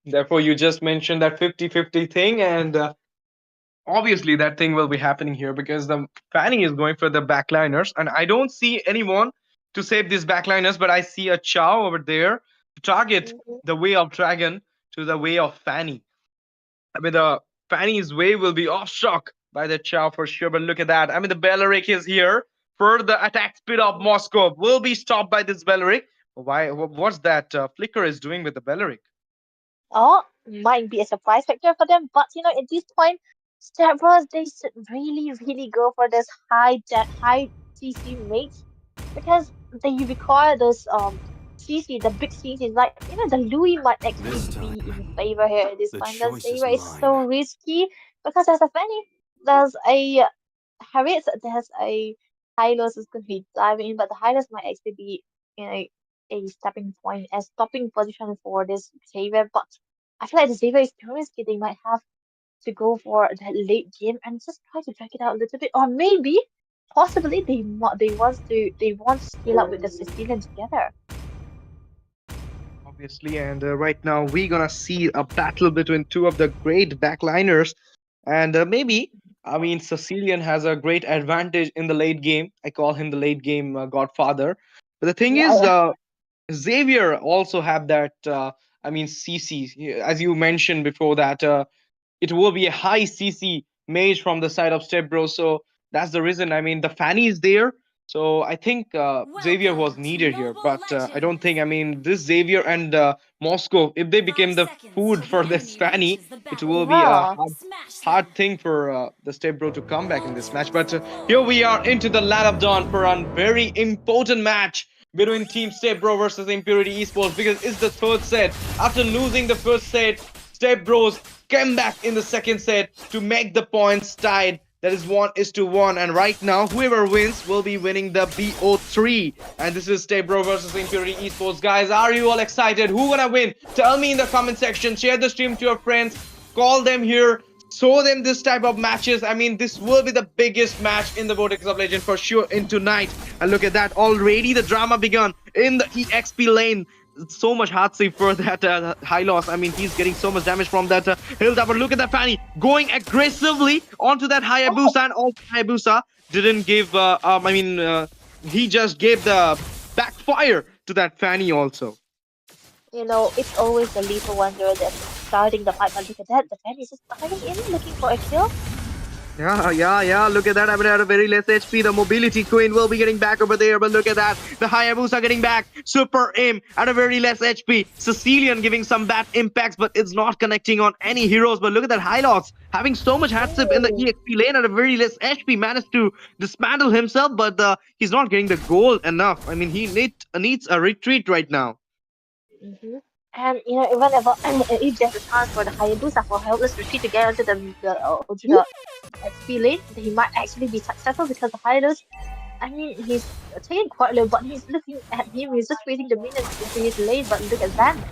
Therefore, you just mentioned that 50-50 thing, and obviously that thing will be happening here because the Fanny is going for the backliners, and I don't see anyone to save these backliners, but I see a Chow over there to target Mhm. the way of Dragon to the way of Fanny. I mean, the Fanny's way will be off shock by the Chow for sure, but look at that. I mean, the Belleric is here for the attack speed of Moscow. Will be stopped by this Belleric. Why? What's that Flicker is doing with the Belleric? Or might be a surprise factor for them. But at this point, Step Bros they should really, really go for this high CC mates because they require those CC, the big CC. Like the Louis might actually be in favor here at this The point. The choice is Saber is mine. so risky because as a Fanny, there's a Harriet, there's a Hylos is going to be diving in, but the Hylos might actually be a stepping point, a stopping position for this Xavier. But I feel like the Xavier is too risky. They might have to go for that late game and just try to drag it out a little bit, or maybe, possibly, they want to scale up with the Sicilian together. Obviously, and right now we're gonna see a battle between two of the great backliners, and maybe I mean Sicilian has a great advantage in the late game. I call him the late game godfather. But the thing Yeah, is, yeah. Xavier also have that. I mean, CC, as you mentioned before that. It will be a high CC mage from the side of Step Bro. So that's the reason. I mean, the Fanny is there. So I think Xavier was needed here, but I don't think. I mean, this Xavier and Moscow, if they became the food for this Fanny, it will be a Yeah. hard thing for the Step Bro to come back in this match. But here we are into the Land of Dawn for a very important match between Team Step Bro versus Impurity Esports because it's the third set. After losing the first set, Step Bros came back in the second set to make the points tied. That is 1-1. And right now, whoever wins will be winning the BO3. And this is Step Bro versus Impurity Esports. Guys, are you all excited? Who gonna win? Tell me in the comment section. Share the stream to your friends. Call them here. Show them this type of matches. I mean, this will be the biggest match in the Vortex of Legend for sure in tonight. And look at that. Already the drama begun in the EXP lane. So much hard save for that high loss. I mean, he's getting so much damage from that hill tower. Look at that Fanny going aggressively onto that Oh, Hayabusa, and also Hayabusa didn't give. He just gave the backfire to that Fanny also. it's always the little wonder that's starting the fight. But look at that, the fan is just diving in, looking for a kill. Yeah. Look at that. I mean, at a very less HP. The mobility queen will be getting back over there. But look at that. The Hayabusa getting back. Super aim at a very less HP. Sicilian giving some bad impacts, but it's not connecting on any heroes. But look at that Hylos having so much hardship in the Ooh. EXP lane at a very less HP. Managed to dismantle himself, but he's not getting the goal enough. I mean, he needs a retreat right now. Mm-hmm. And whenever if there's a chance for the Hayabusa for helpless retreat to get onto the XP lane, he might actually be successful because the Hylos I mean, he's taking quite low, but he's looking at him. He's just waiting the minions into his lane. But look at Van.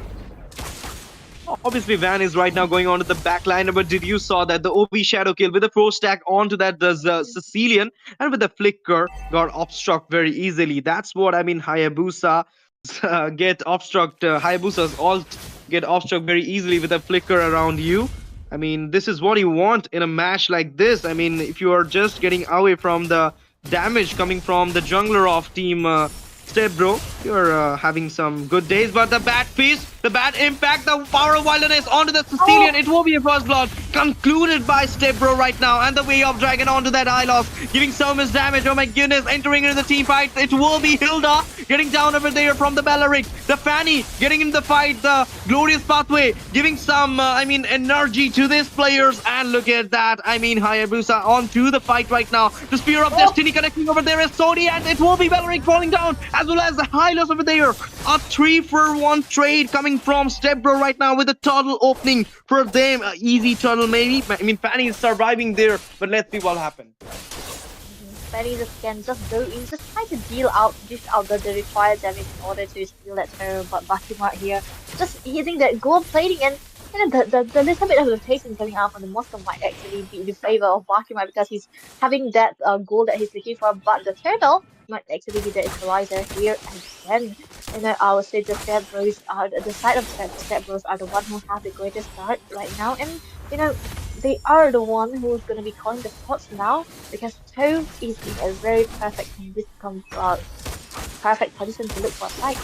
Obviously, Van is right now going on to the back line, but did you saw that the OB shadow kill with the pro stack onto that Sicilian and with the flicker got obstruct very easily. That's what I mean. Hayabusa get obstruct. Hayabusa's alt get obstruct very easily with a flicker around you. I mean, this is what you want in a match like this. I mean, if you are just getting away from the damage coming from the jungler of team. Step bro, you're having some good days, but the bad piece, the bad impact, the power of wilderness onto the Sicilian, it will be a first blood concluded by Step bro right now, and the way of dragon onto that Hylos, giving so much damage. Oh my goodness, entering into the team fight, it will be Hilda getting down over there from the Bellaric, the Fanny getting in the fight, the glorious pathway, giving some, energy to these players, and look at that, Hayabusa onto the fight right now. The Spear of Destiny connecting over there is Sodi, and it will be Bellaric falling down, as well as the Hylos over there. A 3-for-1 trade coming from Stepbro right now with a turtle opening for them. Easy turtle maybe. Fanny is surviving there, but let's see what happens. Fanny just can just go in, just try to dish out the required damage in order to steal that turret. But Bakimart here, just hitting that gold plating, and the little bit of rotation coming out from the monster might actually be in favor of Bakimart because he's having that goal that he's looking for. But the turtle might actually be the equalizer here again. I would say the Step Bros are the side of Step Bros are the one who have the greatest start right now, and they are the one who's gonna be calling the shots now because Toe is in a very perfect position to look for a fight.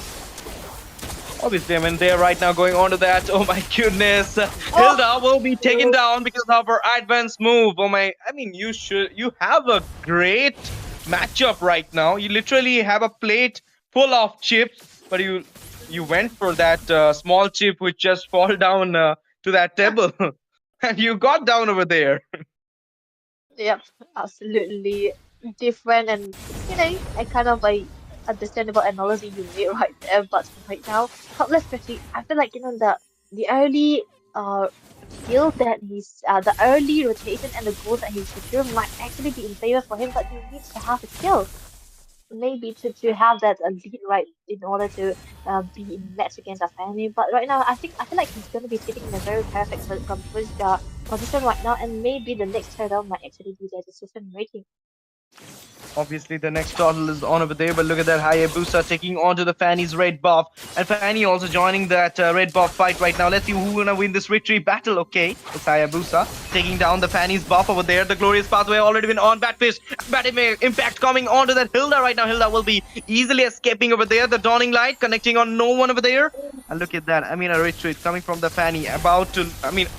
Obviously, they're right now going on to that. Oh my goodness. Hilda will be taken down because of her advanced move. You have a great matchup right now. You literally have a plate full of chips, but you went for that small chip which just fall down to that table. And you got down over there. Yep, absolutely different, and a kind of a understandable analogy you made right there. But right now, Topless 50, I feel like the early kill that the early rotation and the goals that he's secured might actually be in favor for him, but he needs to have a kill. Maybe to have that lead right in order to be in match against a family. But right now, I feel like he's gonna be sitting in a very perfect position right now, and maybe the next turtle might actually be their decision making. Obviously, the next turtle is on over there, but look at that Hayabusa taking on to the Fanny's red buff. And Fanny also joining that red buff fight right now. Let's see who's gonna win this victory battle. Okay, it's Hayabusa taking down the Fanny's buff over there. The glorious pathway already been on. Batfish, bad impact coming onto that Hilda right now. Hilda will be easily escaping over there. The dawning light connecting on no one over there. And look at that. A retreat coming from the Fanny. About to,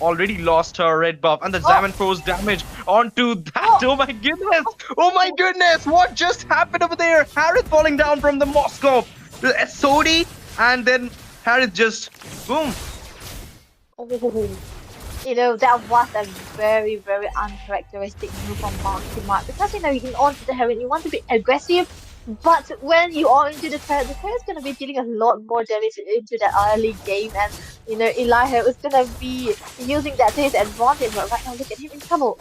already lost her red buff. And the Zaman Crow's damage onto that. Oh my goodness. Oh my goodness. What just happened over there? Harith falling down from the Moscow. The SOD. And then Harith just, boom. Oh, that was a very, very uncharacteristic move from Mark because you on to the Heron, you want to be aggressive. But when you are into the turret is going to be dealing a lot more damage into the early game, and Eliha is going to be using that to his advantage. But right now, look at him in trouble.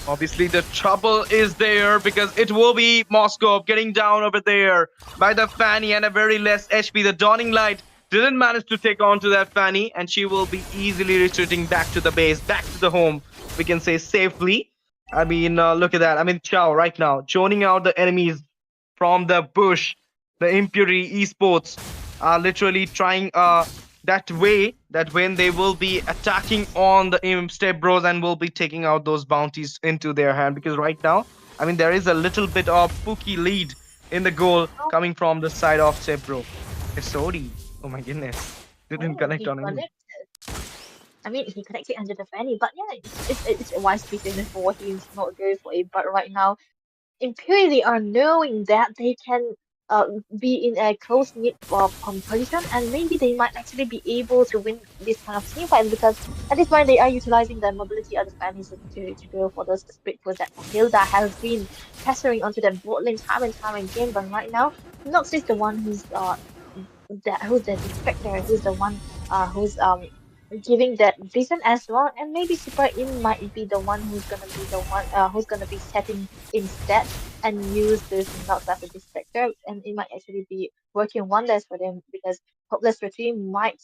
Obviously, the trouble is there because it will be Moscow getting down over there by the Fanny and a very less HP. The Dawning Light didn't manage to take on to that Fanny, and she will be easily retreating back to the base, back to the home, we can say safely. Look at that. Chow right now, joining out the enemies from the bush. The Impurity Esports are literally trying that way that when they will be attacking on the Step Bros and will be taking out those bounties into their hand, because right now, there is a little bit of spooky lead in the goal coming from the side of Step Bro. It's Sodi. Oh my goodness. Didn't connect on him. He connected under the Fanny, but yeah, it's a wise decision for him to not go for it. But right now, Impurity are knowing that they can be in a close-knit competition, and maybe they might actually be able to win this kind of team fight because at this point they are utilizing the mobility of the Spanish to go for those split push that Hilda has been pestering onto the bot lane time and time again. But right now, Nox is the one who's the defector, who's the one who's giving that vision as well, and maybe Super In might be the one who's gonna be the one who's gonna be setting instead and use those knocks as a distractor, and it might actually be working wonders for them because Hopeless Retreat might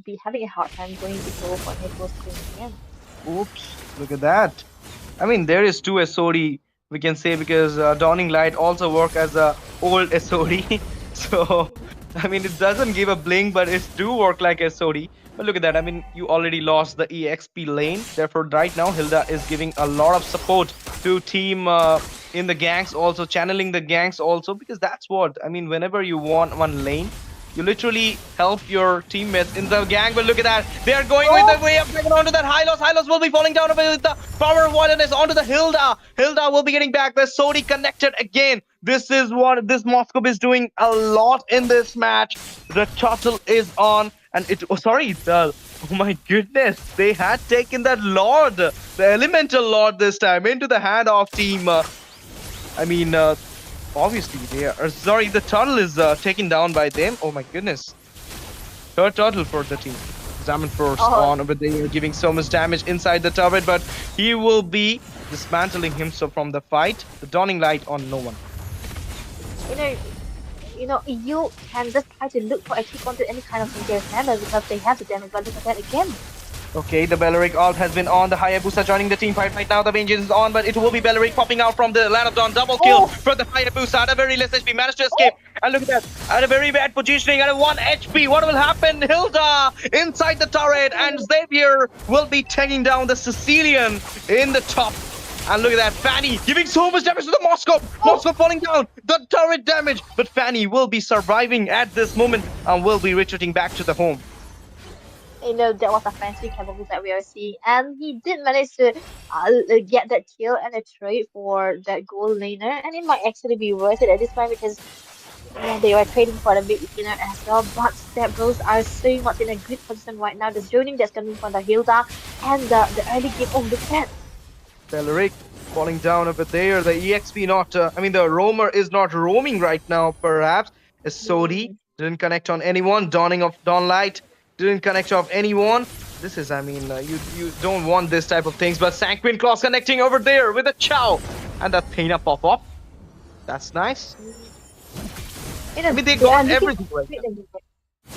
be having a hard time going to go for Nicholas Queen again. Oops, look at that. I mean, there is two SOD we can say because Dawning Light also work as a old SOD. So, I mean, it doesn't give a blink, but it do work like SOD. But look at that. I mean, you already lost the EXP lane. Therefore, right now, Hilda is giving a lot of support to team in the ganks, also channeling the ganks also because that's what I mean. Whenever you want one lane, you literally help your teammates in the gang, but look at that. They are going with the way of taking onto that Hylos. Hylos will be falling down with the power of wilderness onto the Hilda. Hilda will be getting back. The Sodi connected again. This is what this Moscow is doing a lot in this match. The turtle is on, and it. Oh, sorry, the. Oh my goodness, they had taken that Lord, the Elemental Lord this time, into the hand of team. I mean, obviously they are. Sorry, the turtle is taken down by them. Oh my goodness. Third turtle for the team. Zaman Force on over there, giving so much damage inside the turret, but he will be dismantling himself from the fight. The Dawning Light on no one. You know, you can just try to look for a kick onto any kind of dangerous hammer because they have the damage, but look at that again. Okay, the Belleric ult has been on. The Hayabusa joining the team fight right now. The Vengeance is on, but it will be Belleric popping out from the Land of Dawn. Double kill for the Hayabusa. At a very less HP, managed to escape. And look at that. At a very bad positioning, at a 1 HP. What will happen? Hilda inside the turret, and Xavier will be taking down the Sicilian in the top. And look at that, Fanny giving so much damage to the Moscow. Moscow falling down. The turret damage. But Fanny will be surviving at this moment and will be retreating back to the home. That was a fancy capability that we are seeing, and he did manage to get that kill and a trade for that gold laner, and it might actually be worth it at this point because they were trading for the mid laner as well. But Step Bros are so much in a good position right now. The zoning that's coming from the Hilda and the early game. Oh, look at that! Belleric falling down over there. The EXP not, I mean, the roamer is not roaming right now, perhaps. Sodi didn't connect on anyone. Dawning of Dawn Light didn't connect off anyone. This is, I mean, you don't want this type of things, but Sanguine Claws connecting over there with a Chow. And that Thena pop off. That's nice. I mean, they got everything right now.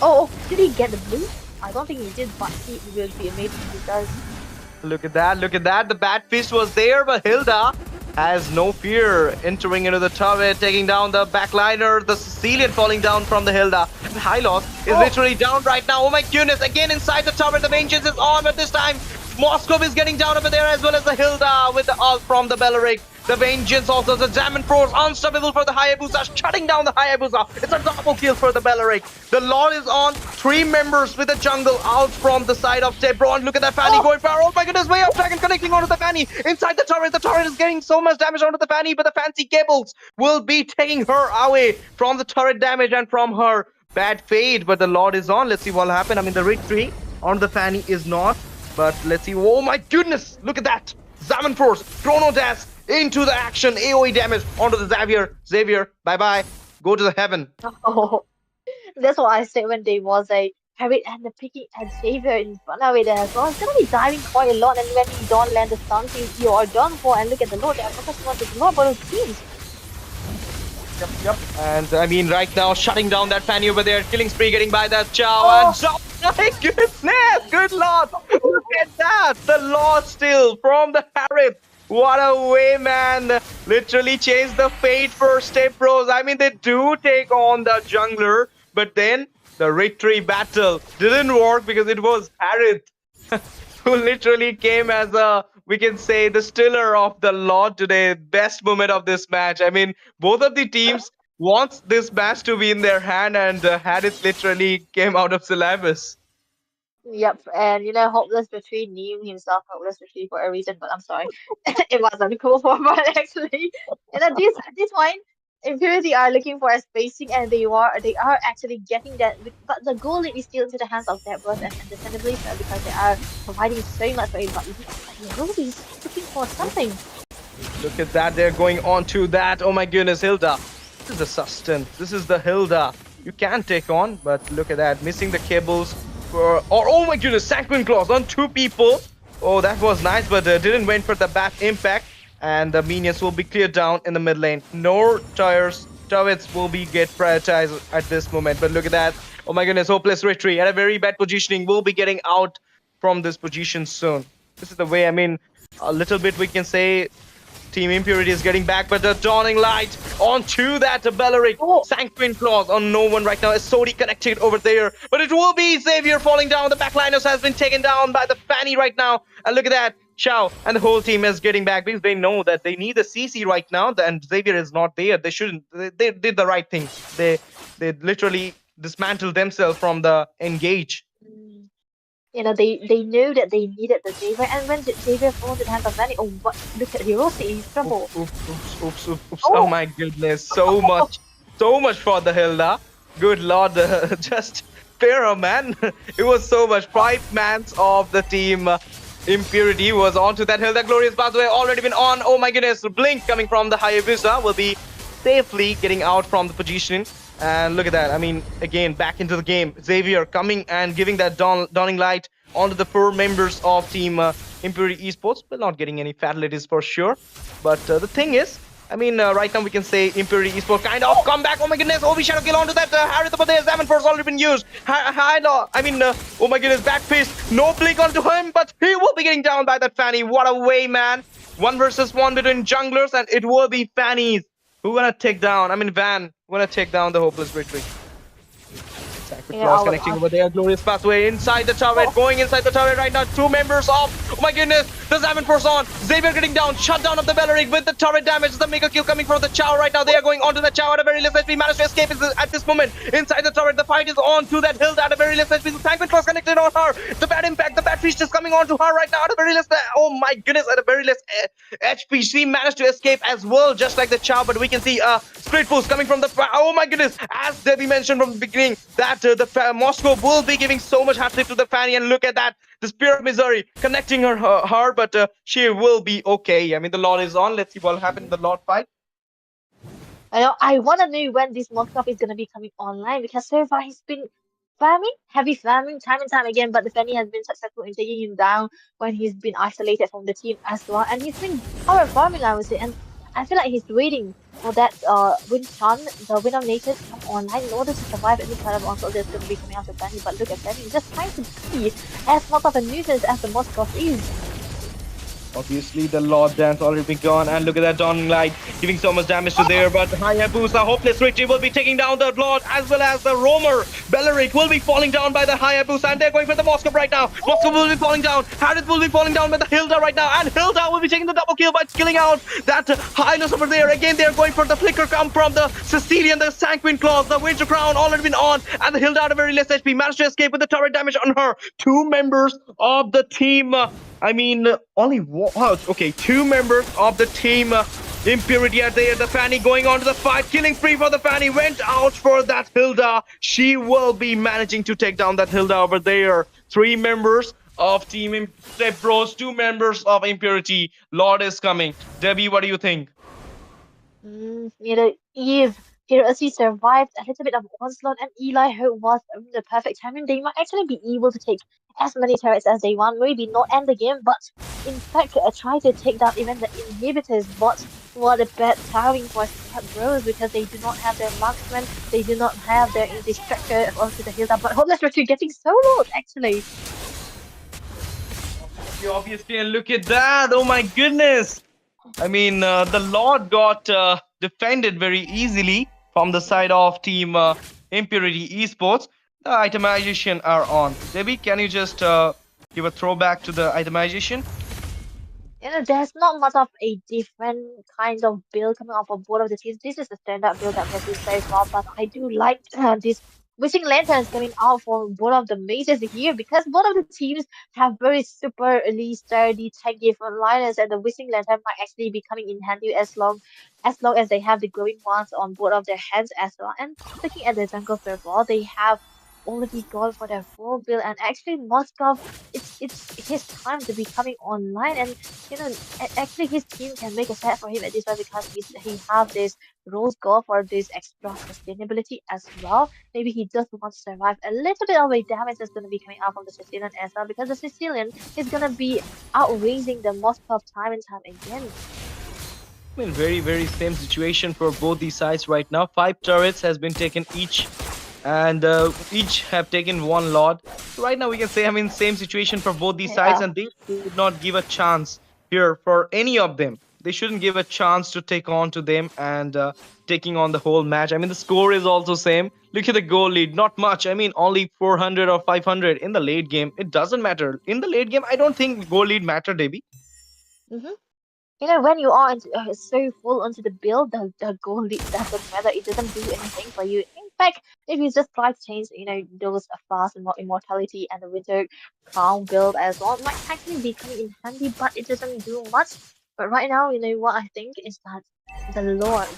Oh, did he get the blue? I don't think he did, but he will be amazing if he does. Look at that, look at that. The Bat Fist was there, but Hilda has no fear entering into the turret, taking down the backliner, the Sicilian falling down from the Hilda. And Hylos is literally down right now. Oh my goodness, again inside the turret, the Vengeance is on, but this time Moskov is getting down over there as well as the Hilda with the ult from the Belleric. The Vengeance also, the Zaman Force, unstoppable for the Hayabusa, shutting down the Hayabusa. It's a double kill for the Belleric. The Lord is on, 3 members with the jungle out from the side of Tebron. Look at that Fanny going far. Oh my goodness, way up dragon connecting onto the Fanny. Inside the turret is getting so much damage onto the Fanny, but the fancy cables will be taking her away from the turret damage and from her bad fate. But the Lord is on. Let's see what will happen. I mean, the retreat on the Fanny is not. But let's see. Oh my goodness, look at that. Zaman Force, Chrono Dash into the action. AoE damage onto the Xavier. Xavier, bye-bye. Go to the heaven. Oh, that's what I said when there was a Harriet and the picking and Xavier in front of it as well. It's gonna be diving quite a lot, and when you don't land the stun, you are done for. And look at the Lord, they are focusing on the Lord, but it seems. Yep. And I mean, right now, shutting down that Fanny over there, killing spree, getting by that Chow, and Chow. My goodness, good lord. Look at that. The Lord still from the Harriet. What a way, man. Literally changed the fate for Step Bros. I mean, they do take on the jungler, but then the retreat battle didn't work because it was Harriet who literally came as a, we can say, the stiller of the Lord today. Best moment of this match. I mean, both of the teams wants this match to be in their hand, and Harriet literally came out of syllabus. Yep, and Hopeless Retreat named himself Hopeless Retreat for a reason, but I'm sorry, it wasn't cool for fun actually. And at this point, Impurity are looking for a spacing, and they are actually getting that. But the goal is still into the hands of Deadbird, and understandably so because they are providing so much for it. But Ruby is looking for something. Look at that, they're going on to that. Oh my goodness, Hilda. This is the sustenance. This is the Hilda. You can take on, but look at that. Missing the cables. or oh my goodness, Sanguine Claws on two people. Oh, that was nice, but didn't went for the bad impact. And the minions will be cleared down in the mid lane. No turrets will be get prioritized at this moment. But look at that. Oh my goodness, hopeless retreat at a very bad positioning. Will be getting out from this position soon. This is the way, I mean, a little bit we can say Team Impurity is getting back, but the dawning light onto that Belleric. Oh, Sanguine Claws on no one right now. Is Sodi connected over there, but it will be Xavier falling down. The backliners has been taken down by the Fanny right now. And look at that. Chow and the whole team is getting back because they know that they need a CC right now, and Xavier is not there. They shouldn't. They did the right thing. They literally dismantled themselves from the engage. mm, they knew that they needed the Xavier, and when Xavier falls into the hands of Vanny, oh, what? Look at Hiroshi, he's in Oops, trouble. oops, oops, oops, oops, oops. Oh Oh, my goodness, so much for the Hilda. Good lord, just spare her, man. It was so much. 5 mans of the team Impurity was onto that Hilda. Glorious pathway already been on. Oh my goodness, Blink coming from the Hayabusa will be safely getting out from the position. And look at that. I mean, again, back into the game. Xavier coming and giving that dawning light onto the 4 members of Team Impurity Esports, but not getting any fatalities for sure. But the thing is, I mean, right now we can say Impurity Esports kind of come back. Oh my goodness, OB Shadow kill onto that Harith over there. Zaman Force already been used. I mean, oh my goodness, back fist. No blink onto him, but he will be getting down by that Fanny. What a way, man. 1 versus 1 between junglers, and it will be Fannies. Who gonna take down? I mean, Van gonna take down the Hopeless Retreat. Sacred yeah, Claws connecting over there. Glorious pathway inside the turret. Going inside the turret right now. 2 members of. Oh my goodness. The Zaman Force on. Xavier getting down. Shut down of the Belleric with the turret damage. The mega kill coming from the Chow right now. They are going onto the Chow at a very less HP. Managed to escape at this moment. Inside the turret. The fight is on to that Hilda at a very less HP. The Sacred Claws connected on her. The bad impact. The bad feast is coming on to her right now at a very less. Oh my goodness. At a very less HP. She managed to escape as well, just like the Chow. But we can see split boost coming from the. Oh my goodness. As Debbie mentioned from the beginning, that Moscow will be giving so much hard to the Fanny, and look at that, the Spear of Misery connecting her, but she will be okay. I mean, the Lord is on. Let's see what happened in the Lord fight. I want to know when this Moskov is going to be coming online because so far he's been farming, heavy farming time and time again, but the Fanny has been successful in taking him down when he's been isolated from the team as well. And he's been power farming, I would say. And I feel like he's waiting for that Win Chun, the Win of Nature, to come online in order to survive any kind of onslaught that's going to be coming out of Fanny. But look at Fanny, he's just trying to be as much of a nuisance as the Moskov is. Obviously, the Lord Dance already been gone, and look at that Dawning Light giving so much damage to there. But Hayabusa, Hopeless Retreat will be taking down the Lord as well as the Roamer. Belleric will be falling down by the Hayabusa, and they're going for the Moskov right now. Moskov will be falling down. Harith will be falling down by the Hilda right now, and Hilda will be taking the double kill by killing out that Highness over there. Again, they're going for the flicker come from the Sicilian, the Sanguine Claws, the Winter Crown already been on, and the Hilda at a very less HP managed to escape with the turret damage on her. 2 members of the team. I mean, only one. Okay, 2 members of the team Impurity are there. The Fanny going on to the fight, killing spree for the Fanny. Went out for that Hilda. She will be managing to take down that Hilda over there. 3 members of Team Step Bros, 2 members of Impurity. Lord is coming. Debbie, what do you think? Eve, Hiroshi survived a little bit of onslaught, and Eli, who was the perfect timing, they might actually be able to take as many turrets as they want. Maybe not end the game, but in fact, try to take down even the inhibitors. But what a bad timing for Step Bros because they do not have their marksman, they do not have their distractor onto the Hilda. But Hopeless Retreat getting soloed actually. Obviously, and look at that. Oh my goodness. I mean, the Lord got defended very easily from the side of Team Impurity Esports. The itemization are on. Debbie, can you just give a throwback to the itemization? There's not much of a different kind of build coming off of both of the teams. This is the standard build that we have seen very far, but I do like this wishing lanterns coming out for both of the mazes here because both of the teams have very super elite sturdy tanky frontliners, and the wishing lantern might actually be coming in handy as long as they have the glowing ones on both of their hands as well. And looking at the jungle server, they have already gone for their full build, and actually Moscow, it's his time to be coming online, and actually his team can make a set for him at this point because he have this rose gold for this extra sustainability as well. Maybe he just wants to survive a little bit of a damage that's gonna be coming out from the Sicilian as well, because the Sicilian is gonna be outraising the Moscow time and time again. I mean, very, very same situation for both these sides right now. 5 turrets has been taken each, and each have taken one lot. So right now we can say, I mean, same situation for both these sides, Yeah. and they should not give a chance here for any of them. They shouldn't give a chance to take on to them and taking on the whole match. I mean, the score is also same. Look at the goal lead, not much. I mean, only 400 or 500 in the late game. It doesn't matter. In the late game, I don't think goal lead matter, Debbie. Mm-hmm. When you are so full onto the build, the goal lead doesn't matter. It doesn't do anything for you. In fact, if you just try to change, those fast immortality and the winter crown build as well, might actually be coming in handy, but it doesn't do much. But right now, what I think is that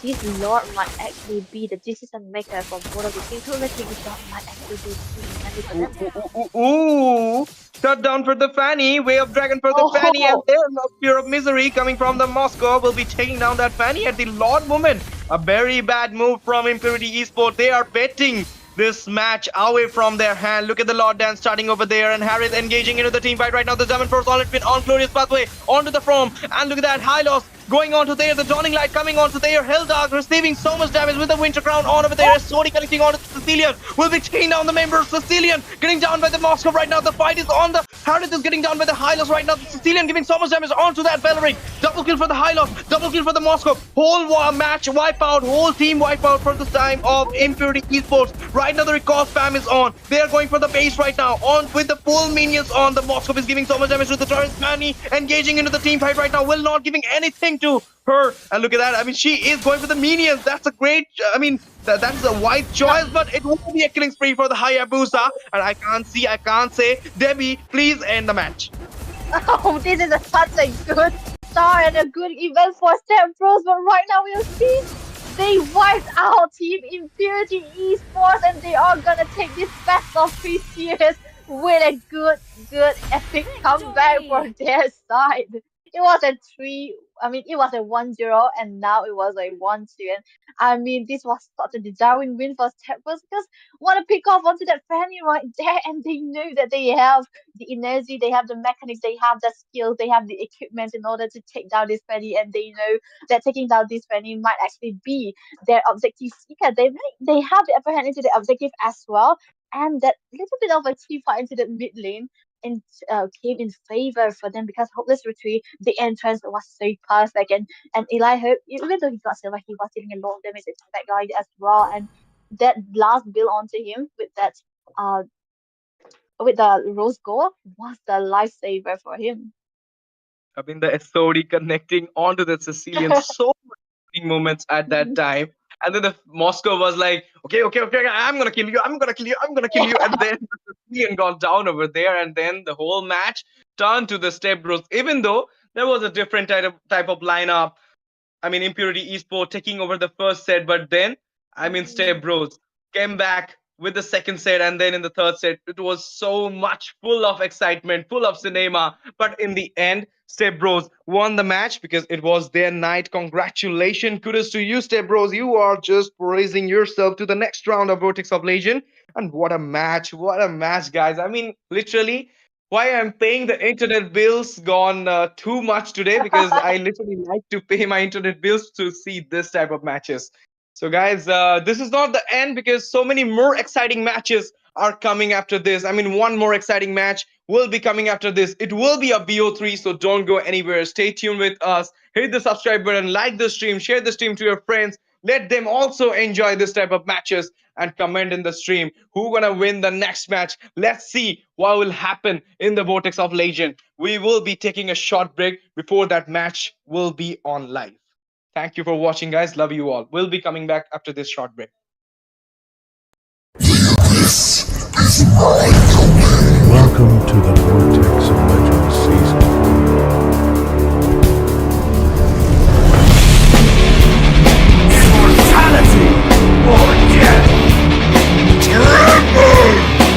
this lord might actually be the decision maker for both of the teams. So let's think that might actually be coming in handy for them. Ooh, shut down for the Fanny, Way of Dragon for the Fanny, and Oh, there's no Spear of Misery coming from the Moscow will be taking down that Fanny at the Lord moment. A very bad move from Impurity Esport. They are betting this match away from their hand. Look at the Lord Dance starting over there, and Harris engaging into the team fight right now. The Diamond Force on it been on Glorious Pathway onto the From, and look at that Hylos going on to there. The Dawning Light coming on to there. Helldark receiving so much damage with the Winter Crown on over there. Sony connecting on to Sicilian. Will be taking down the member. Sicilian getting down by the Moscow right now. The fight is on. The Harris is getting down by the Hylos right now. The Sicilian giving so much damage onto that Valeric. Double kill for the Hylos. Double kill for the Moscow. Whole match wipe out. Whole team wipe out for the time of Impurity Esports. Right now the recall spam is on. They are going for the base right now. On with the full minions on. The Moscow is giving so much damage to the Taurus Manny. Engaging into the team fight right now. Will not giving anything to her. And look at that. I mean, she is going for the minions. That's a great, I mean, that's a wise choice, but it will be a killing spree for the Hayabusa. And I can't say. Debbie, please end the match. oh, this is such a good start and a good event for Step Bros. But right now we'll see they wiped out Team Impurity Esports, and they are gonna take this best of 3 series with a good epic comeback for their side. It was a 3. I mean, it was a 1-0, and now it was a 1-2. And I mean, this was such a deserving win for Step Bros because want to pick off onto that Fanny right there, and they know that they have the energy, they have the mechanics, they have the skills, they have the equipment in order to take down this Fanny, and they know that taking down this Fanny might actually be their objective seeker. They have the upper hand into the objective as well, and that little bit of a team fight into the mid lane and came in favor for them because Hopeless Retreat, the entrance was so perfect, and Eli Hope, even though he got silver, he was dealing a lot of damage to that guy as well, and that last build onto him uh with the rose gold was the lifesaver for him. I mean, the SOD connecting onto the Sicilian. So many moments at that time. And then the Moscow was like, okay, I'm gonna kill you, I'm gonna kill you. And then the Sicilian got down over there, and then the whole match turned to the Step Bros. Even though there was a different type of lineup. I mean, Impurity Esport taking over the first set, but then, I mean, Step Bros came back with the second set, and then in the third set, it was so much full of excitement, full of cinema. But in the end, Step Bros won the match because it was their night. Congratulations, kudos to you, Step Bros. You are just raising yourself to the next round of Vortex of Legion. And what a match, guys. I mean, literally, why I'm paying the internet bills gone too much today, because I literally like to pay my internet bills to see this type of matches. So guys, this is not the end because so many more exciting matches are coming after this. I mean, one more exciting match will be coming after this. It will be a BO3, so don't go anywhere. Stay tuned with us. Hit the subscribe button, like the stream, share the stream to your friends. Let them also enjoy this type of matches and comment in the stream who gonna win the next match. Let's see what will happen in the Vortex of Legion. We will be taking a short break before that match will be on live. Thank you for watching, guys. Love you all. We'll be coming back after this short break. Welcome to the Vortex of Legends season. Immortality or death. Tremble!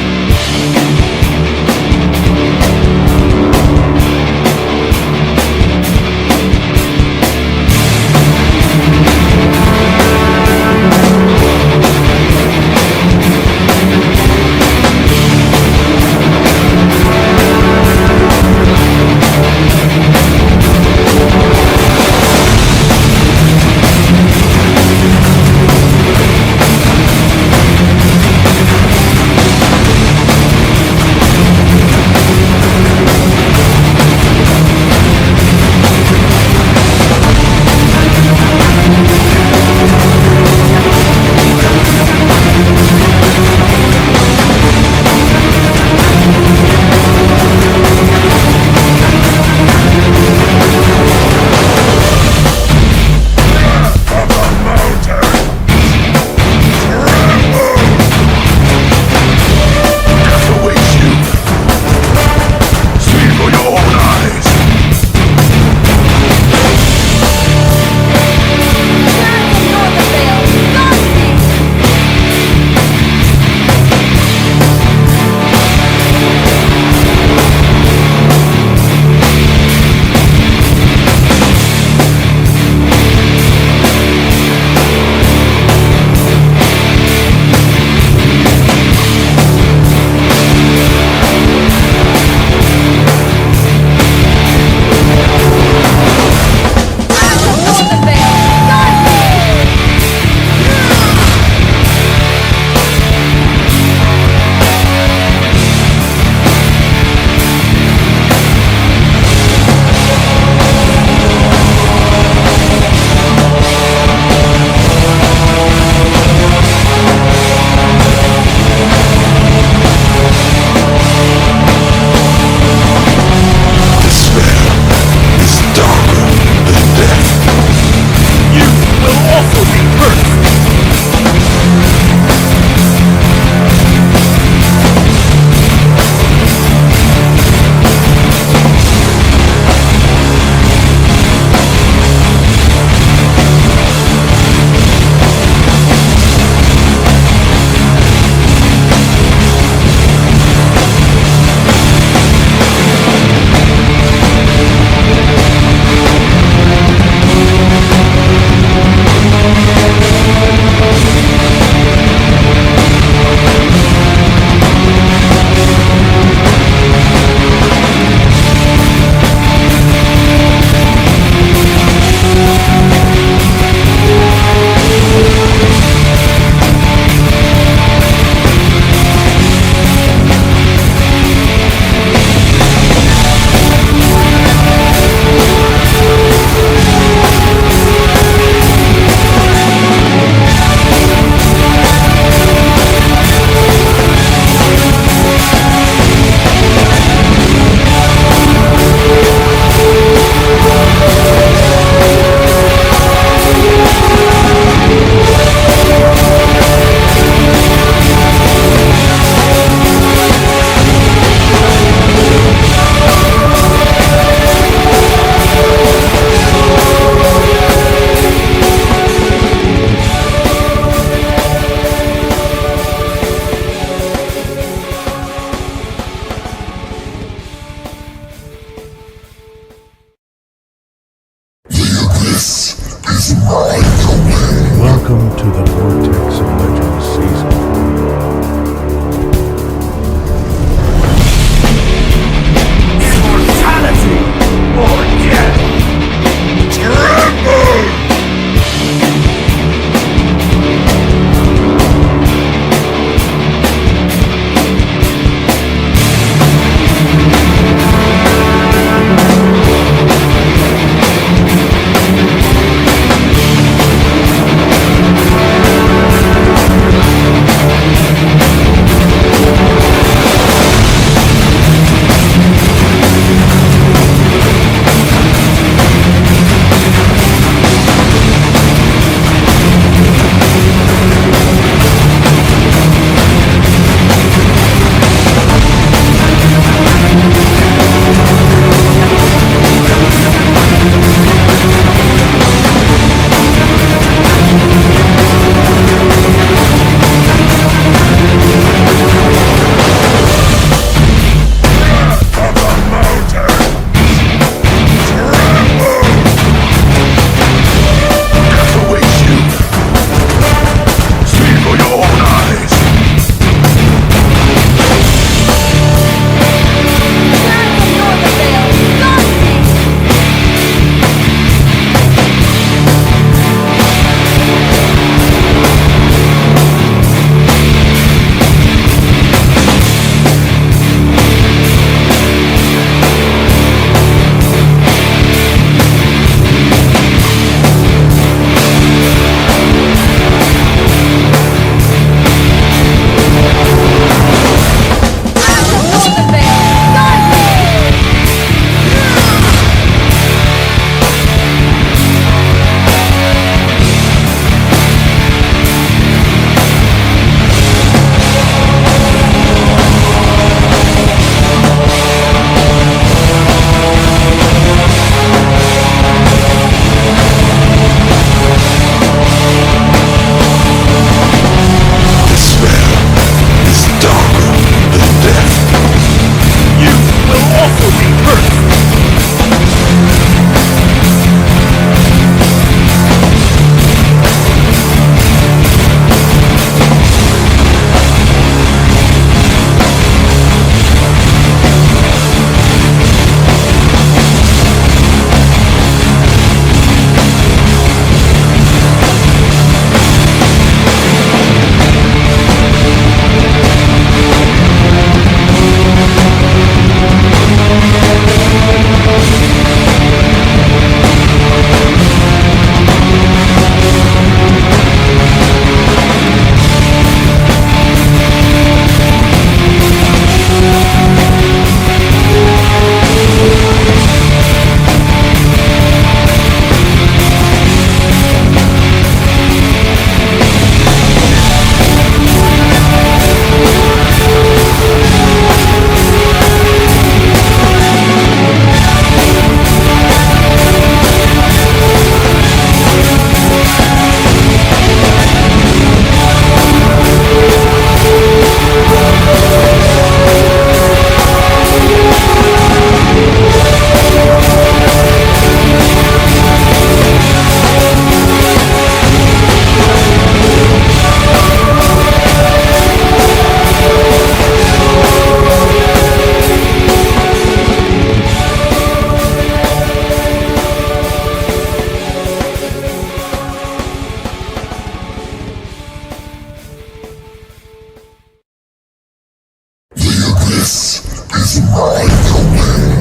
to the vortex of legends season. Immortality or death. Tremble!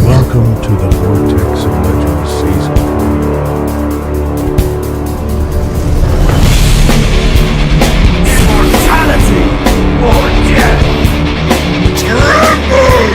Welcome to the vortex of legends season. Immortality or death. Tremble!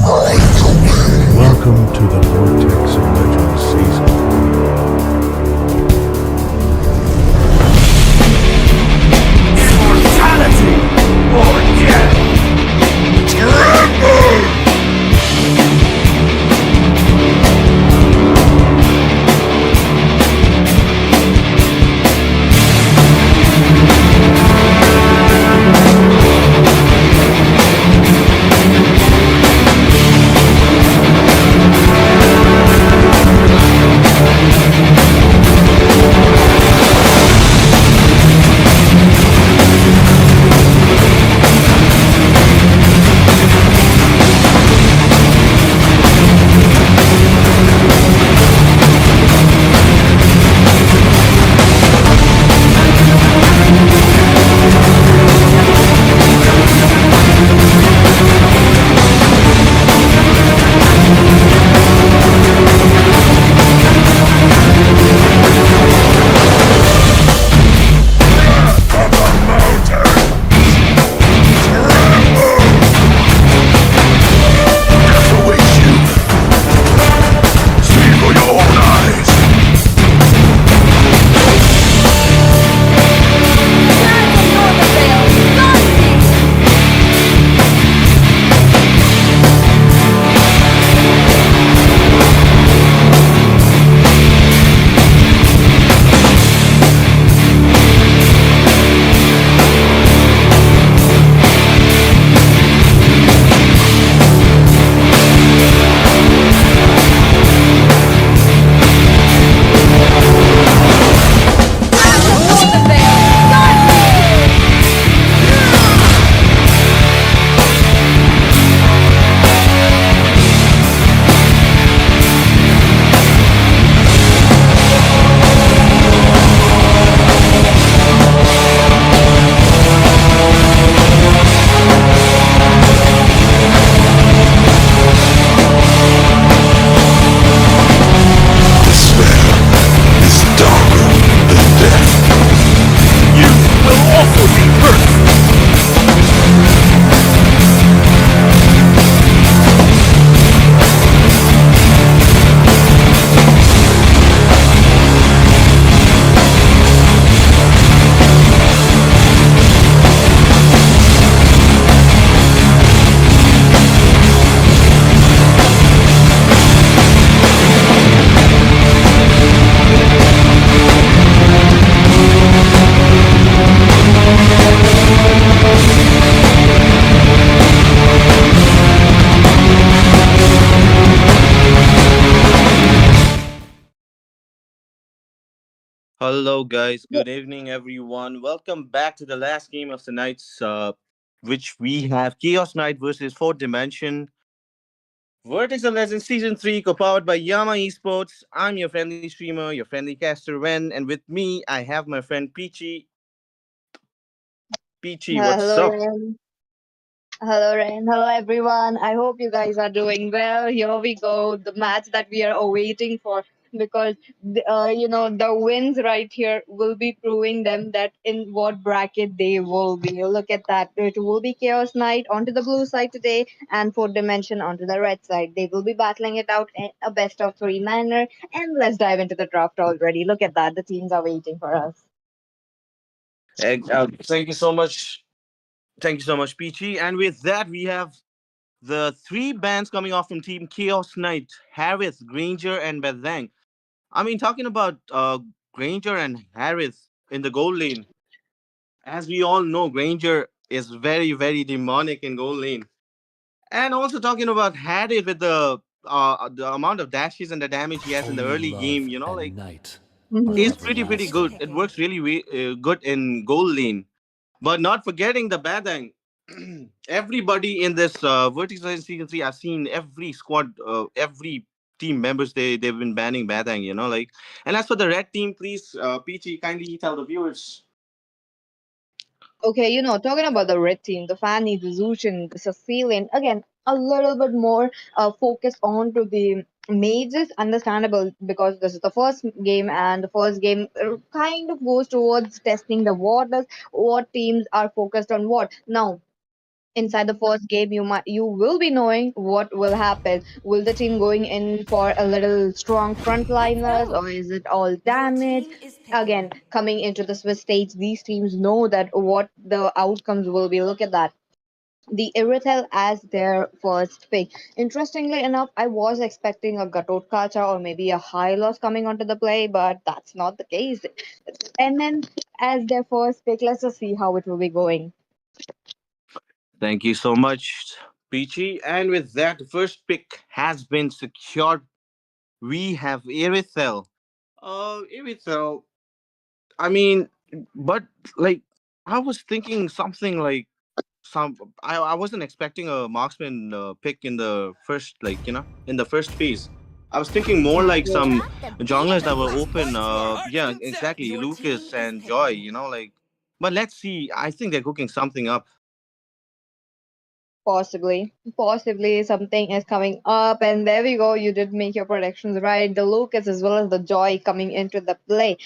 Welcome to the Vortex of Legends season. Immortality or death! Tremble! Hello, guys. Good evening, everyone. Welcome back to the last game of the night's, which we have Chaos Knight versus Fourth Dimension. Vertex of Legends Season 3, co-powered by Yama Esports. I'm your friendly streamer, your friendly caster, Ren, and with me, I have my friend Peachy. Peachy, what's Hello, up? Ren. Hello, Ren. Hello, everyone. I hope you guys are doing well. Here we go, the match that we are awaiting for, because the wins right here will be proving them that in what bracket they will be. Look at that. It will be Chaos Knight onto the blue side today, and Fourth Dimension onto the red side. They will be battling it out in a best of three manner. And let's dive into the draft already. Look at that. The teams are waiting for us. Thank you so much. Thank you so much, Peachy. And with that, we have the three bands coming off from Team Chaos Knight, Harris, Granger, and Bazang. I mean, talking about Granger and Harris in the gold lane, as we all know, Granger is very, very demonic in gold lane. And also talking about Harris with the amount of dashes and the damage he has in the early game, like Mhm. is pretty good. It works really good in gold lane. But not forgetting the Badang. Everybody in this Vertex Legends Season 3, I've seen every squad, every team members, they've been banning Badang, like. And as for the red team, please, Peachy, kindly tell the viewers. Okay, talking about the red team, the Fanny, the Zushin, the Sicilian, again, a little bit more focus on to the mages, understandable because this is the first game, and the first game kind of goes towards testing the waters, what teams are focused on what. Now, inside the first game you will be knowing what will happen. Will the team going in for a little strong Let's frontliners, or go. is it all Your damage? team is Again, picking. coming into the Swiss stage, these teams know that what the outcomes will be. Look at that, the Irithel as their first pick. Interestingly enough, I was expecting a Gatot Kacha or maybe a high loss coming onto the play, but that's not the case. And then as their first pick, let's just see how it will be going. Thank you so much, Peachy. And with that, the first pick has been secured. We have Irithel. Irithel. I mean, but like, I was thinking something like some. I wasn't expecting a marksman pick in the first, like in the first phase. I was thinking more like Yeah. some Got the B junglers as the that were first open. points for Yeah, Arkansas. exactly. Your Lucas team is and Joy. picking. Like, but let's see. I think they're cooking something up. Possibly something is coming up, and there we go. You did make your predictions right. The Lucas as well as the Joy coming into the play.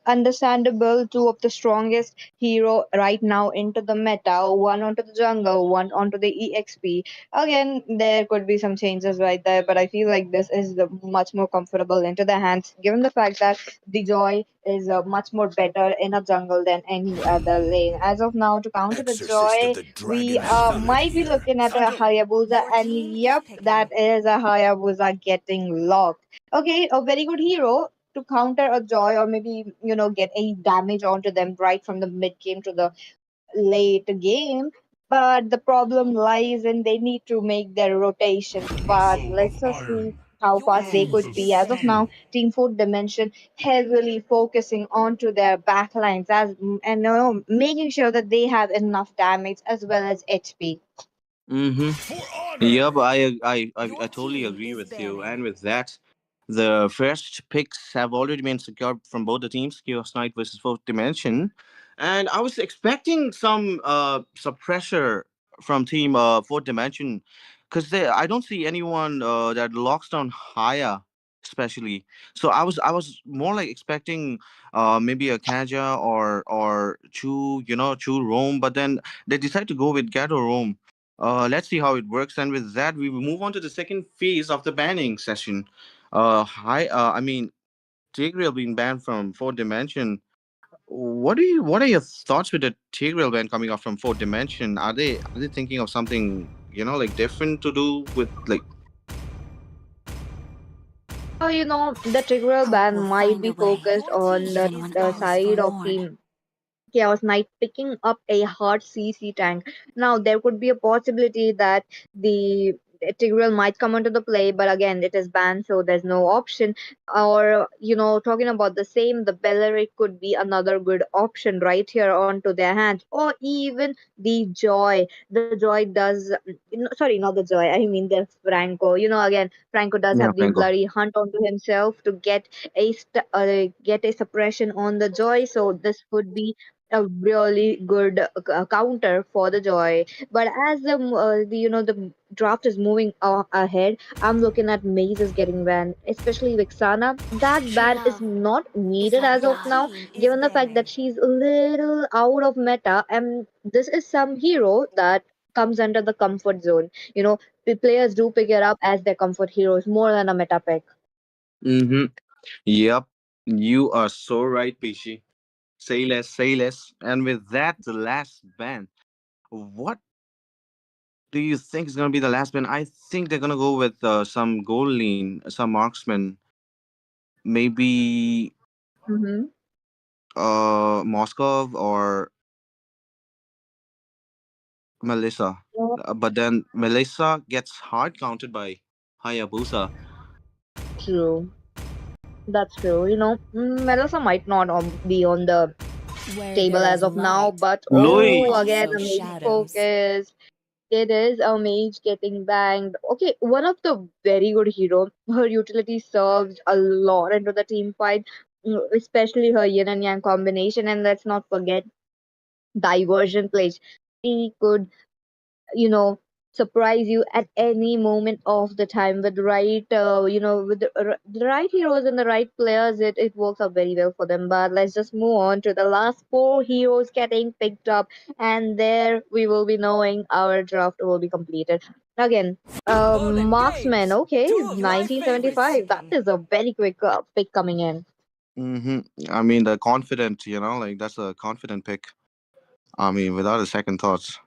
Understandable, two of the strongest hero right now into the meta. One onto the jungle, one onto the EXP. Again, there could be some changes right there, but I feel like this is the much more comfortable into the hands, given the fact that the Joy is much more better in a jungle than any other lane. As of now, to counter the Exorcist of Joy, the we Dragon Spirit might be here. looking at a Hayabusa, Your and team is yep, that picking. is a Hayabusa getting locked. Okay, a very good hero to counter a Joy, or maybe get a damage onto them right from the mid game to the late game. But the problem lies in they need to make their rotations. But Soul of let's just see Iron. how Your fast they Arms team could of be. is As of now, Steel. picking. Team Food Dimension heavily focusing onto their backlines and making sure that they have enough damage as well as HP. Mm-hmm. For Yep, honor. I Your totally team agree is with you. And banning. with that, the first picks have already been secured from both the teams, Chaos Knight versus Fourth Dimension. And I was expecting some pressure from team Fourth Dimension, because I don't see anyone that locks down higher, especially. So I was more like expecting maybe a Kaja or Chu Rome, but then they decided to go with Gato Rome. Let's see how it works. And with that, we will move on to the second phase of the banning session. I mean, Tigreal being banned from Fourth Dimension. What are your thoughts with the Tigreal ban coming off from Fourth Dimension? Are they thinking of something like different to do with like? The Tigreal Hope ban will might find be a way. focused Your on team the is out side for of more. Team Chaos Knight picking up a hard CC tank. Now, there could be a possibility that the Tigreal might come into the play, but again, it is banned, so there's no option. Or, talking about the same, the Belleric could be another good option right here onto their hands. Or even the Joy. The Joy does, no, sorry, not the Joy, I mean the Franco. Again, Franco does Yeah, have the Franco. Blurry Hunt onto himself to get a suppression on the Joy, so this could be a really good counter for the Joy. But as the draft is moving ahead, I'm looking at Maze is getting banned, especially Vixana. That True ban is love not is needed like as your of now, team is given the fact that banning. she's a little out of meta, and this is some hero that comes under the comfort zone. The players do pick it up as their comfort heroes more than a meta pick. Mm-hmm. Yep. You are so right, Pishi. Say less, say less. And with that, the last ban. What do you think is going to be the last ban? I think they're going to go with some gold lean, some marksman, maybe Mm-hmm. Moskov or Melissa. But then Melissa gets hard counted by Hayabusa. True. That's true. Medusa might not be on the Where table there as is of now, light, but there are Louis. oh, again, also a mage shadows. focus. It is a mage getting banged. Okay, one of the very good hero. Her utility serves a lot into the team fight, especially her yin and yang combination. And let's not forget diversion plays. She could, you know, surprise you at any moment of the time with the right with the right heroes and the right players. It works out very well for them. But let's just move on to the last four heroes getting picked up, and there we will be knowing our draft will be completed again. Marksman, okay, 1975, that is a very quick pick coming in. Hmm. I mean, the confident, like that's a confident pick. I mean, without a second thoughts.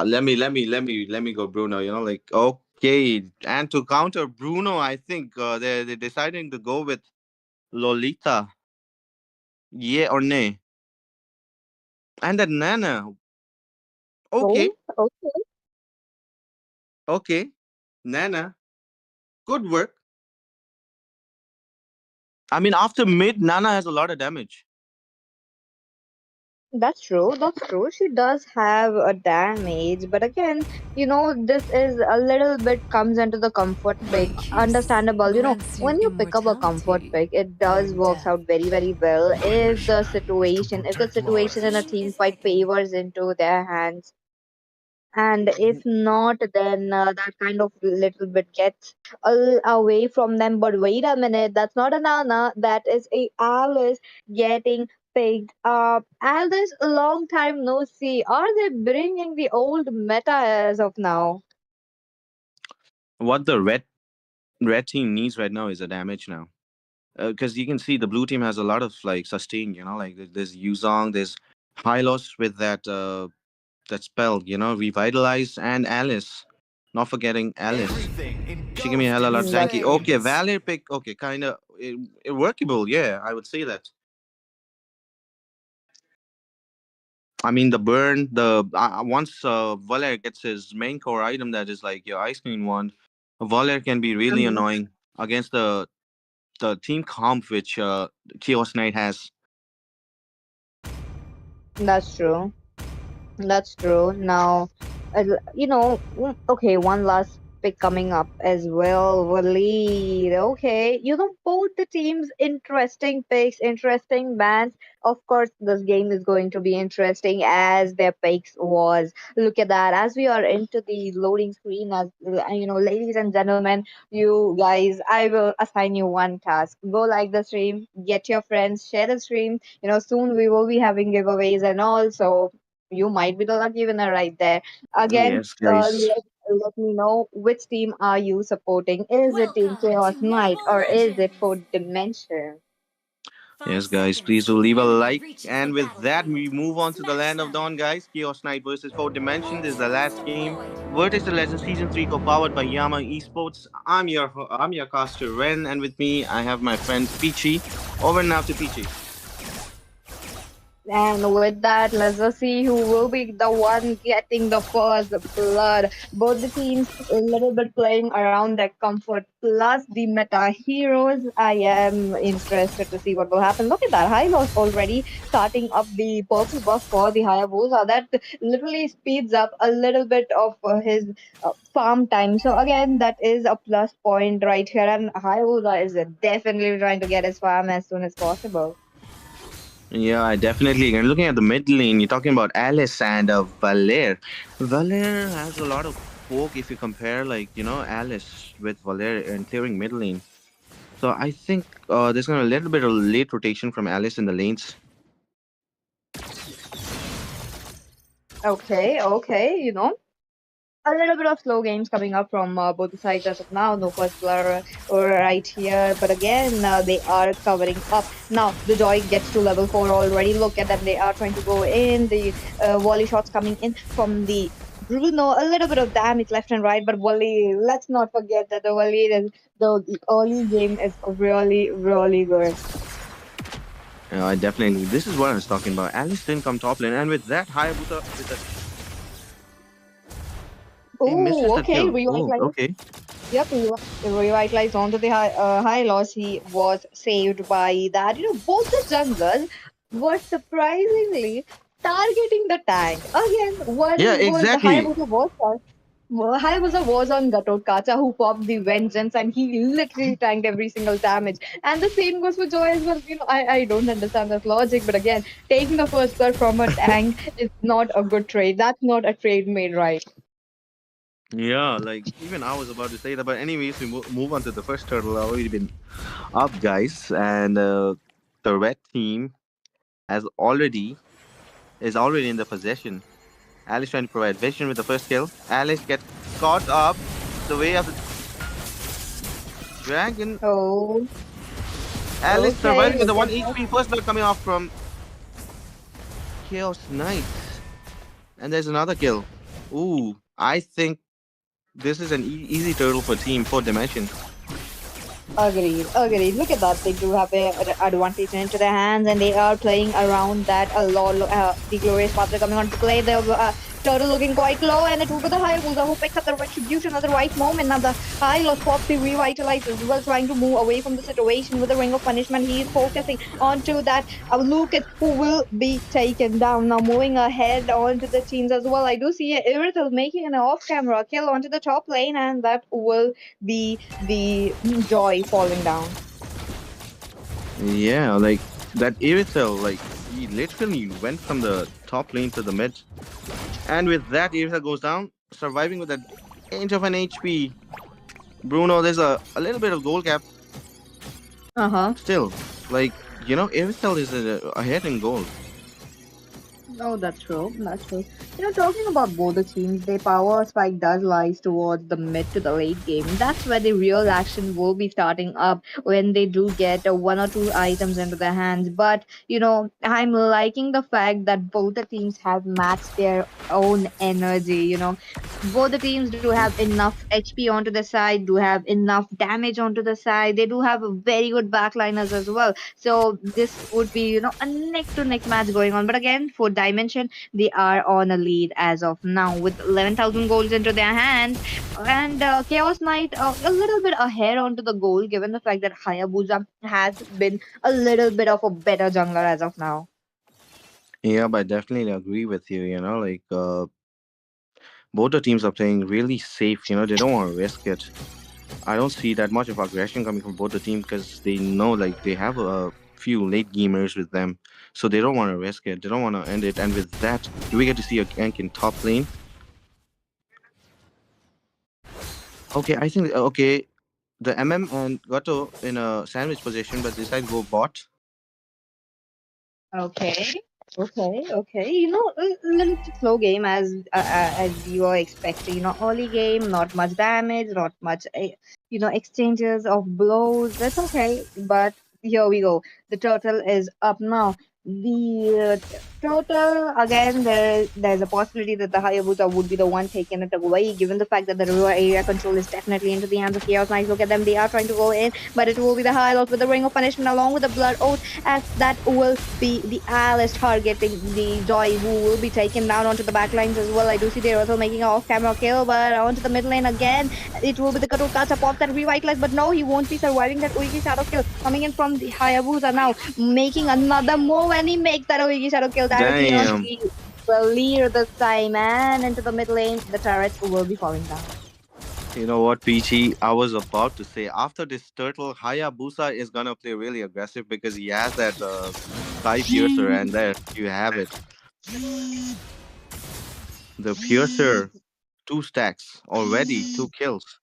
Let me go Bruno. Like okay, and to counter Bruno, I think they're deciding to go with Lolita. Yeah or nay? And then Nana. Okay, Oh, okay. okay, Nana. Good work. I mean, after mid, Nana has a lot of damage. That's true. That's true. She does have a damage, but again, this is a little bit comes into the comfort pick. Understandable. When you pick up a comfort pick, it does works out very, very well if the situation in a team fight favors into their hands, and if not, then that kind of little bit gets away from them. But wait a minute, that's not an Anna, that is a Alice getting picked up. Alice, a long time no see. Are they bringing the old meta as of now? What the red team needs right now is a damage now. Because you can see the blue team has a lot of like sustain. Like there's Yuzong, there's Hylos with that spell. Revitalize and Alice. Not forgetting Alice. She can be hella lot That's tanky. Okay, Valer pick. Okay, kind of workable. Yeah, I would say that. I mean, the burn, the once Valer gets his main core item that is like your ice queen wand, Valer can be really mhm, annoying against the team comp which Chaos Knight has. that's true. That's true. Now, okay, one last pick coming up as well. Waleed. Okay, both the teams interesting picks, interesting bans. Of course, this game is going to be interesting as their picks was. Look at that. As we are into the loading screen, as ladies and gentlemen, you guys, I will assign you one task. Go like the stream, get your friends, share the stream. Soon we will be having giveaways and all. So you might be the lucky winner right there. Again, Yes, guys. let me know which team are you supporting. Is it Team Chaos Knight or is it for Dimension? Yes, guys. Please do leave a like. And with that, we move on to the Land of Dawn, guys. Chaos Knight versus Fourth Dimension. This is the last game. Vertex the Legend Season 3 co-powered by Yama Esports. I'm your caster Ren, and with me I have my friend Peachy. Over now to Peachy. And with that, let's just see who will be the one getting the first blood. Both the teams a little bit playing around their comfort, plus the meta heroes. I am interested to see what will happen. Look at that, high loss already starting up the purple buff for the Hayabusa. That literally speeds up a little bit of his farm time. So again, that is a plus point right here. And Hayabusa is definitely trying to get his farm as soon as possible. Yeah, I definitely. And looking at the mid lane, you're talking about Alice and Valer. Valer has a lot of poke if you compare, like, Alice with Valer and clearing mid lane. So I think there's gonna be a little bit of late rotation from Alice in the lanes. Okay, okay, a little bit of slow games coming up from both the sides as of now. No first blur right here, but again, they are covering up. Now, the Joy gets to level 4 already. Look at them, they are trying to go in. The volley shots coming in from the Bruno. A little bit of damage left and right, but volley, let's not forget that the early game is really, really good. I definitely. This is what I was talking about. Alice didn't come top lane, and with that, Hayabusa with a he misses Oh, the okay, kill. Oh, revitalize. okay. Yep, revitalized onto the high loss. He was saved by that. Both the junglers were surprisingly targeting the tank. Again, Yeah, one was exactly. Hayabusa was on Gatot Kacha who popped the vengeance and he literally tanked every single damage. And the same goes for Joy as well. I don't understand that logic, but again, taking the first blood from a tank is not a good trade. That's not a trade made right. Yeah, like even I was about to say that, but anyways, we move on to the first turtle. Already been up, guys, and the red team has already is already in the possession. Alice trying to provide vision with the first kill. Alice gets caught up the way of the dragon. Oh, Alice okay. surviving with the Look one at that. HP first blood coming off from Chaos Knight, and there's another kill. Ooh, I think this is an easy turtle for Team 4 Dimension. Agreed, agreed. Look at that. They do have a advantage into their hands, and they are playing around that a lot. The glorious paths are coming on to play. The turtle looking quite low, and it will be the Hayabusa who picks up the retribution at the right moment. Now the Hylos pops the revitalize as well, trying to move away from the situation with the ring of punishment. He is focusing onto that Lucas, who will be taken down. Now moving ahead onto the teams as well. I do see Irithel making an off-camera kill onto the top lane, and that will be the joy falling down. Yeah, like that Irithel, like he literally went from the top lane to the mid. And with that, Irithel goes down, surviving with an inch of an HP. Bruno, there's a little bit of gold gap Uh-huh. still. Like, Irithel is ahead in gold. Oh, that's true. That's true. Talking about both the teams, their power spike does lies towards the mid to the late game. That's where the real action will be starting up when they do get one or two items into their hands. But I'm liking the fact that both the teams have matched their own energy. Both the teams do have enough HP onto the side, do have enough damage onto the side. They do have a very good backliners as well. So this would be, a neck to neck match going on. But again, for Dimension, they are on a lead as of now with 11,000 goals into their hands. And Chaos Knight a little bit ahead onto the goal, given the fact that Hayabusa has been a little bit of a better jungler as of now. Yeah, but I definitely agree with you, like both the teams are playing really safe, they don't want to risk it. I don't see that much of aggression coming from both the teams because they know like they have a few late gamers with them, so they don't want to risk it. They don't want to end it. And with that, do we get to see a gank in top lane? Okay, I think the and Gato in a sandwich position, but decide go bot. Okay. Okay. A little bit slow game as we were expecting. Early game, not much damage, not much, exchanges of blows. That's okay. But here we go. The turtle is up now. The turtle again. There's a possibility that the Hayabusa would be the one taking it away, given the fact that the river area control is definitely into the hands of Chaos Knights. Look at them. They are trying to go in, but it will be the Hylos with the ring of punishment along with the blood oath, as that will be the Alice targeting the Joy, who will be taken down onto the backlines as well. I do see the Erothel making an off-camera kill, but onto the mid lane again. It will be the Katukasa pop that revitalize, but no, he won't be surviving that Uigi shadow kill. Coming in from the Hayabusa now, making another move, and he makes that Uigi shadow kill directly onto Damn. the Leer this time, and into the mid lane, the turret will be falling down. You know what, Peachy? I was about to say after this turtle, Hayabusa is gonna play really aggressive because he has that Sky Piercer, and there you have it. The Piercer, two stacks already, two kills.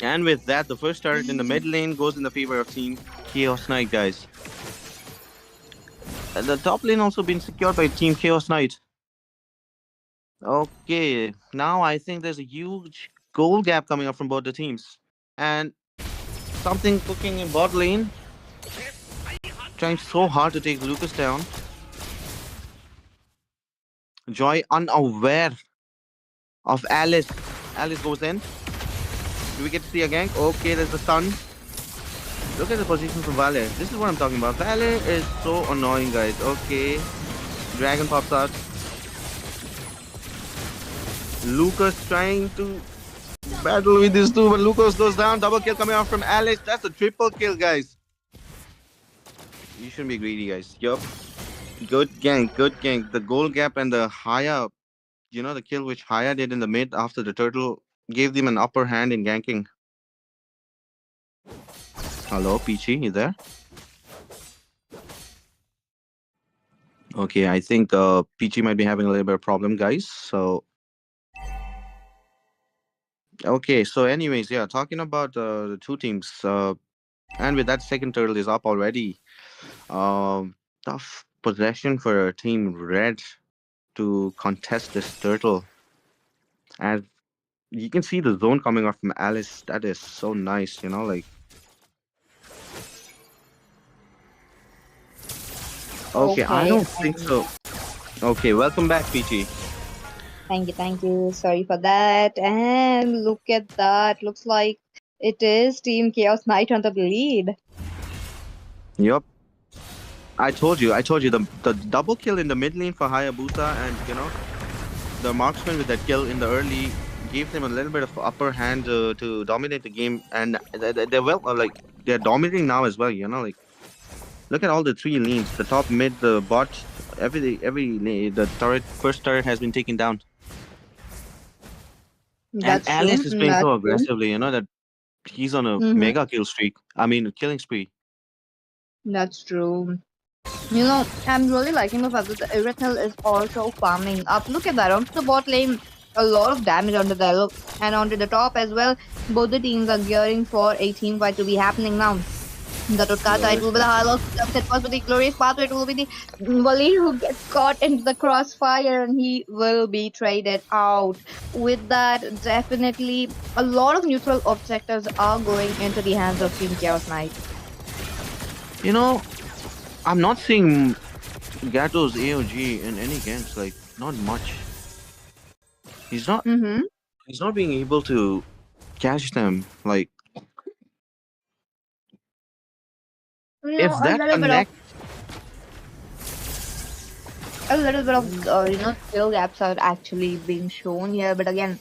And with that, the first turret in the mid lane goes in the favor of Team Chaos Knight, guys. And the top lane also been secured by Team Chaos Knight. Okay, now I think there's a huge goal gap coming up from both the teams. And something cooking in bot lane, trying so hard to take Lucas down. Joy unaware of Alice. Alice goes in. Do we get to see a gank? Okay, there's the stun. Look at the position from Vale. This is what I'm talking about. Vale is so annoying, guys. Okay. Dragon pops out. Lucas trying to battle with these two, but Lucas goes down. Double kill coming out from Alice. That's a triple kill, guys. You shouldn't be greedy, guys. Yup. Good gank, good gank. The goal gap and the Haya, the kill which Haya did in the mid after the turtle gave them an upper hand in ganking. Hello, Peachy, you there? Okay, I think Peachy might be having a little bit of problem, guys. So Okay, so anyways, yeah, talking about the two teams, and with that second turtle is up already. Tough possession for Team Red to contest this turtle. As you can see the zone coming off from Alice, that is so nice, like. Okay, I Okay. don't think so. Okay, welcome back, Peachy. Thank you, thank you. Sorry for that. And look at that. Looks like it is Team Chaos Knight on the lead. Yup. I told you the double kill in the mid lane for Hayabusa, and the marksman with that kill in the early gave them a little bit of upper hand to dominate the game, and they're well, they're dominating now as well. Like look at all the three lanes: the top, mid, the bot. The first turret has been taken down, and That's Alice true. is playing That's so true. aggressively. That he's on a Mm-hmm. mega kill streak. I mean, killing spree. That's true. You know, I'm really liking the fact that the Irithel is also farming up. Look at that. Onto the bot lane, a lot of damage onto the look and onto the top as well. Both the teams are gearing for a team fight to be happening now. The Tutkata, it Yes, will be the definitely. Harlow who jumps at first with the glorious pathway. It will be the Wali who gets caught into the crossfire and he will be traded out. With that, definitely a lot of neutral objectives are going into the hands of Team Chaos Knight. You know, I'm not seeing Gato's AOG in any games. Like, not much. He's not. Mm-hmm. He's not being able to catch them. Like, You know, if that connect, a little bit of skill gaps are actually being shown here, but again,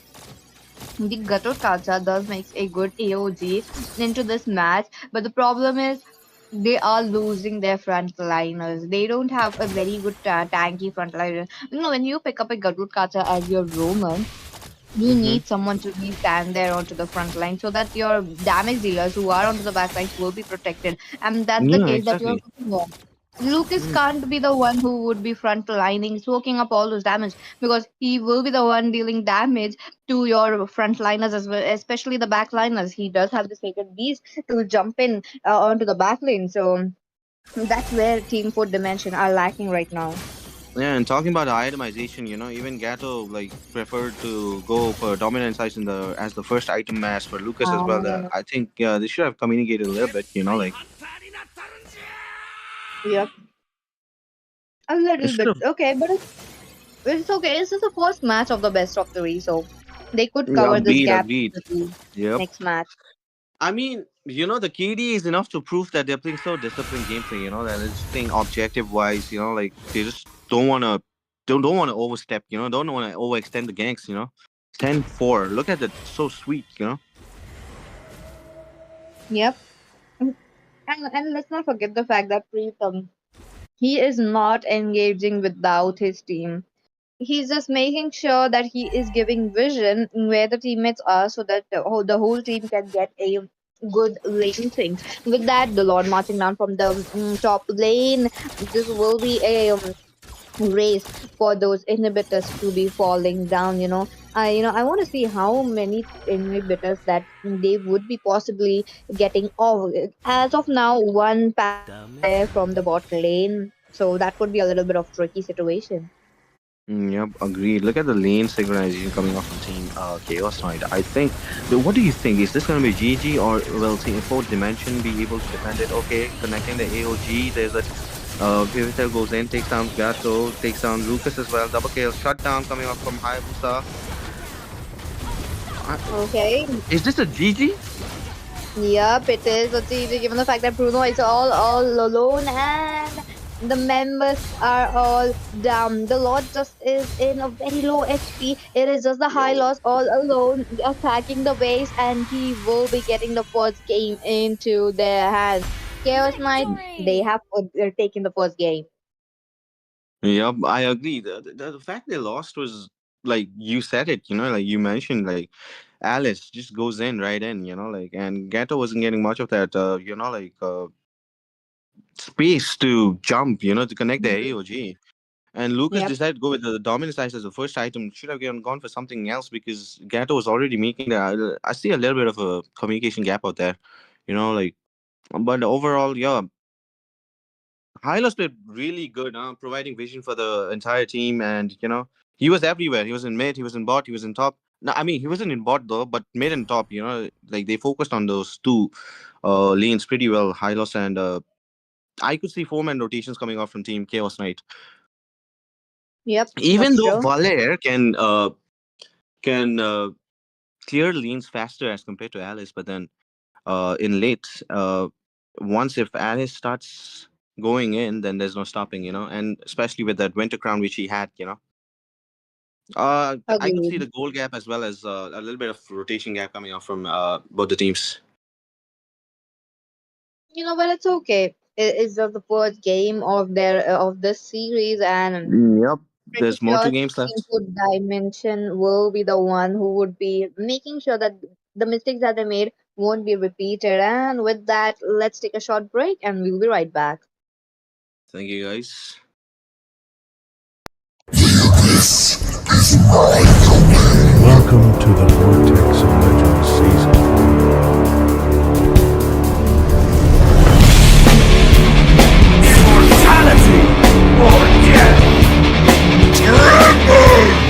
the Gato Kacha does makes a good AOG into this match, but the problem is they are losing their frontliners. They don't have a very good tanky frontliner. When you pick up a Gato Kacha as your roamer, you hmm, need someone to be stand there onto the front line so that your damage dealers who are onto the back lines will be protected. And that's the yeah, case that you're exactly. looking at. Lucas Mm. can't be the one who would be front lining, soaking up all those damage because he will be the one dealing damage to your front liners as well, especially the back liners. He does have the sacred beast to jump in onto the back lane. So that's where Team Foot Dimension are lacking right now. Yeah, and talking about the itemization, even Gato like preferred to go for dominant size in the as the first item mass for Lucas as well. Um, I think they should have communicated a little bit. Like yep, a they little should bit. have. Okay, but it's okay. This is the first match of the best of three, so they could Yeah, cover this agreed, gap agreed. in the Yep. next match. I mean, the KD is enough to prove that they're playing so disciplined gameplay. That they're just playing objective wise. Like they just don't want to overstep. Don't want to overextend the ganks. 10-4. Look at that, so sweet. Yep. And let's not forget the fact that Preetham, he is not engaging without his team. He's just making sure that he is giving vision where the teammates are so that the whole team can get a good lane sync. With that, the Lord marching down from the top lane. This will be a race for those inhibitors to be falling down. I want to see how many inhibitors that they would be possibly getting off. As of now, one pack there from the bot lane, so that could be a little bit of tricky situation. Yep, agreed. Look at the lane synchronization coming off from Team Chaos Knight. I think. What do you think? Is this going to be GG, or will Team Fourth Dimension be able to defend it? Okay, connecting the AOG. There's a Pivotal goes in, takes down Gato, takes down Lucas as well. Double kill, shutdown coming off from Hayabusa. I- Okay. Is this a GG? Yep, it is. Let's see, given the fact that Bruno is all alone and the members are all down. The Lord just is in a very low HP. It is just the high Yo. loss all alone attacking the base, and he will be getting the first game into their hands. Chaos Knight, they have they're taking the first game. Yep, I agree. The fact they lost was like you said it, like you mentioned, like Alice just goes in right in, like, and Gato wasn't getting much of that, space to jump, to connect the AOG. And Lucas Yep. decided to go with the Dominus Ice as the first item. Should have gone for something else because Gato was already making that. I see a little bit of a communication gap out there, like. But overall, yeah, Hylos played really good, providing vision for the entire team, and he was everywhere. He was in mid, he was in bot, he was in top. No, I mean he wasn't in bot though, but mid and top. Like they focused on those two lanes pretty well, Hylos and I could see four-man rotations coming out from Team Chaos Knight. Yep, Even that's though true. Valer can clear lanes faster as compared to Alice, but then in late, once if Alice starts going in, then there's no stopping, and especially with that winter crown which he had. I could see Agreed. the goal gap as well as a little bit of rotation gap coming out from both the teams. But it's okay. It's just the first game of this series, and Yep. pretty There's more sure two games left. Input Dimension will be the one who would be making sure that the mistakes that they made won't be repeated. And with that, let's take a short break, and we'll be right back. Thank you, guys. Welcome to the Vortex of Legends season. Immortality or death. Tremble!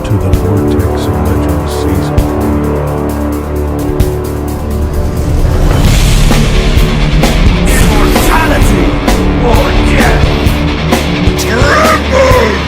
into the vortex of legend season. Immortality or death. Tremble!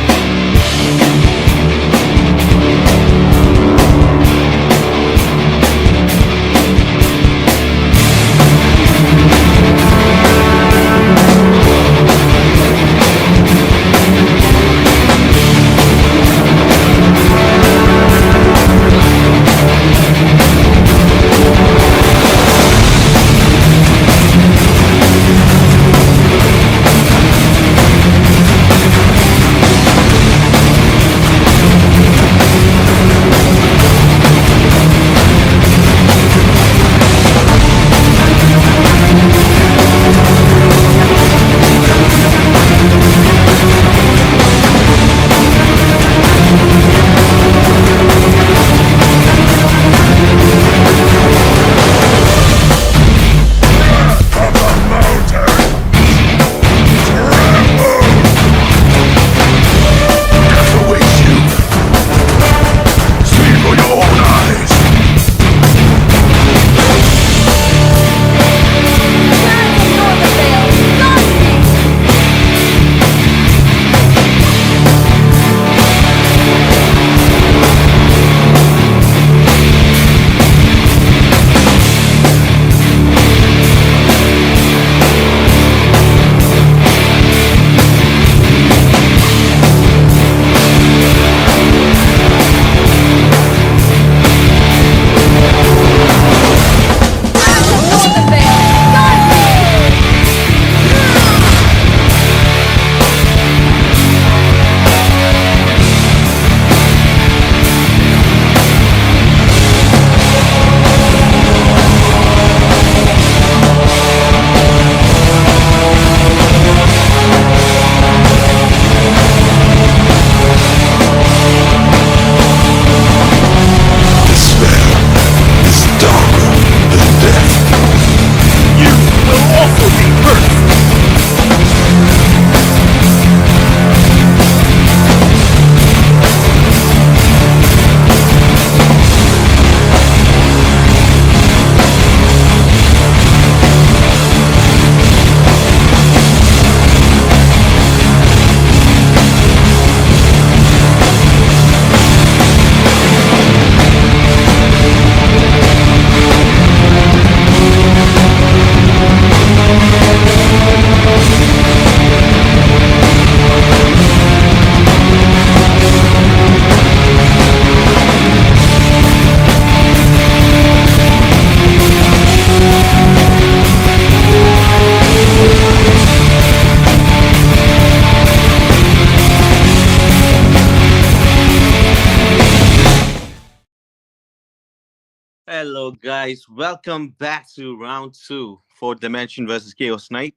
Hello, guys. Welcome back to round two for Dimension versus Chaos Knight.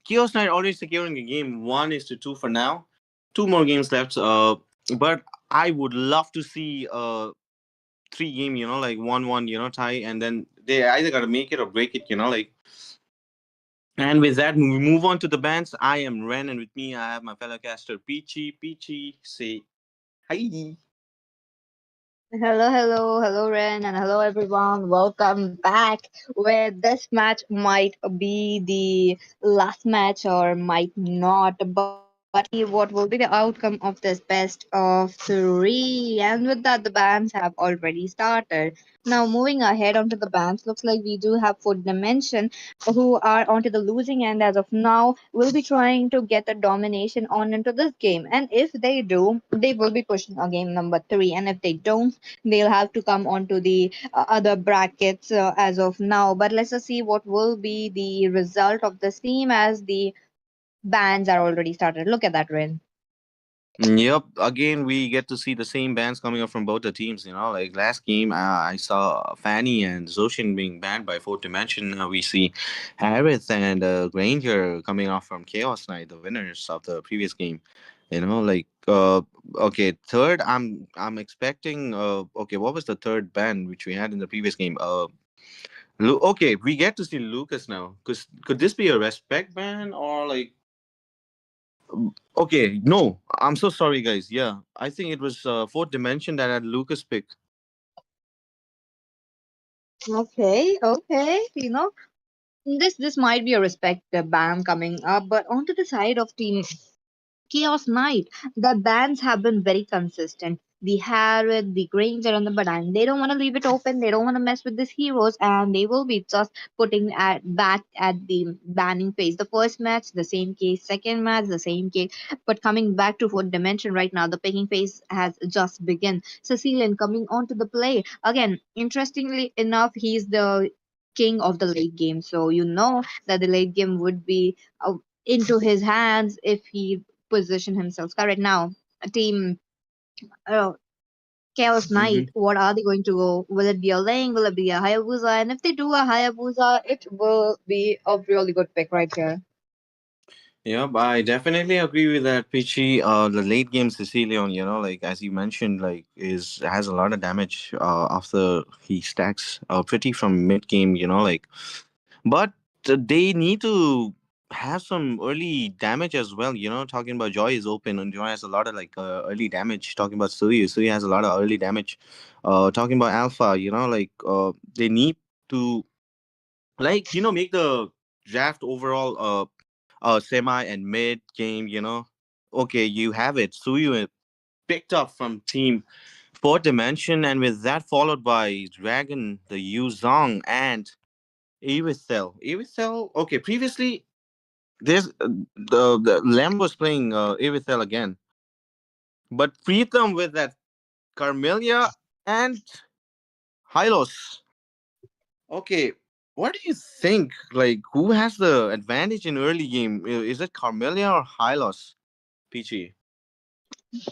Chaos Knight already securing the game. 1-2 for now. Two more games left. But I would love to see three game. Like 1-1. Tie, and then they either gotta make it or break it. Like. And with that, we move on to the bands. I am Ren, and with me I have my fellow caster Peachy. Peachy, say hi. Hello, Ren, and hello, everyone. Welcome back. Where this match might be the last match or might not, but see what will be the outcome of this best of three. And with that, the bands have already started. Now, moving ahead onto the bands, looks like we do have Food Dimension who are onto the losing end as of now, will be trying to get a domination on into this game. And if they do, they will be pushing a game number three. And if they don't, they'll have to come onto the other brackets as of now. But let's just see what will be the result of this team as the bands are already started. Look at that, Rin. Yep. Again, we get to see the same bands coming up from both the teams. Like last game, I saw Fanny and Zoshin being banned by Fourth Dimension. We see Harith and Granger coming off from Chaos Knight, the winners of the previous game. Like okay, third. I'm expecting. Okay, what was the third band which we had in the previous game? Okay, we get to see Lucas now. Could this be a respect band or like? Okay, no, I'm so sorry, guys. Yeah, I think it was fourth dimension that had Lucas pick. Okay, okay. This might be a respect ban coming up, but onto the side of Team Chaos Knight, the bans have been very consistent. The Harrod, the Granger, and the Badan, they don't want to leave it open. They don't want to mess with these heroes, and they will be just putting at back at the banning phase. The first match, the same case. Second match, the same case. But coming back to fourth dimension right now, the picking phase has just begun. Cecilian coming onto the play again. Interestingly enough, he's the king of the late game, so you know that the late game would be into his hands if he position himself correct now. A team uh, Chaos Mm-hmm. Knight, what are they going to go? Will it be a Ling? Will it be a Hayabusa? And if they do a Hayabusa, it will be a really good pick right here. Yep, I definitely agree with that, Pichi. The late game Sicilian, like as you mentioned, like is has a lot of damage after he stacks pretty from mid game, like. But they need to have some early damage as well. Talking about Joy is open and Joy has a lot of like early damage. Talking about Suyu has a lot of early damage. Talking about Alpha, like they need to like make the draft overall semi and mid game. Okay, you have it. Suyu picked up from team Fourth Dimension, and with that followed by Dragon, the Yuzong, and Avicel. Avicel, okay, previously there's the Lem was playing Avicel again, but Preetham with that Carmelia and Hylos. Okay, what do you think? Like, who has the advantage in early game? Is it Carmelia or Hylos, Peachy?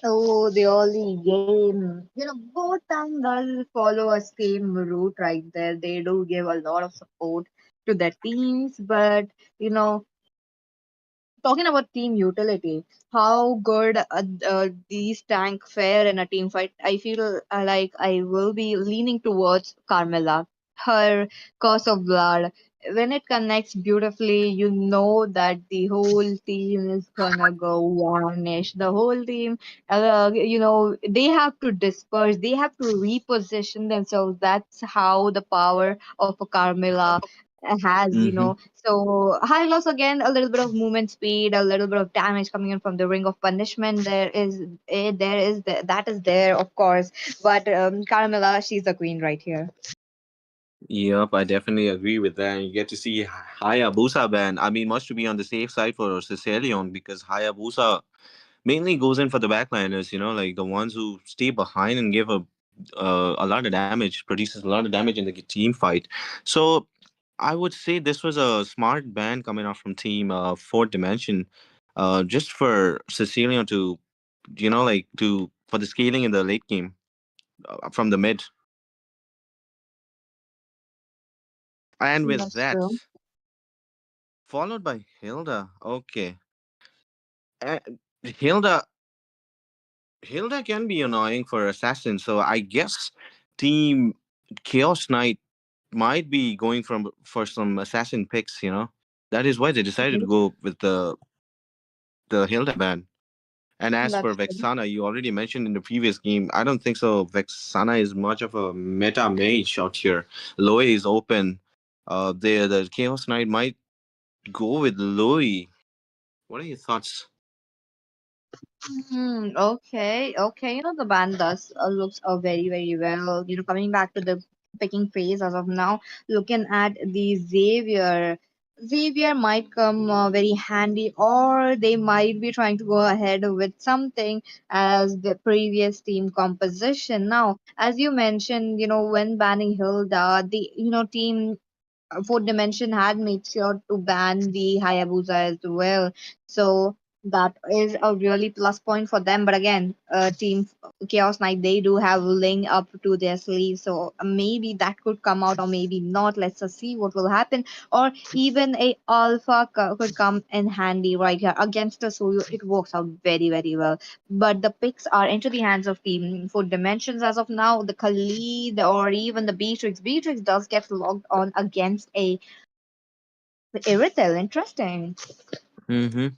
So the early game, both time does follow a same route right there. They do give a lot of support to their teams, but you know talking about team utility, how good these tank fare in a team fight, I feel like I will be leaning towards Carmela. Her curse of blood, when it connects beautifully, you know that the whole team is gonna go vanish. The whole team, they have to disperse, they have to reposition themselves. That's how the power of a Carmela has, Mm-hmm. So high loss again, a little bit of movement speed, a little bit of damage coming in from the ring of punishment. That is there, of course. But Carmela, she's the queen right here. Yep, I definitely agree with that. You get to see Hayabusa ban. I mean, much to be on the safe side for Sicilian because Hayabusa mainly goes in for the backliners, like the ones who stay behind and give a lot of damage, produces a lot of damage in the team fight. So I would say this was a smart ban coming out from team Fourth Dimension, just for Sicilian to, like to for the scaling in the late game from the mid. And with That's that, true. followed by Hilda. Okay. Uh, Hilda Hilda can be annoying for assassin, so I guess Team Chaos Knight might be going from for some assassin picks. That is why they decided to Mhm. go with the Hilda ban. And as for That's true. Vexana, you already mentioned in the previous game. I don't think so. Vexana is much of a meta mage out here. Loe is open. The Chaos Knight might go with Loe. What are your thoughts? Okay, okay. The band does looks very, very well. Coming back to the picking phase as of now, looking at the Xavier. Xavier might come very handy, or they might be trying to go ahead with something as the previous team composition. Now, as you mentioned, when banning Hilda, the team Fourth Dimension had made sure to ban the Hayabusa as well. So that is a really plus point for them. But again, Team Chaos Knight, they do have Ling up to their sleeve. So maybe that could come out or maybe not. Let's just see what will happen. Or even a Alpha could come in handy right here against the Soyo. It works out very, very well. But the picks are into the hands of Team Four Dimensions as of now. The Khalid or even the Beatrix. Beatrix does get logged on against a Irithel. Interesting. Mm-hmm.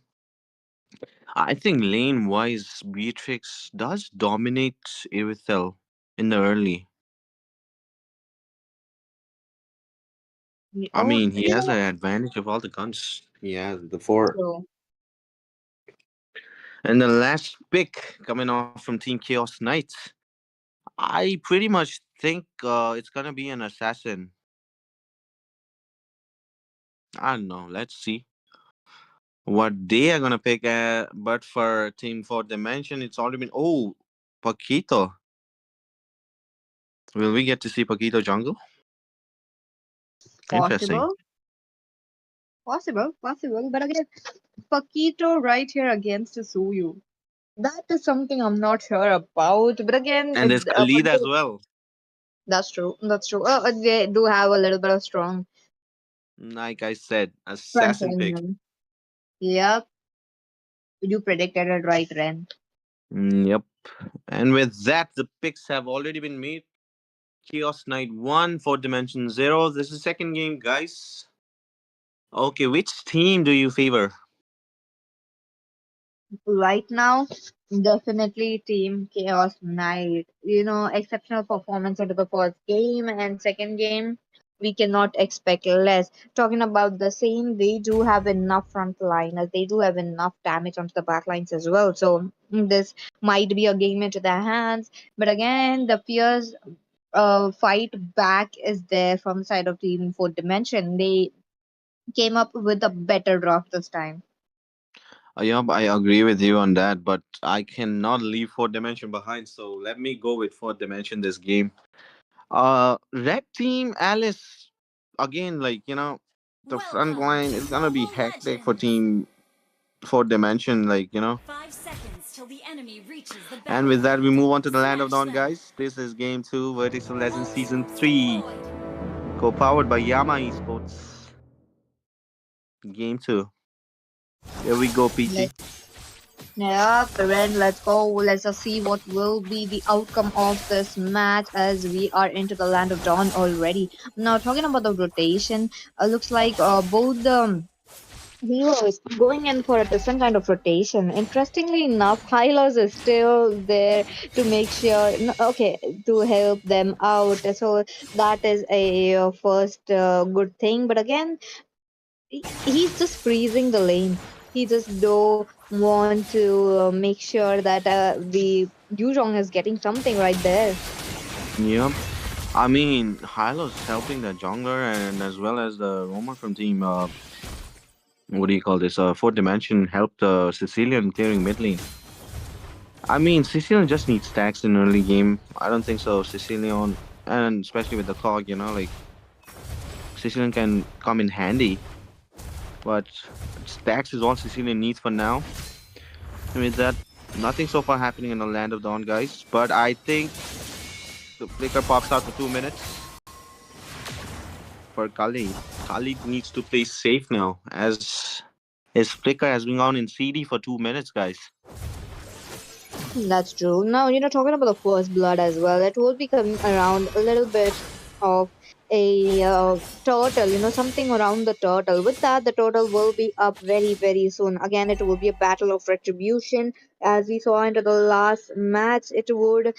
I think lane wise, Beatrix does dominate Irithel in the early. I Oh, mean, he has an advantage of all the guns. He has the four. true. And the last pick coming off from Team Chaos Knights, I pretty much think it's gonna be an assassin. I don't know. Let's see what they are gonna pick. But for Team Fourth Dimension, it's already been Paquito. Will we get to see Paquito jungle? Interesting. Possible, possible. But again, Paquito right here against Suyu. That is something I'm not sure about. But again, And there's Khalid as well. that's true. That's true. They do have a little bit of strong Like I said, front assassin pick. line. Yep, you predicted it right, Ren. Yep. And with that, the picks have already been made. Chaos Knight 1 for Dimension 0. This is second game, guys. Okay, which team do you favor? Right now, definitely Team Chaos Knight. Exceptional performance into the first game and second game. We cannot expect less. Talking about the same, they do have enough front liners. They do have enough damage onto the back lines as well. So this might be a game into their hands. But again, the fierce fight back is there from the side of Team Fourth Dimension. They came up with a better draft this time. Yeah, I agree with you on that, but I cannot leave Fourth Dimension behind, so let me go with Fourth Dimension this game. Red Team Alice, again, the front line is gonna be hectic for Team Fourth Dimension, And with that, we move on to the Land of Dawn, guys. This is Game 2, Vertex of Legends Season 3, co-powered by Yama Esports. Game 2. Here we go, PT. Yeah, Ren, let's go. Let's just see what will be the outcome of this match as we are into the Land of Dawn already. Now, talking about the rotation, looks like both the heroes going in for a different kind of rotation. Interestingly enough, Hylos is still there to make sure, no, okay, to help them out. So that is a first good thing. But again, he's just freezing the lane. He just don't want to make sure that the Yuzhong is getting something right there. Yep. I mean, Hylo's helping the jungler and as well as the roamer from team, what do you call this? Fourth Dimension helped Sicilian clearing mid lane. I mean, Sicilian just needs stacks in early game. I don't think so. Sicilian, and especially with the cog, Sicilian can come in handy. But stacks is all Sicilian needs for now. And with that, nothing so far happening in the Land of Dawn, guys. But I think the flicker pops out for 2 minutes for Khalid. Khalid needs to play safe now, as his flicker has been on in CD for 2 minutes, guys. That's true. Now, talking about the first blood as well, it will be coming around a little bit of a turtle, something around the turtle. With that, the turtle will be up very, very soon. Again, it will be a battle of retribution. As we saw into the last match, it would,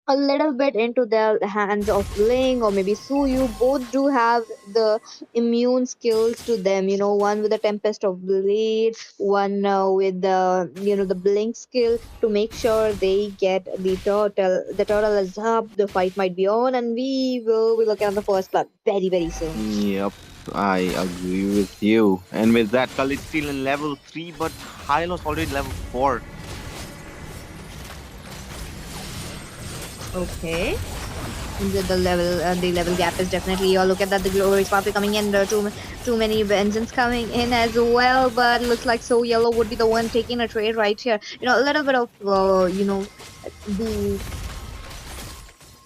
a little bit into the hands of Ling or maybe Suyu. Both do have the immune skills to them. One with the Tempest of Blade, one with the Blink skill to make sure they get the turtle. The turtle is up. The fight might be on, and we will be looking at the first blood very, very soon. Yep, I agree with you. And with that, Khalid's still in level 3, but Hylos already level 4. Okay. The level gap is definitely. Look at that, the glory is probably coming in. There are too many vengeance coming in as well, but looks like So Yellow would be the one taking a trade right here. A little bit of the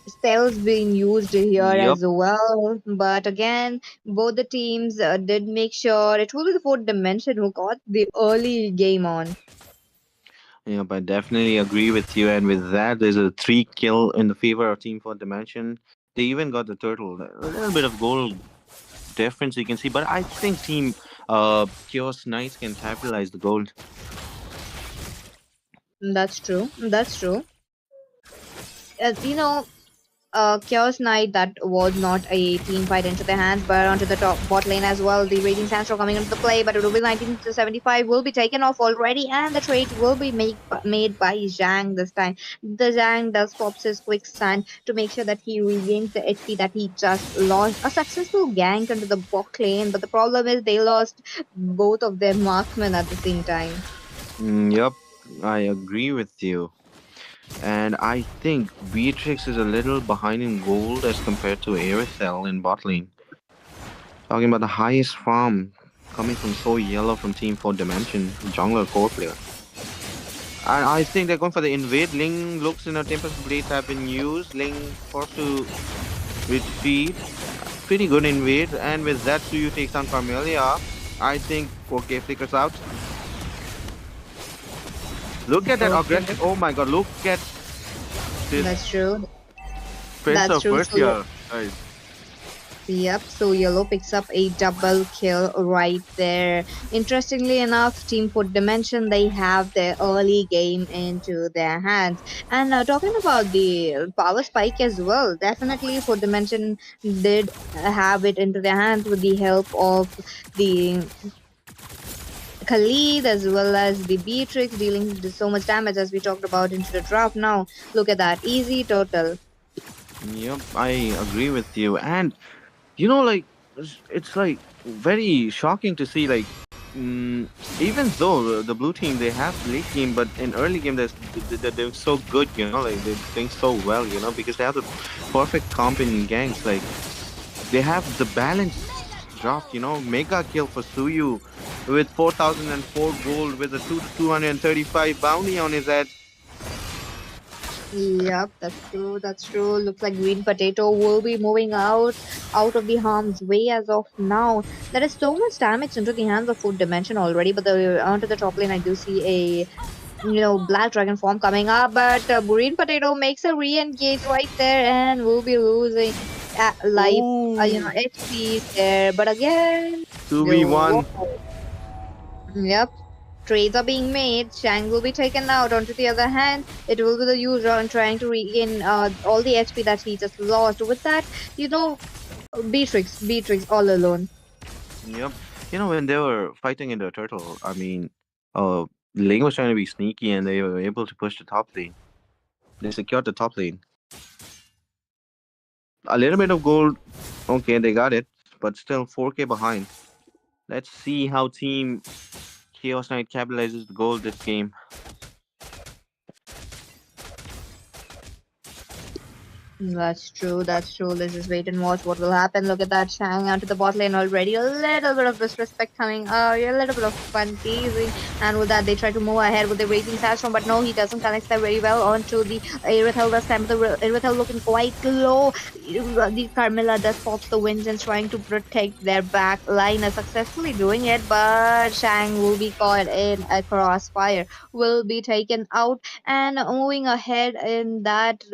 spells being used here Yep. as well. But again, both the teams did make sure it will be the fourth dimension who got the early game on. Yep, I definitely agree with you. And with that, there's a 3 kill in the favor of Team 4 Dimension. They even got the turtle. A little bit of gold difference you can see, but I think Team Chaos Knights can capitalize the gold. That's true. That's true. You know, Chaos Knight, that was not a team fight into their hands, but onto the top bot lane as well. The Raging Sandstorm coming into the play, but Ruby 1975 will be taken off already, and the trade will be made by Zhang this time. The Zhang does pops his quick stun to make sure that he regains the HP that he just lost. A successful gank into the bot lane, but the problem is they lost both of their marksmen at the same time. Yep, I agree with you. And I think Beatrix is a little behind in gold as compared to Aerithel in bot lane. Talking about the highest farm coming from So Yellow from Team 4 Dimension, jungler core player. And I think they're going for the invade. Ling looks in a Tempest Blades have been used. Ling forced to retreat. Pretty good invade. And with that, Suyu takes on Carmelia. I think 4K flickers out. Look at that Okay, aggressive. Oh my god, look at this that's true. Prince That's of true. So Persia. Guys. yep, so Yellow picks up a double kill right there. Interestingly enough, Team Foot Dimension, they have their early game into their hands. And talking about the power spike as well, definitely Foot Dimension did have it into their hands with the help of the Khalid as well as the Beatrix dealing so much damage as we talked about into the draft. Now, look at that, easy total. Yep, I agree with you. And you know, like it's like very shocking to see like even though the blue team they have late game, but in early game they're doing so good. You know, like they're doing so well. You know, because they have the perfect comp in ganks. Like they have the balanced draft. You know, mega kill for Suyu with 4004 gold with a 235 bounty on his head. Yep, that's true. That's true. Looks like Green Potato will be moving out of the harm's way as of now. There is so much damage into the hands of Food Dimension already, but onto the top lane, I do see a Black Dragon form coming up, but Green Potato makes a re-engage right there, and will be losing life, Oh, HP there. But again, the 2v1. Yep. Trades are being made. Shang will be taken out. Onto the other hand, it will be the user and trying to regain all the HP that he just lost. With that, Beatrix all alone. Yep. You know, when they were fighting in the turtle, uh, Ling was trying to be sneaky and they were able to push the top lane. They secured the top lane. A little bit of gold. Okay, they got it, but still 4K behind. Let's see how Team Chaos Knight capitalizes the gold this game. That's true. That's true. Let's just wait and watch what will happen. Look at that Shang onto the bot lane already. A little bit of disrespect coming. A little bit of fun teasing. And with that, they try to move ahead with the Raging Sandstorm, but no, he doesn't connect that very well onto the Irithel this time. The Irithel looking quite low. The Carmilla does pop the Vengeance trying to protect their back line, successfully doing it, but Shang will be caught in a crossfire. Will be taken out and moving ahead in that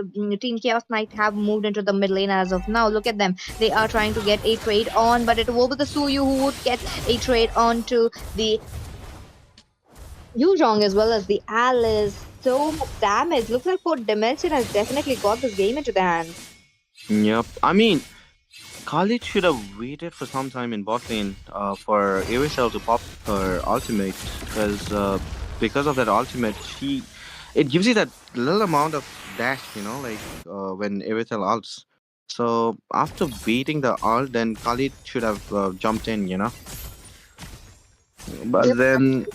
Team Chaos Knight have moved into the mid lane as of now. Look at them. They are trying to get a trade on, but it will be the Suyu who would get a trade on to the Yuzhong as well as the Alice. So much damage. Looks like Fourth Dimension has definitely got this game into their hands. Yep. Khalid should have waited for some time in bot lane for Aerithel to pop her ultimate because of that ultimate, it gives you that little amount of dash, like when Aerithel ults. So after waiting the ult, then Khalid should have jumped in, But Yep. then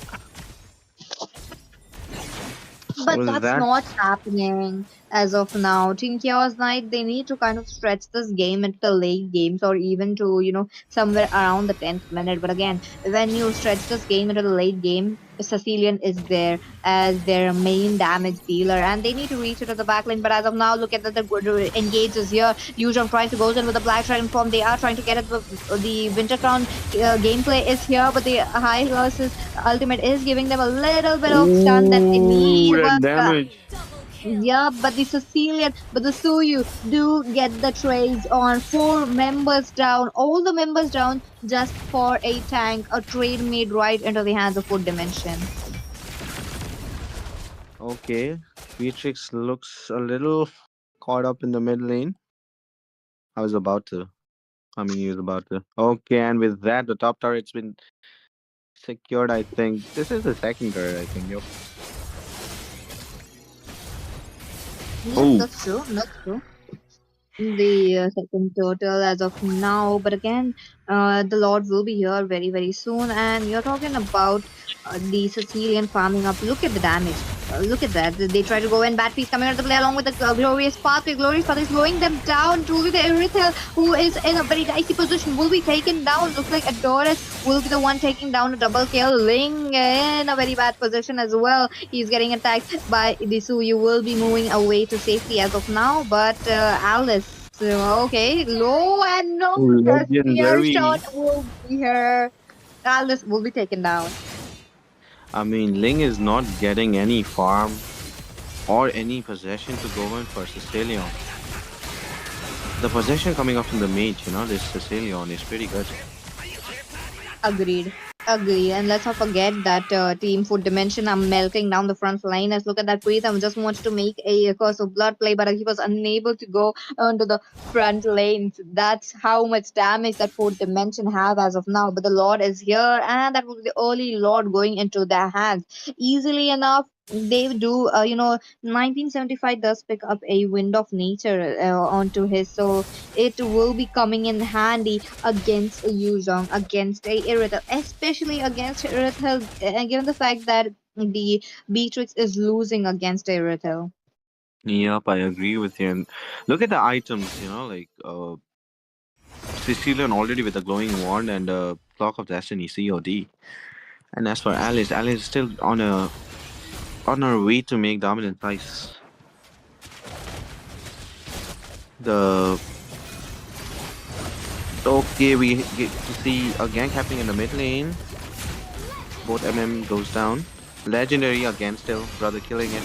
But with that's that, not happening as of now. Team Chaos Knight, they need to kind of stretch this game into the late games or even to, somewhere around the 10th minute. But again, when you stretch this game into the late game, Sicilian is there as their main damage dealer and they need to reach it to the backlane. But as of now, look at that, the engage is here. Yuzhong trying to go in with the Black Dragon form. They are trying to get it. The Winter Crown gameplay is here, but the high losses ultimate is giving them a little bit of stun that they ooh, need. that But damage. yeah, but the Sicilian, but the Suyu do get the trades on. Four members down, all the members down just for a tank. A trade made right into the hands of Food Dimension. Okay, Beatrix looks a little caught up in the mid lane. I was about to. I mean, he was about to. Okay, and with that, the top turret's been secured. I think this is the second turret. I think. Yep. Yep, Oh, that's true. That's true. The second total as of now. But again, the Lord will be here very, very soon. And you're talking about the Sicilian farming up. Look at the damage. Look at that. They try to go in. Bad piece coming out of the play along with the glorious path. The glorious path is slowing them down. Truly, the Irithel, who is in a very dicey position, will be taken down. Looks like Adonis will be the one taking down a double kill. Ling in a very bad position as well. He's getting attacked by Disu. You will be moving away to safety as of now. But Alice. Okay, low and no spear shot legendary. will be here. Alice will be taken down. I mean, Ling is not getting any farm or any possession to go in for Sicilian. The possession coming up from the mage, this Sicilian is pretty good. Agreed. Agree. And let's not forget that Team Food Dimension are melting down the front line. As look at that Pritam just wanted to make a curse of blood play, but he was unable to go onto the front lanes. That's how much damage that Food Dimension have as of now. But the Lord is here, and that will be the early Lord going into their hands. Easily enough, they do, 1975 does pick up a wind of nature onto his, so it will be coming in handy against a Yuzong, against a Irithel, especially against Irithel, given the fact that the Beatrix is losing against Irithel. Yep, I agree with you. And look at the items, like Sicilian already with a glowing wand and a clock of destiny COD. And as for Alice, Alice is still on her way to make dominant price. The Okay, we get to see a gank happening in the mid lane. Both MM goes down. Legendary again still, brother killing it.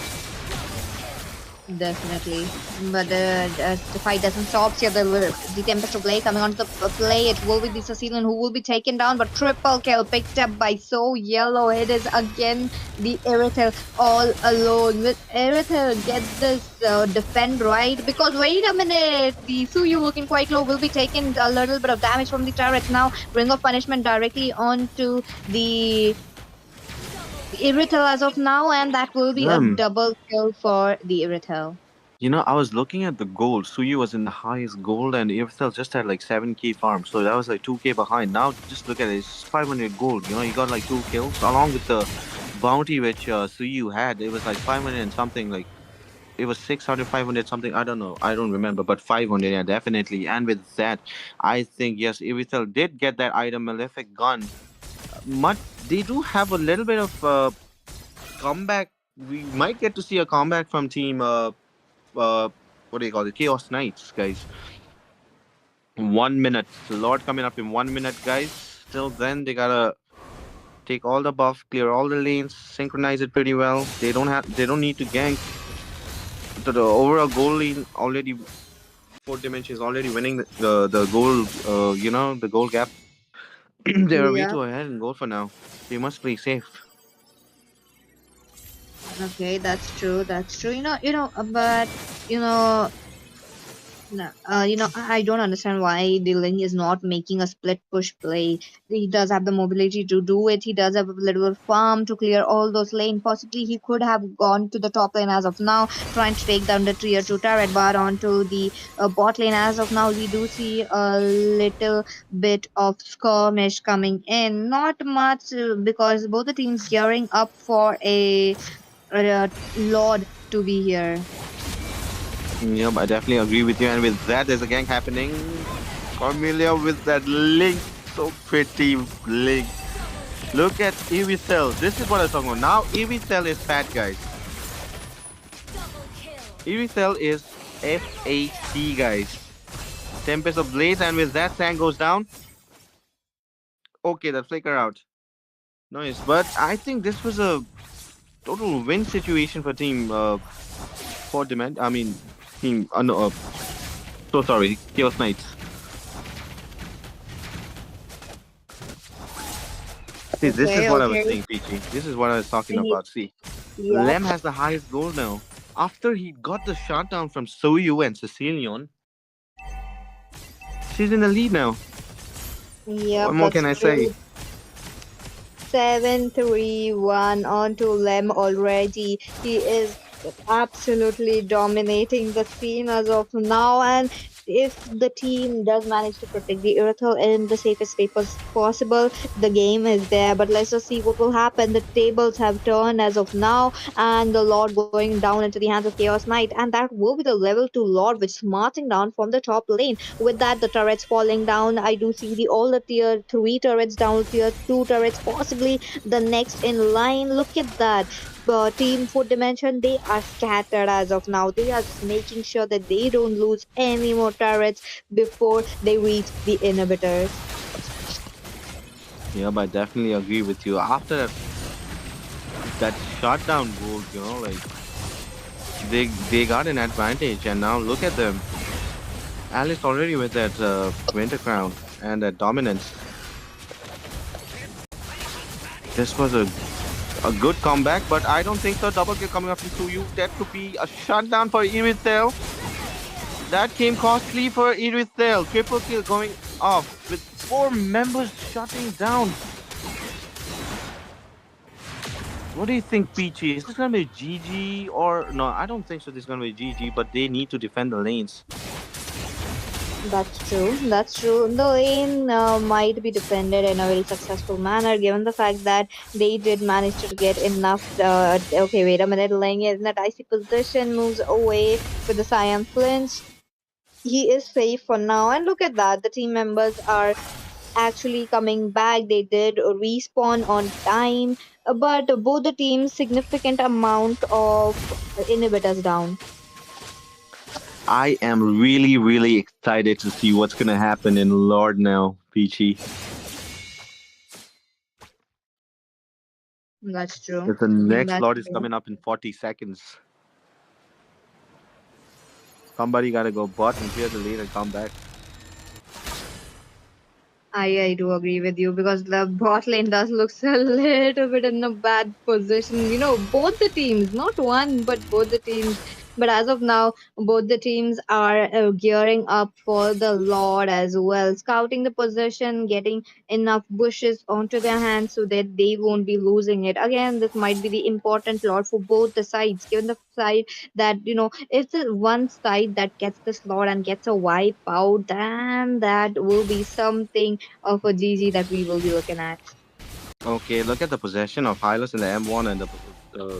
Definitely. But the fight doesn't stop here. The Tempest of Blade coming onto the play. It will be the Sicilian who will be taken down, but triple kill picked up by So Yellow. It is again the Irithel all alone. With Irithel get this defend right? Because wait a minute, the Suyu looking quite low will be taking a little bit of damage from the turret now. Ring of Punishment directly onto the Irithel as of now, and that will be a Um, double kill for the Irithel. I was looking at the gold. Suyu was in the highest gold, and Irithel just had like 7k farm, so that was like 2k behind. Now just look at it, it's 500 gold. He got like 2 kills along with the bounty which Suyu had. It was like 500 and something, like it was 600, 500 something. I don't know, I don't remember, but 500, yeah, definitely. And with that, I think yes, Irithel did get that item, Malefic Gun. But they do have a little bit of comeback. We might get to see a comeback from team uh what do you call it, Chaos Knights, guys. 1 minute, Lord coming up in 1 minute, guys. Till then they gotta take all the buff, clear all the lanes, synchronize it pretty well. They don't need to gank. The overall goal lane already, Fourth Dimension is already winning the goal, the goal gap. They're way Yeah. too ahead in goal for now. They must play safe. Okay, that's true. That's true. But you know, no, I don't understand why Dylan is not making a split push play. He does have the mobility to do it. He does have a little farm to clear all those lanes. Possibly he could have gone to the top lane as of now, trying to take down the tier 2 turret, but onto the bot lane as of now, we do see a little bit of skirmish coming in. Not much because both the teams gearing up for a Lord to be here. Yep, I definitely agree with you. And with that, there's a gang happening. Cornelia with that link, so pretty link. Look at Evicel. This is what I was talking about. Now Evicel is fat, guys. Evicel is FAT, guys. Tempest of Blaze, and with that, Sang goes down. Okay, that flicker out. Nice, but I think this was a total win situation for team for demand. I mean, team. No, so sorry, Chaos Knights. See, this is Okay, what I was okay. saying, Peachy. This is what I was talking about. See, Yep. Lem has the highest goal now. After he got the shutdown from Soyu and Sicilian, she's in the lead now. Yep, What more that's can I say? true. 7-3-1 on to Lem already. He is absolutely dominating the scene as of now. And if the team does manage to protect the Earthel in the safest way possible, the game is there. But let's just see what will happen. The tables have turned as of now, and the Lord going down into the hands of Chaos Knight. And that will be the level 2 Lord, which is marching down from the top lane. With that, the turrets falling down. I do see the all the tier 3 turrets down, tier 2 turrets, possibly the next in line. Look at that. Team Food Dimension, they are scattered as of now. They are just making sure that they don't lose any more turrets before they reach the inhibitors. Yeah, but I definitely agree with you. After that shutdown goal, like they got an advantage, and now look at them. Alice already with that winter crown and that dominance. This was a good comeback, but I don't think so. Double kill coming up from Suyu. That could be a shutdown for Irithel. That came costly for Irithel. Triple kill going off with four members shutting down. What do you think, Peachy? Is this gonna be GG or no? I don't think so. This is gonna be GG, but they need to defend the lanes. That's true. That's true. The lane might be defended in a very successful manner, given the fact that they did manage to get enough. Okay, wait a minute. Laying is in a dicey position, moves away with the Cyan flinch. He is safe for now. And look at that. The team members are actually coming back. They did respawn on time, but both the teams significant amount of inhibitors down. I am really, really excited to see what's gonna happen in Lord now, Peachy. That's true. If the next That's Lord is true. coming up in 40 seconds, somebody gotta go bot and clear the lane and come back. I do agree with you because the bot lane does looks a little bit in a bad position. Both the teams, not one, but both the teams. But as of now, both the teams are gearing up for the Lord as well, scouting the position, getting enough bushes onto their hands so that they won't be losing it. Again, this might be the important Lord for both the sides, given the side that if the one side that gets this Lord and gets a wipe out, then that will be something of a GG that we will be looking at. Okay, look at the possession of Hylos in the M1 and the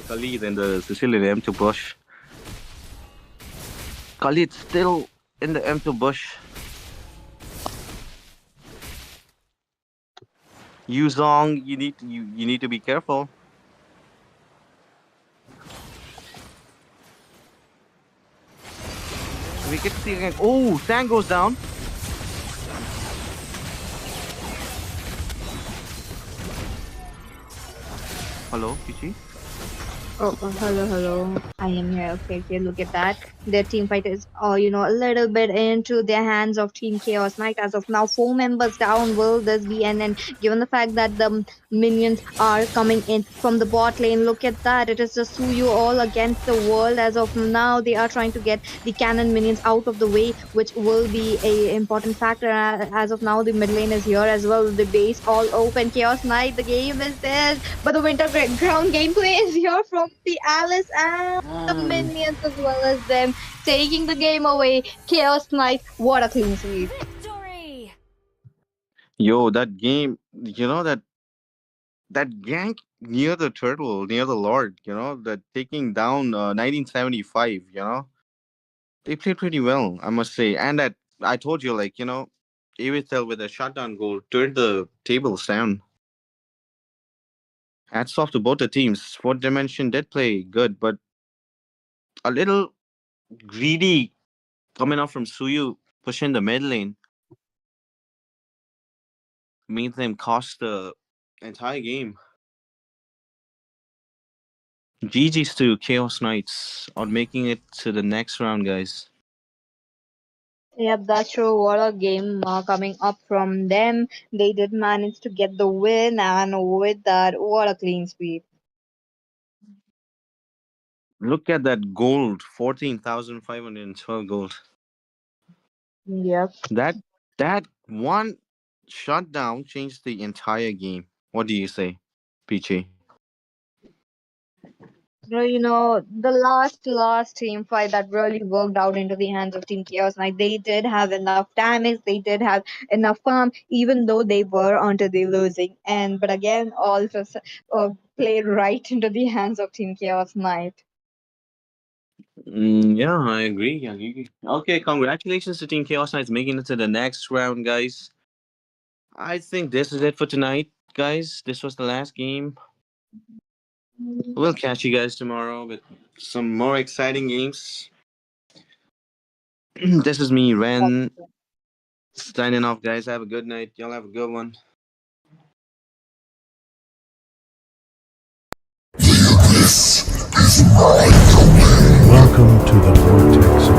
Khalid in the Sicilian M2 bush. Khalid still in the M2 bush. Yuzong, you need to be careful. We get to see again. Oh, Sang goes down. Hello, Pichi. Hello, hello. I am here. Okay, okay, look at that. Their team fight is, a little bit into their hands of Team Chaos Knight. As of now, four members down. Will this be an end? Given the fact that the minions are coming in from the bot lane, look at that. It is just Suyu all against the world. As of now, they are trying to get the cannon minions out of the way, which will be a important factor. As of now, the mid lane is here as well. The base all open. Chaos Knight, the game is there. But the ground gameplay is here from the Alice and the minions as well as them taking the game away. Chaos Knight, what a clean sweep. Victory! Yo, that game, that gank near the turtle, near the Lord, that taking down 1975, they played pretty well, I must say. And that I told you, Avitel with a shutdown goal turned the tables down. Hats off to both the teams. Fourth Dimension did play good, but a little greedy coming out from Suyu, pushing the mid lane, made them cost the entire game. GG's to Chaos Knights on making it to the next round, guys. Yep, that's true. What a game coming up from them. They did manage to get the win, and with that, what a clean sweep. Look at that gold, 14,512 gold. Yep. That one shutdown changed the entire game. What do you say, Peachy? The last team fight that really worked out into the hands of Team Chaos Knight. They did have enough damage, they did have enough farm, even though they were onto the losing. And but again, all just played right into the hands of Team Chaos Knight. Yeah, I agree. I agree. Okay, congratulations to Team Chaos Knights making it to the next round, guys. I think this is it for tonight, guys. This was the last game. We'll catch you guys tomorrow with some more exciting games. This is me, Ren, signing off, guys. Have a good night. Y'all have a good one. Welcome to the vortex